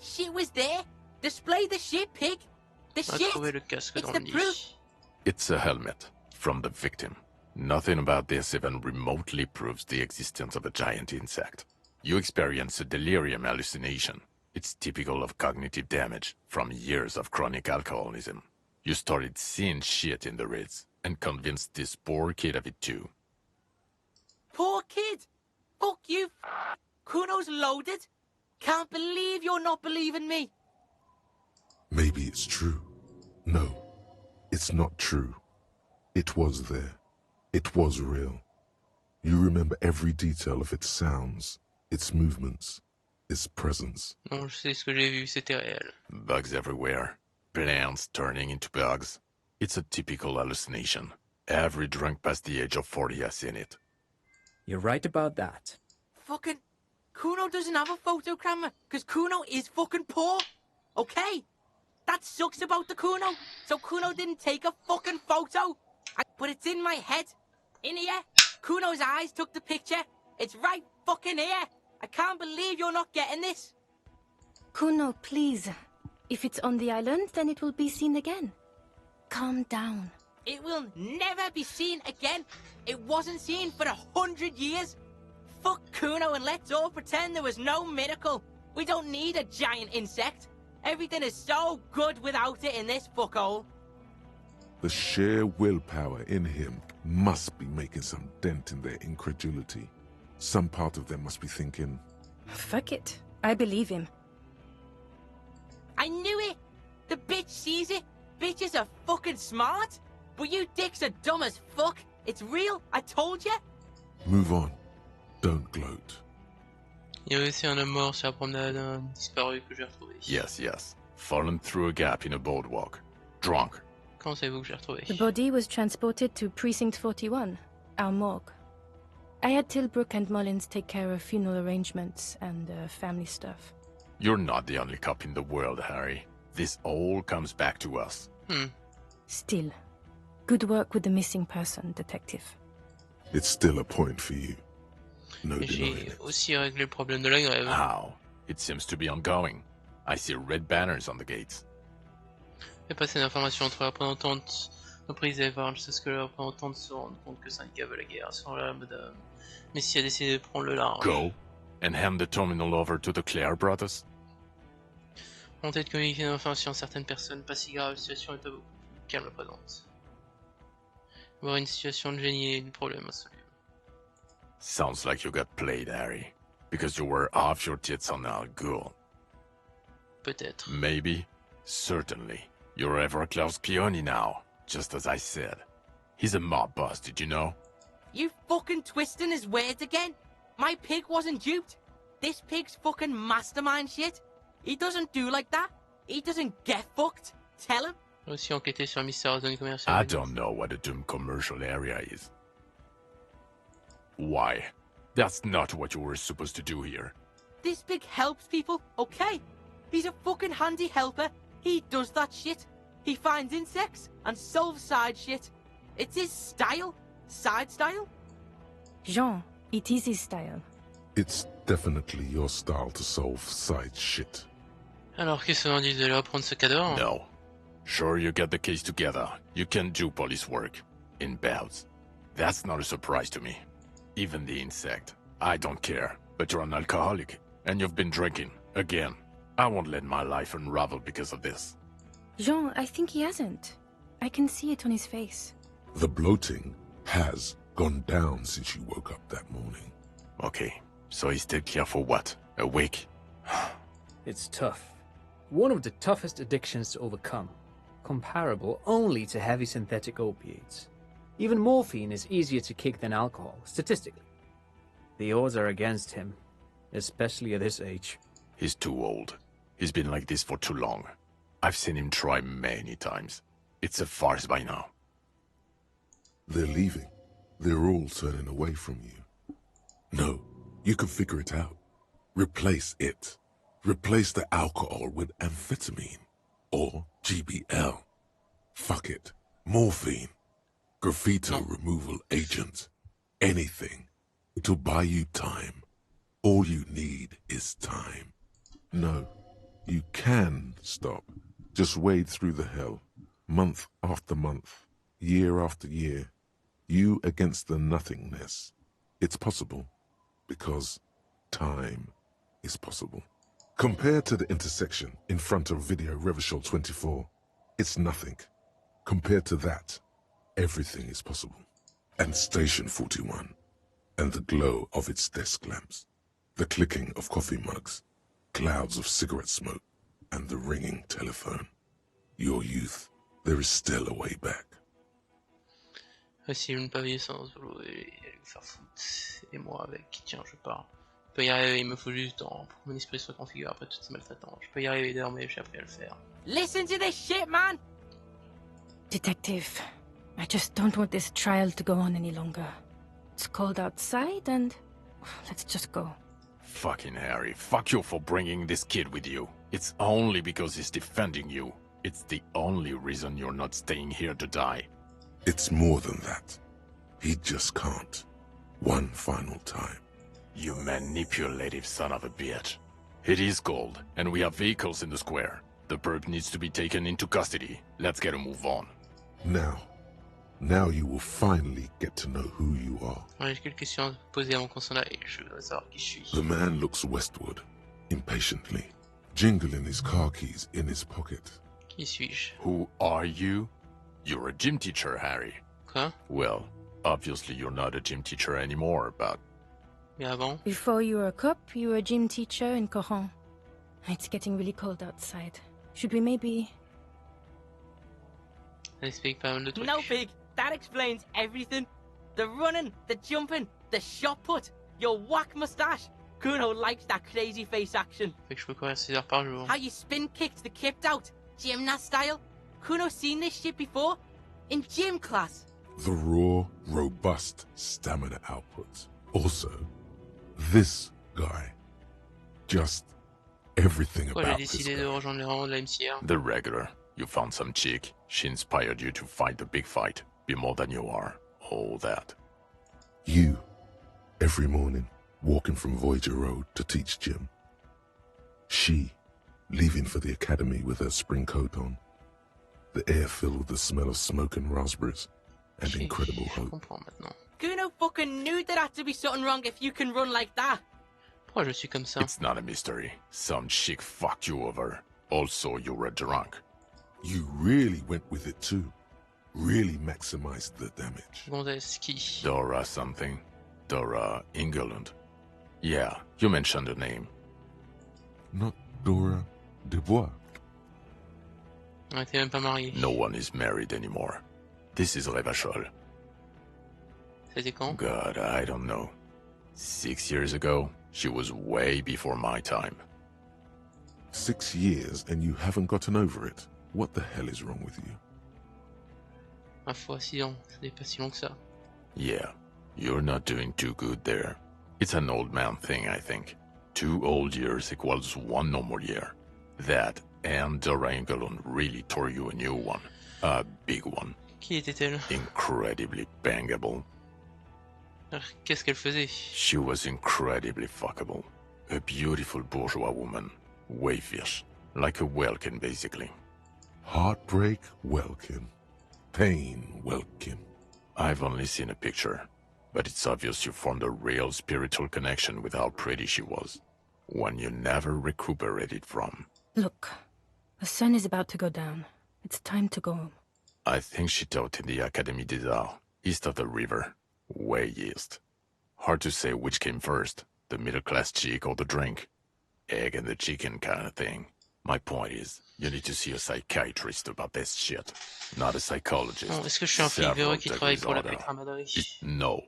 Shit was there. Display the shit, pig. The On a shit. trouvé le casque It's dans the le lit. proof. It's a helmet from the victim. Nothing about this even remotely proves the existence of a giant insect. You experience a delirium hallucination. It's typical of cognitive damage from years of chronic alcoholism. You started seeing shit in the Ritz and convinced this poor kid of it too. Poor kid. Fuck you. Kuno's loaded. Can't believe you're not believing me. Maybe it's true. No, it's not true. It was there. It was real. You remember every detail of its sounds, its movements, its presence. Non, je sais ce que j'ai vu, c'était réel. Bugs everywhere. Plants turning into bugs. It's a typical hallucination. Every drunk past the age of 40 has seen it. You're right about that. Fucking Kuno doesn't have a photo camera because Kuno is fucking poor. Okay? That sucks about the Kuno. So Kuno didn't take a fucking photo. But it's in my head. In here. Kuno's eyes took the picture. It's right fucking here. I can't believe you're not getting this. Kuno, please. If it's on the island, then it will be seen again. Calm down. It will never be seen again. It wasn't seen for 100 years. Fuck Kuno and let's all pretend there was no miracle. We don't need a giant insect. Everything is so good without it in this fuckhole. The sheer willpower in him must be making some dent in their incredulity. Some part of them must be thinking, Fuck it. I believe him. I knew it! The bitch sees it! Bitches are fucking smart! But you dicks are dumb as fuck! It's real, I told you! move on. Don't gloat. Il y a aussi un homme mort sur la promenade, un disparu que j'ai retrouvé. Yes, yes. Fallen through a gap in a boardwalk. Drunk. Comment savez-vous que j'ai retrouvé? The body was transported to Precinct 41, our morgue. I had Tilbrook and Mullins take care of funeral arrangements and family stuff. You're not the only cop in the world, Harry. This all comes back to us. Still, good work with the missing person, detective. It's still a point for you. No Et denying j'ai it. aussi réglé le problème de la grève. How? It seems to be ongoing. I see red banners on the gates. J'ai passé l'information entre la représentante reprise et Evarge, c'est ce que la représentante se rende compte que le syndicat veut la guerre. Sans la madame. Mais si a décidé de prendre le large. Go and hand the terminal over to the Clare brothers. Tenter de communiquer l'information à certaines personnes, pas si grave, la situation est à beaucoup plus calme à présente. Voir une situation de génie et du problème insoluble. Sounds like you got played, Harry. Because you were off your tits on Al Ghul. Peut-être. Maybe. Certainly. You're Everclare's peony now, just as I said. He's a mob boss, did you know? You fucking twisting his words again? My pig wasn't duped. This pig's fucking mastermind shit. He doesn't do like that. He doesn't get fucked. Tell him. J'ai aussi enquêté sur la mystérieuse zone commerciale. I don't know what a doomed commercial area is. Why? That's not what you were supposed to do here. This pig helps people, okay? He's a fucking handy helper. He does that shit. He finds insects and solves side shit. It's his style. Side style. Jean, it is his style. It's definitely your style to solve side shit. Alors, qu'est-ce qu'on dit de leur prendre ce cadavre? No. Sure, you get the case together. You can do police work. In bouts. That's not a surprise to me. Even the insect. I don't care. But you're an alcoholic. And you've been drinking. Again. I won't let my life unravel because of this. Jean, I think he hasn't. I can see it on his face. The bloating has gone down since you woke up that morning. Okay. So he stayed here for what? A week? It's tough. One of the toughest addictions to overcome. Comparable only to heavy synthetic opiates. Even morphine is easier to kick than alcohol, statistically. The odds are against him, especially at his age. He's too old. He's been like this for too long. I've seen him try many times. It's a farce by now. They're leaving. They're all turning away from you. No, you can figure it out. Replace it. Replace the alcohol with amphetamine. Or GBL. Fuck it. Morphine. Graffito removal agent. Anything. It'll buy you time. All you need is time. No, you can stop. Just wade through the hell. Month after month. Year after year. You against the nothingness. It's possible. Because time is possible. Compared to the intersection in front of Video Revachol 24, it's nothing. Compared to that, everything is possible. And Station 41, and the glow of its desk lamps, the clicking of coffee mugs, clouds of cigarette smoke, and the ringing telephone. Your youth, there is still a way back. Si je ne pas vivre sans Zolo et lui faire foutre, et moi avec, tiens, je pars. Je peux y arriver, il me faut juste du temps pour que mon esprit se reconfigure après toutes ces maltraitances. Je peux y arriver désormais, j'ai appris à le faire. Listen to this shit, man! Detective, I just don't want this trial to go on any longer. It's cold outside and let's just go. Fucking Harry, fuck you for bringing this kid with you. It's only because he's defending you. It's the only reason you're not staying here to die. It's more than that. He just can't. One final time. You manipulative son of a bitch. It is cold, and we have vehicles in the square. The perp needs to be taken into custody. Let's get a move on. Now you will finally get to know who you are. J'ai quelques questions à poser avant qu'on s'en aille. Je veux savoir qui je suis. The man looks westward, impatiently, jingling his car keys in his pocket. Qui suis-je? Who are you? You're a gym teacher, Harry. Quoi? Well, obviously you're not a gym teacher anymore, but... Mais avant, Before you were a cop, you were a gym teacher in Coron. It's getting really cold outside. Should we maybe... ça explique pas mal de trucs. No, Big. That explains everything. The running, the jumping, the shot put, your whack mustache. Kuno likes that crazy face action. Fait que je peux courir 6 heures par jour. How you spin kicked the kipped out, gymnast style. Kuno's seen this shit before. In gym class. The raw, robust stamina output. Also, this guy. Just everything Pourquoi j'ai about this décidé de guy. rejoindre les rangs de la MCR? The regular. You found some chick. She inspired you to fight the big fight. Be more than you are. All that. You, every morning, walking from Voyager Road to teach gym. She, leaving for the academy with her spring coat on. The air filled with the smell of smoke and raspberries, and Ok, incredible je hope. comprends maintenant. Kuno fucking knew there had to be something wrong if you can run like that. Pourquoi je suis comme ça? It's not a mystery. Some chick fucked you over. Also, you were drunk. You really went with it too. Really maximized the damage. Gonzès qui? Dora something. Dora England. Yeah, you mentioned the name. Not Dora Dubois. On était même pas mariés. No one is married anymore. This is Revachol. C'était quand? God, I don't know. 6 years ago, she was way before my time. 6 years and you haven't gotten over it. What the hell is wrong with you? Ma foi, 6 ans. Ça n'est pas si long que ça. Yeah, you're not doing too good there. It's an old man thing, I think. 2 old years equals 1 normal year. That and Dora England really tore you a new one. A big one. Qui était-elle? Incredibly bangable. Qu'est-ce qu'elle faisait? She was incredibly fuckable. A beautiful bourgeois woman. Wayfish. Like a Welkin, basically. Heartbreak, Welkin. Pain, Welkin. I've only seen a picture, but it's obvious you formed a real spiritual connection with how pretty she was. One you never recuperated from. Look, the sun is about to go down. It's time to go home. I think she taught in the Académie des Arts, east of the river. Way east. Hard to say which came first, the middle-class chick or the drink. Egg and the chicken kind of thing. My point is, you need to see a psychiatrist about this shit, not a psychologist. Bon, est-ce que je suis un flic Several véreux qui travaille pour la degrees Pécramaderie? No.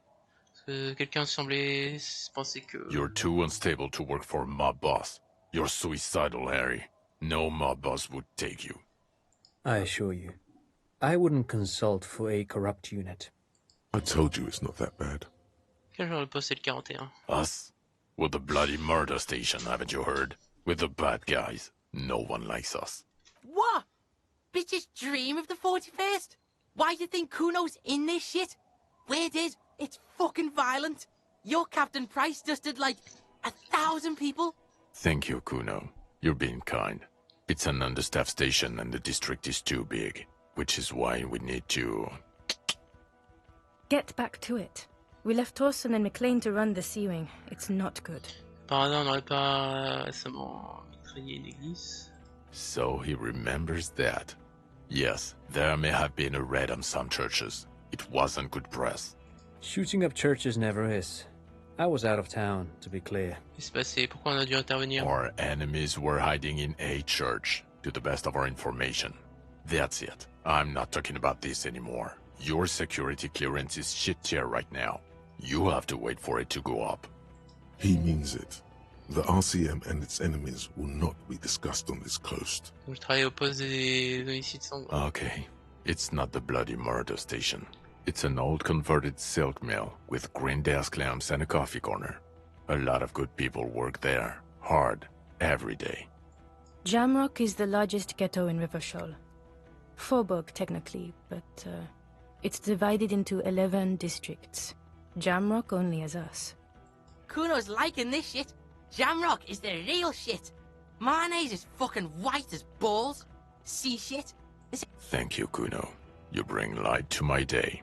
Parce que quelqu'un semblait penser que... You're too unstable to work for a mob boss. You're suicidal, Harry. No mob boss would take you. I assure you, I wouldn't consult for a corrupt unit. I told you it's not that bad. Quel genre de poste est le 41? Us? We're the bloody murder station, haven't you heard? We're the bad guys. No one likes us. What? Bitches dream of the 41st? Why do you think Kuno's in this shit? Weird is, it's fucking violent. Your Captain Price just did like 1,000 people. Thank you, Kuno. You're being kind. It's an understaffed station and the district is too big, which is why we need to... Get back to it. We left Torson and McLean to run the Sea Wing. It's not good. Par hasard, on n'aurait pas récemment mitraillé une église? So he remembers that. Yes, there may have been a raid on some churches. It wasn't good press. Shooting up churches never is. I was out of town, to be clear. Qu'est-ce qui s'est passé? Pourquoi on a dû intervenir? Our enemies were hiding in a church, to the best of our information. That's it. I'm not talking about this anymore. Your security clearance is shit tier right now. You have to wait for it to go up. He means it. The RCM and its enemies will not be discussed on this coast. Donc je travaille au poste des homicides sanglants. Okay, it's not the bloody murder station. It's an old converted silk mill with green desk lamps and a coffee corner. A lot of good people work there, hard, every day. Jamrock is the largest ghetto in Rivershore. Faubourg, technically, but it's divided into 11 districts. Jamrock only has us. Kuno's liking this shit. Jamrock is the real shit. Mayonnaise is fucking white as balls. See shit. Thank you, Kuno. You bring light to my day.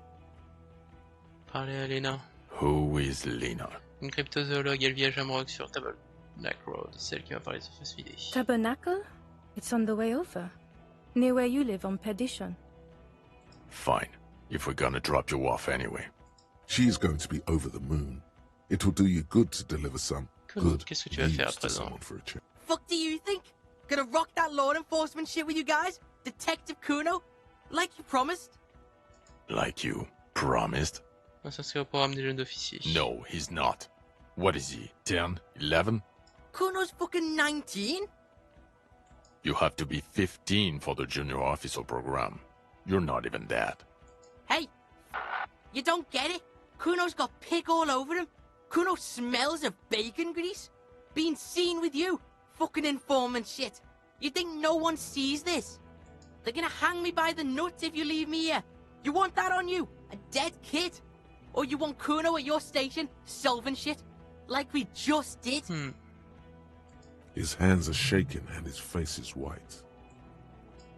Parlez à Lena. Who is Lena? Une cryptozoologue, elle vit à Jamrock sur Black Road, celle qui m'a parlé de surface vidée. Tabernacle? It's on the way over. Near where you live on Perdition. Fine, if we're gonna drop you off anyway. She's going to be over the moon. It will do you good to deliver some good Qu'est-ce que tu vas faire news à to présent? someone for a change. Fuck do you think? Gonna rock that law enforcement shit with you guys? Detective Kuno? Like you promised? Like you promised? On va s'inscrire au programme des jeunes officiers. No, he's not. What is he, 10, 11? Kuno's fucking 19? You have to be 15 for the junior officer program. You're not even that. Hey, you don't get it? Kuno's got pig all over him. Kuno smells of bacon grease. Being seen with you, fucking informant shit. You think no one sees this? They're gonna hang me by the nuts if you leave me here. You want that on you? A dead kid? Or you want Kuno at your station, solving shit? Like we just did? His hands are shaking and his face is white.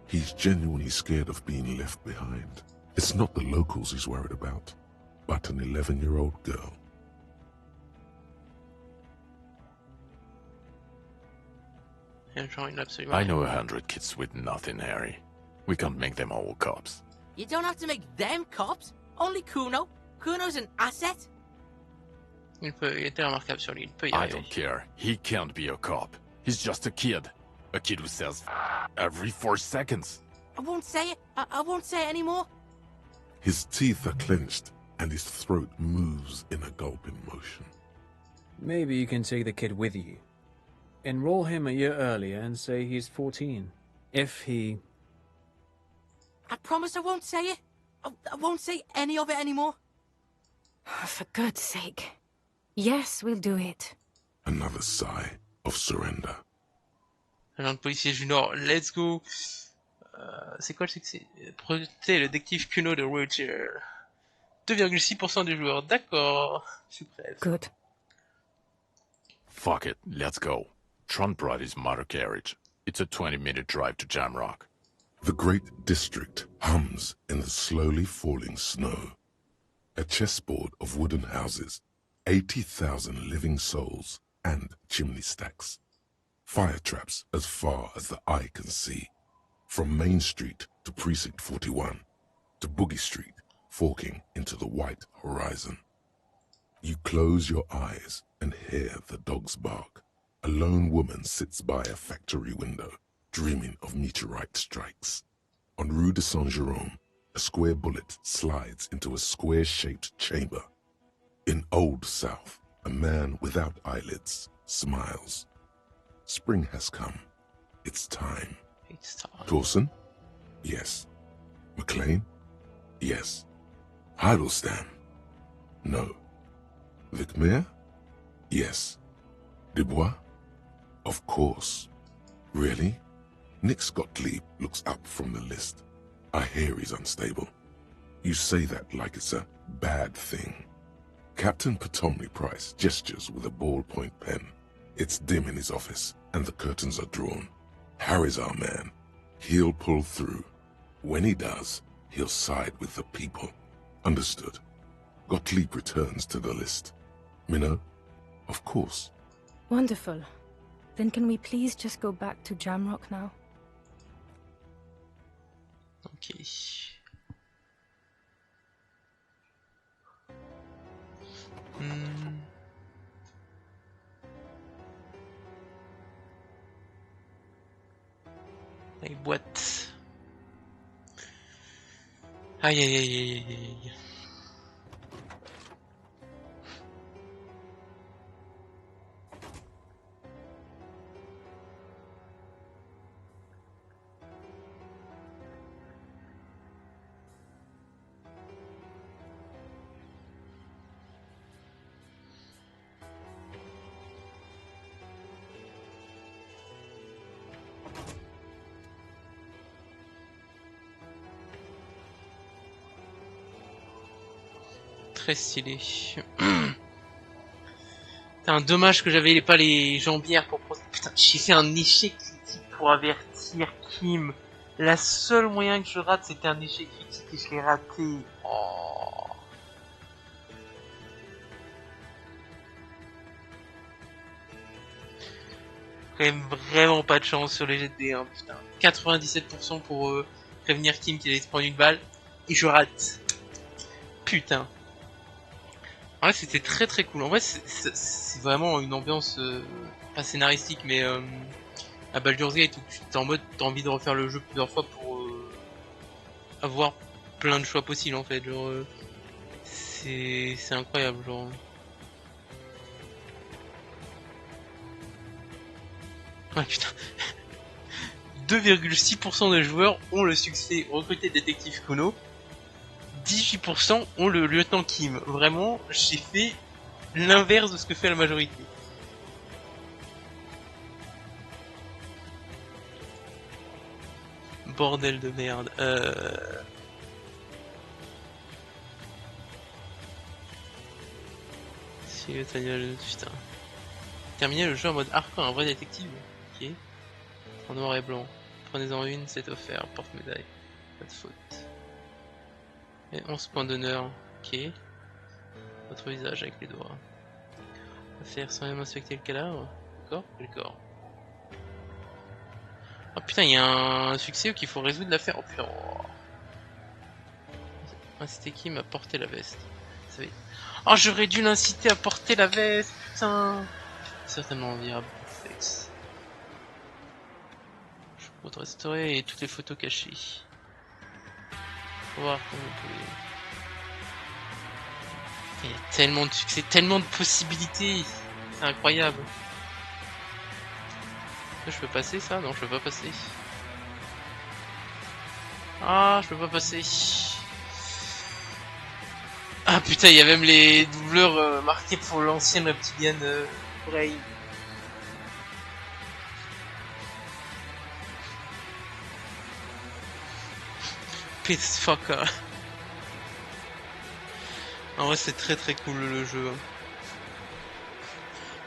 He's genuinely scared of being left behind. It's not the locals he's worried about, but an 11-year-old girl. I know 100 kids with nothing, Harry. We can't make them all cops. You don't have to make them cops. Only Kuno. Kuno's an asset. Il était remarquable sur lui, il peut y I arriver. don't care. He can't be a cop. He's just a kid. A kid who says every 4 seconds. I won't say it. I won't say it anymore. His teeth are clenched and his throat moves in a gulping motion. Maybe you can take the kid with you. Enroll him a year earlier and say he's 14. If he... I promise I won't say it. I won't say any of it anymore. For God's sake. Yes, we'll do it. Another sigh of surrender. Agent de policier junior, let's go. C'est quoi le succès? Projeter le détective Kuno de Roger. 2,6% des joueurs, d'accord. Je suis prêt. Good. Fuck it, let's go. Tron brought his motor carriage. It's a 20-minute drive to Jamrock. The great district hums in the slowly falling snow. A chessboard of wooden houses, 80,000 living souls, and chimney stacks. Fire traps as far as the eye can see. From Main Street to Precinct 41, to Boogie Street, forking into the white horizon. You close your eyes and hear the dogs bark. A lone woman sits by a factory window, dreaming of meteorite strikes. On Rue de Saint-Jérôme, a square bullet slides into a square-shaped chamber. In Old South, a man without eyelids smiles. Spring has come. It's time. It's time. Dawson? Yes. McLean? Yes. Heidelstein? No. Vicmair? Yes. Dubois? Of course. Really? Nick Gottlieb looks up from the list. I hear he's unstable. You say that like it's a bad thing. Captain Potomny Price gestures with a ballpoint pen. It's dim in his office, and the curtains are drawn. Harry's our man. He'll pull through. When he does, he'll side with the people. Understood. Gottlieb returns to the list. Minnow? Of course. Wonderful. Then can we please just go back to Jamrock now? Ok. Les boîtes. Aïe aïe aïe aïe aïe aïe. Très stylé. C'est un dommage que j'avais pas les jambières pour... Putain, j'ai fait un échec critique pour avertir Kim. La seule moyen que je rate, c'était un échec critique et je l'ai raté. Oh. Quand même vraiment pas de chance sur les jets de dés, hein, putain. 97% pour prévenir Kim qu'il allait se prendre une balle. Et je rate. Putain. Ouais, c'était très très cool. En vrai, c'est vraiment une ambiance pas scénaristique, mais à Baldur's Gate où t'es en mode t'as envie de refaire le jeu plusieurs fois pour avoir plein de choix possibles en fait. Genre, c'est incroyable. Genre, putain, 2,6% des joueurs ont le succès recruter détective Kuno. 18% ont le lieutenant Kim. Vraiment, j'ai fait l'inverse de ce que fait la majorité. Bordel de merde. Si le putain. Terminer le jeu en mode hardcore, un vrai détective. Ok. En noir et blanc. Prenez-en une, c'est offert. Porte-médaille. Pas de faute. Et 11 points d'honneur. Ok. Votre visage avec les doigts. Faire sans même inspecter le cadavre. D'accord. Le corps. Oh putain, il y a un succès qu'il faut résoudre l'affaire. Oh putain. Ah, c'était qui m'a porté la veste? Oh, j'aurais dû l'inciter à porter la veste, putain. Certainement enviable. Je peux te restaurer et toutes les photos cachées. Faut voir comment on peut... Il y a tellement de succès, tellement de possibilités. C'est incroyable. Je peux passer ça? Non, je peux pas passer. Ah, je peux pas passer. Ah putain, il y a même les doubleurs marqués pour l'ancienne reptilienne Brain. Piss fucker. En vrai, c'est très très cool le jeu.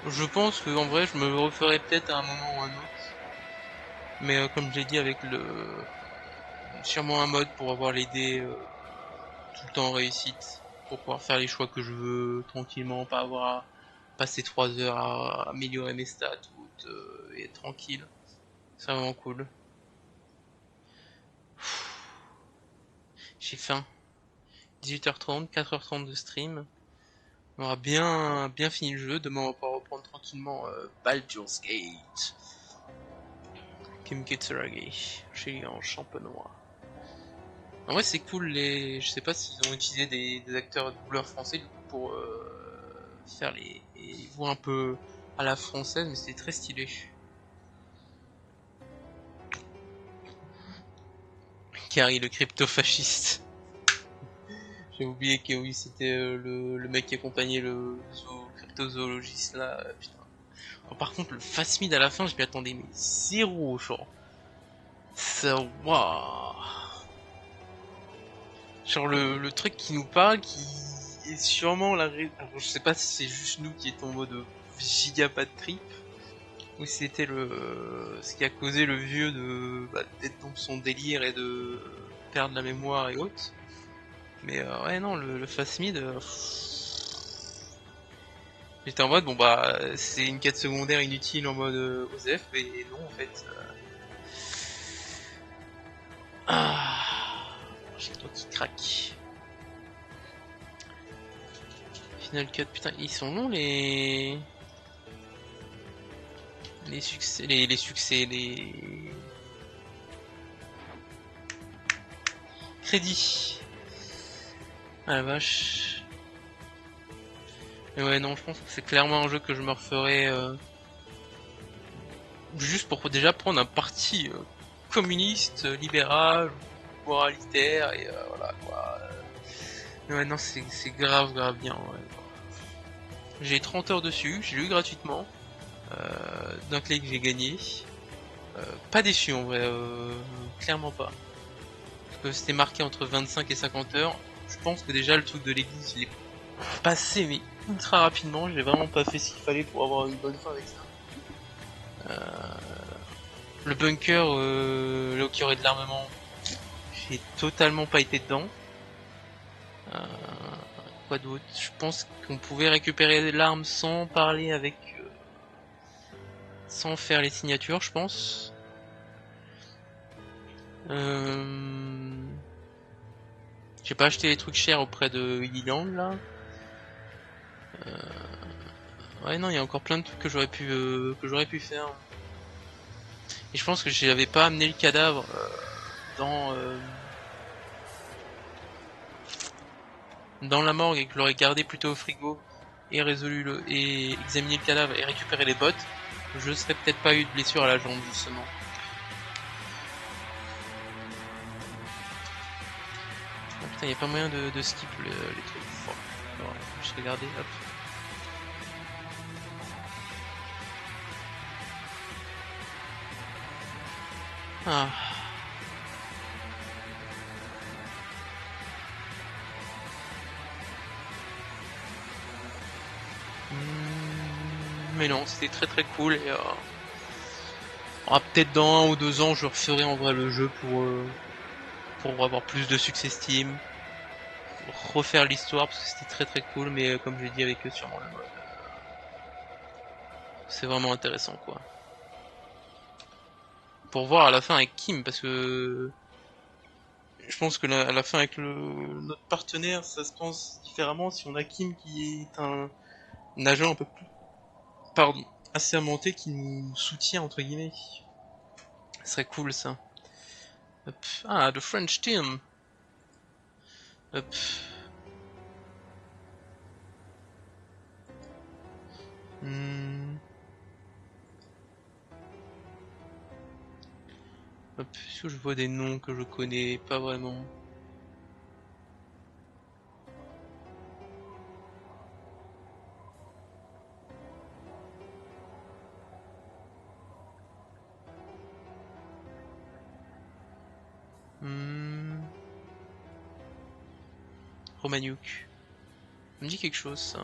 Je pense que en vrai, je me le referai peut-être à un moment ou un autre. Mais comme je l'ai dit, avec le sûrement un mode pour avoir les dés tout le temps en réussite, pour pouvoir faire les choix que je veux tranquillement, pas avoir à passer 3 heures à améliorer mes stats ou et être tranquille. C'est vraiment cool. J'ai faim. 18h30, 4h30 de stream. On aura bien fini le jeu. Demain, on va pouvoir reprendre tranquillement Baldur's Gate. Kimkitsuragi. Chez lui en champenois. En vrai, c'est cool. Je sais pas s'ils ont utilisé des acteurs doubleurs français du coup, pour faire les voix un peu à la française, mais c'était très stylé. Carrie, le crypto-fasciste. J'ai oublié que oui, c'était le mec qui accompagnait le cryptozoologiste là. Putain. Oh, par contre, le fast mid à la fin, je m'y attendais, mais zéro, genre. Ça, waouh. Genre le truc qui nous parle, qui est sûrement la alors, je sais pas si c'est juste nous qui est en mode giga pas de trip, ou si c'était ce qui a causé le vieux d'être dans son délire et de perdre la mémoire et autres. Mais ouais non, le fast mid, j'étais en mode bon bah c'est une quête secondaire inutile en mode OZF, mais non en fait. Ah, j'ai le doigt qui craque. Final cut, putain, ils sont longs les succès, les succès, les crédits. Ah la vache. Mais ouais non, je pense que c'est clairement un jeu que je me referai juste pour déjà prendre un parti communiste, libéral, moralitaire et voilà quoi. Mais ouais non, c'est grave bien. Ouais. J'ai 30 heures dessus, j'ai lu gratuitement. D'un clic j'ai gagné. Pas déçu en vrai, clairement pas. Parce que c'était marqué entre 25 et 50 heures. Je pense que déjà le truc de l'église, je l'ai passé mais ultra rapidement. J'ai vraiment pas fait ce qu'il fallait pour avoir une bonne fin avec ça. Le bunker, là où il y aurait de l'armement, j'ai totalement pas été dedans. Quoi d'autre? Je pense qu'on pouvait récupérer l'arme sans parler avec... sans faire les signatures, je pense. J'ai pas acheté les trucs chers auprès de Illiland là. Ouais, non, il y a encore plein de trucs que j'aurais pu faire. Et je pense que j'avais pas amené le cadavre dans la morgue et que je l'aurais gardé plutôt au frigo et et examiné le cadavre et récupéré les bottes, je serais peut-être pas eu de blessure à la jambe justement. Ah, putain, y a pas moyen de skip les trucs. Bon, alors, je vais regarder, hop. Ah. Mais non, c'était très très cool et peut-être dans 1 ou 2 ans je referai en vrai le jeu pour avoir plus de succès Steam, refaire l'histoire parce que c'était très très cool, mais comme j'ai dit avec eux sûrement le mode, c'est vraiment intéressant quoi. Pour voir à la fin avec Kim, parce que je pense que à la fin avec notre partenaire ça se pense différemment si on a Kim qui est un agent un peu plus, pardon, assermenté qui nous soutient entre guillemets. Ce serait cool ça. Hop. Ah, the French team. Hop. Hop, est-ce que je vois des noms que je connais pas vraiment? Romaniuk. Ça me dit quelque chose ça.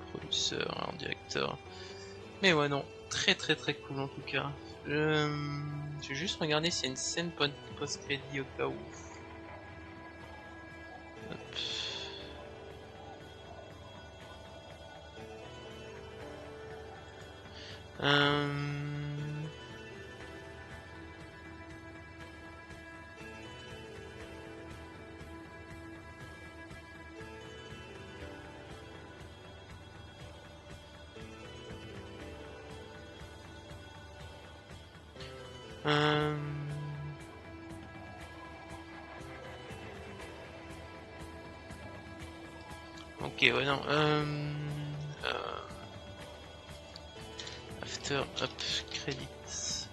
Producteur, un directeur. Mais ouais non, très très très cool en tout cas. Je vais juste regarder s'il y a une scène post-crédit au cas où. Hop. Ok, ouais, non. After, hop, credits.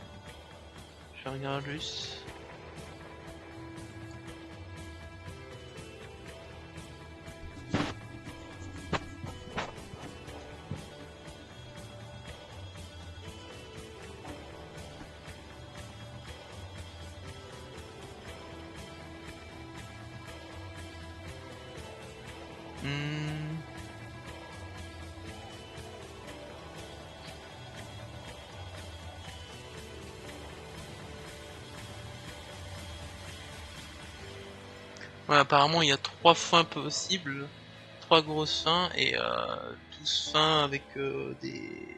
Je regarde juste. Ouais, apparemment il y a 3 fins possibles, 3 grosses fins et tous fins avec des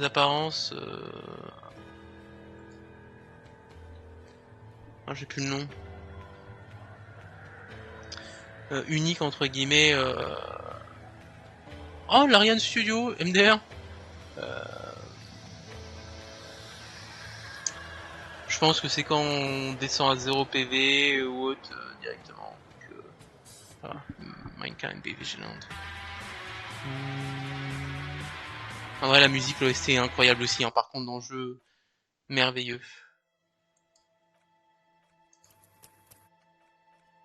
apparences. Ah, j'ai plus le nom. Unique entre guillemets. Oh, l'Ariane Studio, MDR. Je pense que c'est quand on descend à 0 PV ou autre directement. Donc, voilà. Mankind be vigilant. En vrai, la musique, l'OST est incroyable aussi. Hein. Par contre, dans le jeu, merveilleux.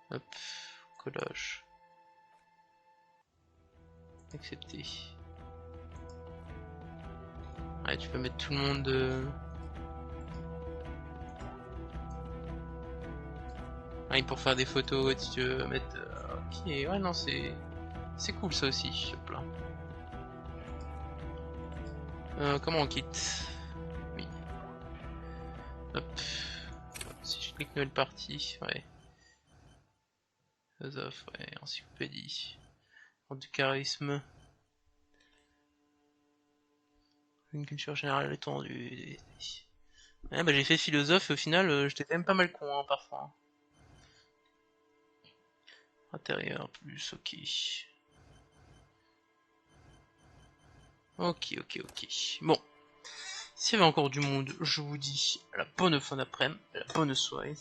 Hop, collage. Accepter. Ouais, tu peux mettre tout le monde. Ouais, pour faire des photos, si tu veux mettre. Ok, ouais, non, c'est cool ça aussi. Hop là. Comment on quitte? Oui. Hop. Si je clique nouvelle partie, ouais. Philosophe, ouais, encyclopédie. Du charisme. Une culture générale étendue. Ouais, bah j'ai fait philosophe et au final j'étais quand même pas mal con hein, parfois. Intérieur plus, ok. Ok. Bon, s'il y avait encore du monde, je vous dis la bonne fin d'après-midi, la bonne soirée.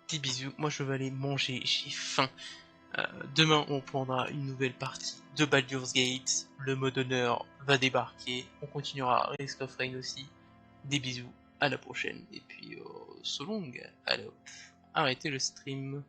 Des bisous, moi je vais aller manger, j'ai faim. Demain on prendra une nouvelle partie de Baldur's Gate, le mode honneur va débarquer, on continuera Risk of Rain aussi. Des bisous, à la prochaine, et puis so long, allez hop, arrêtez le stream.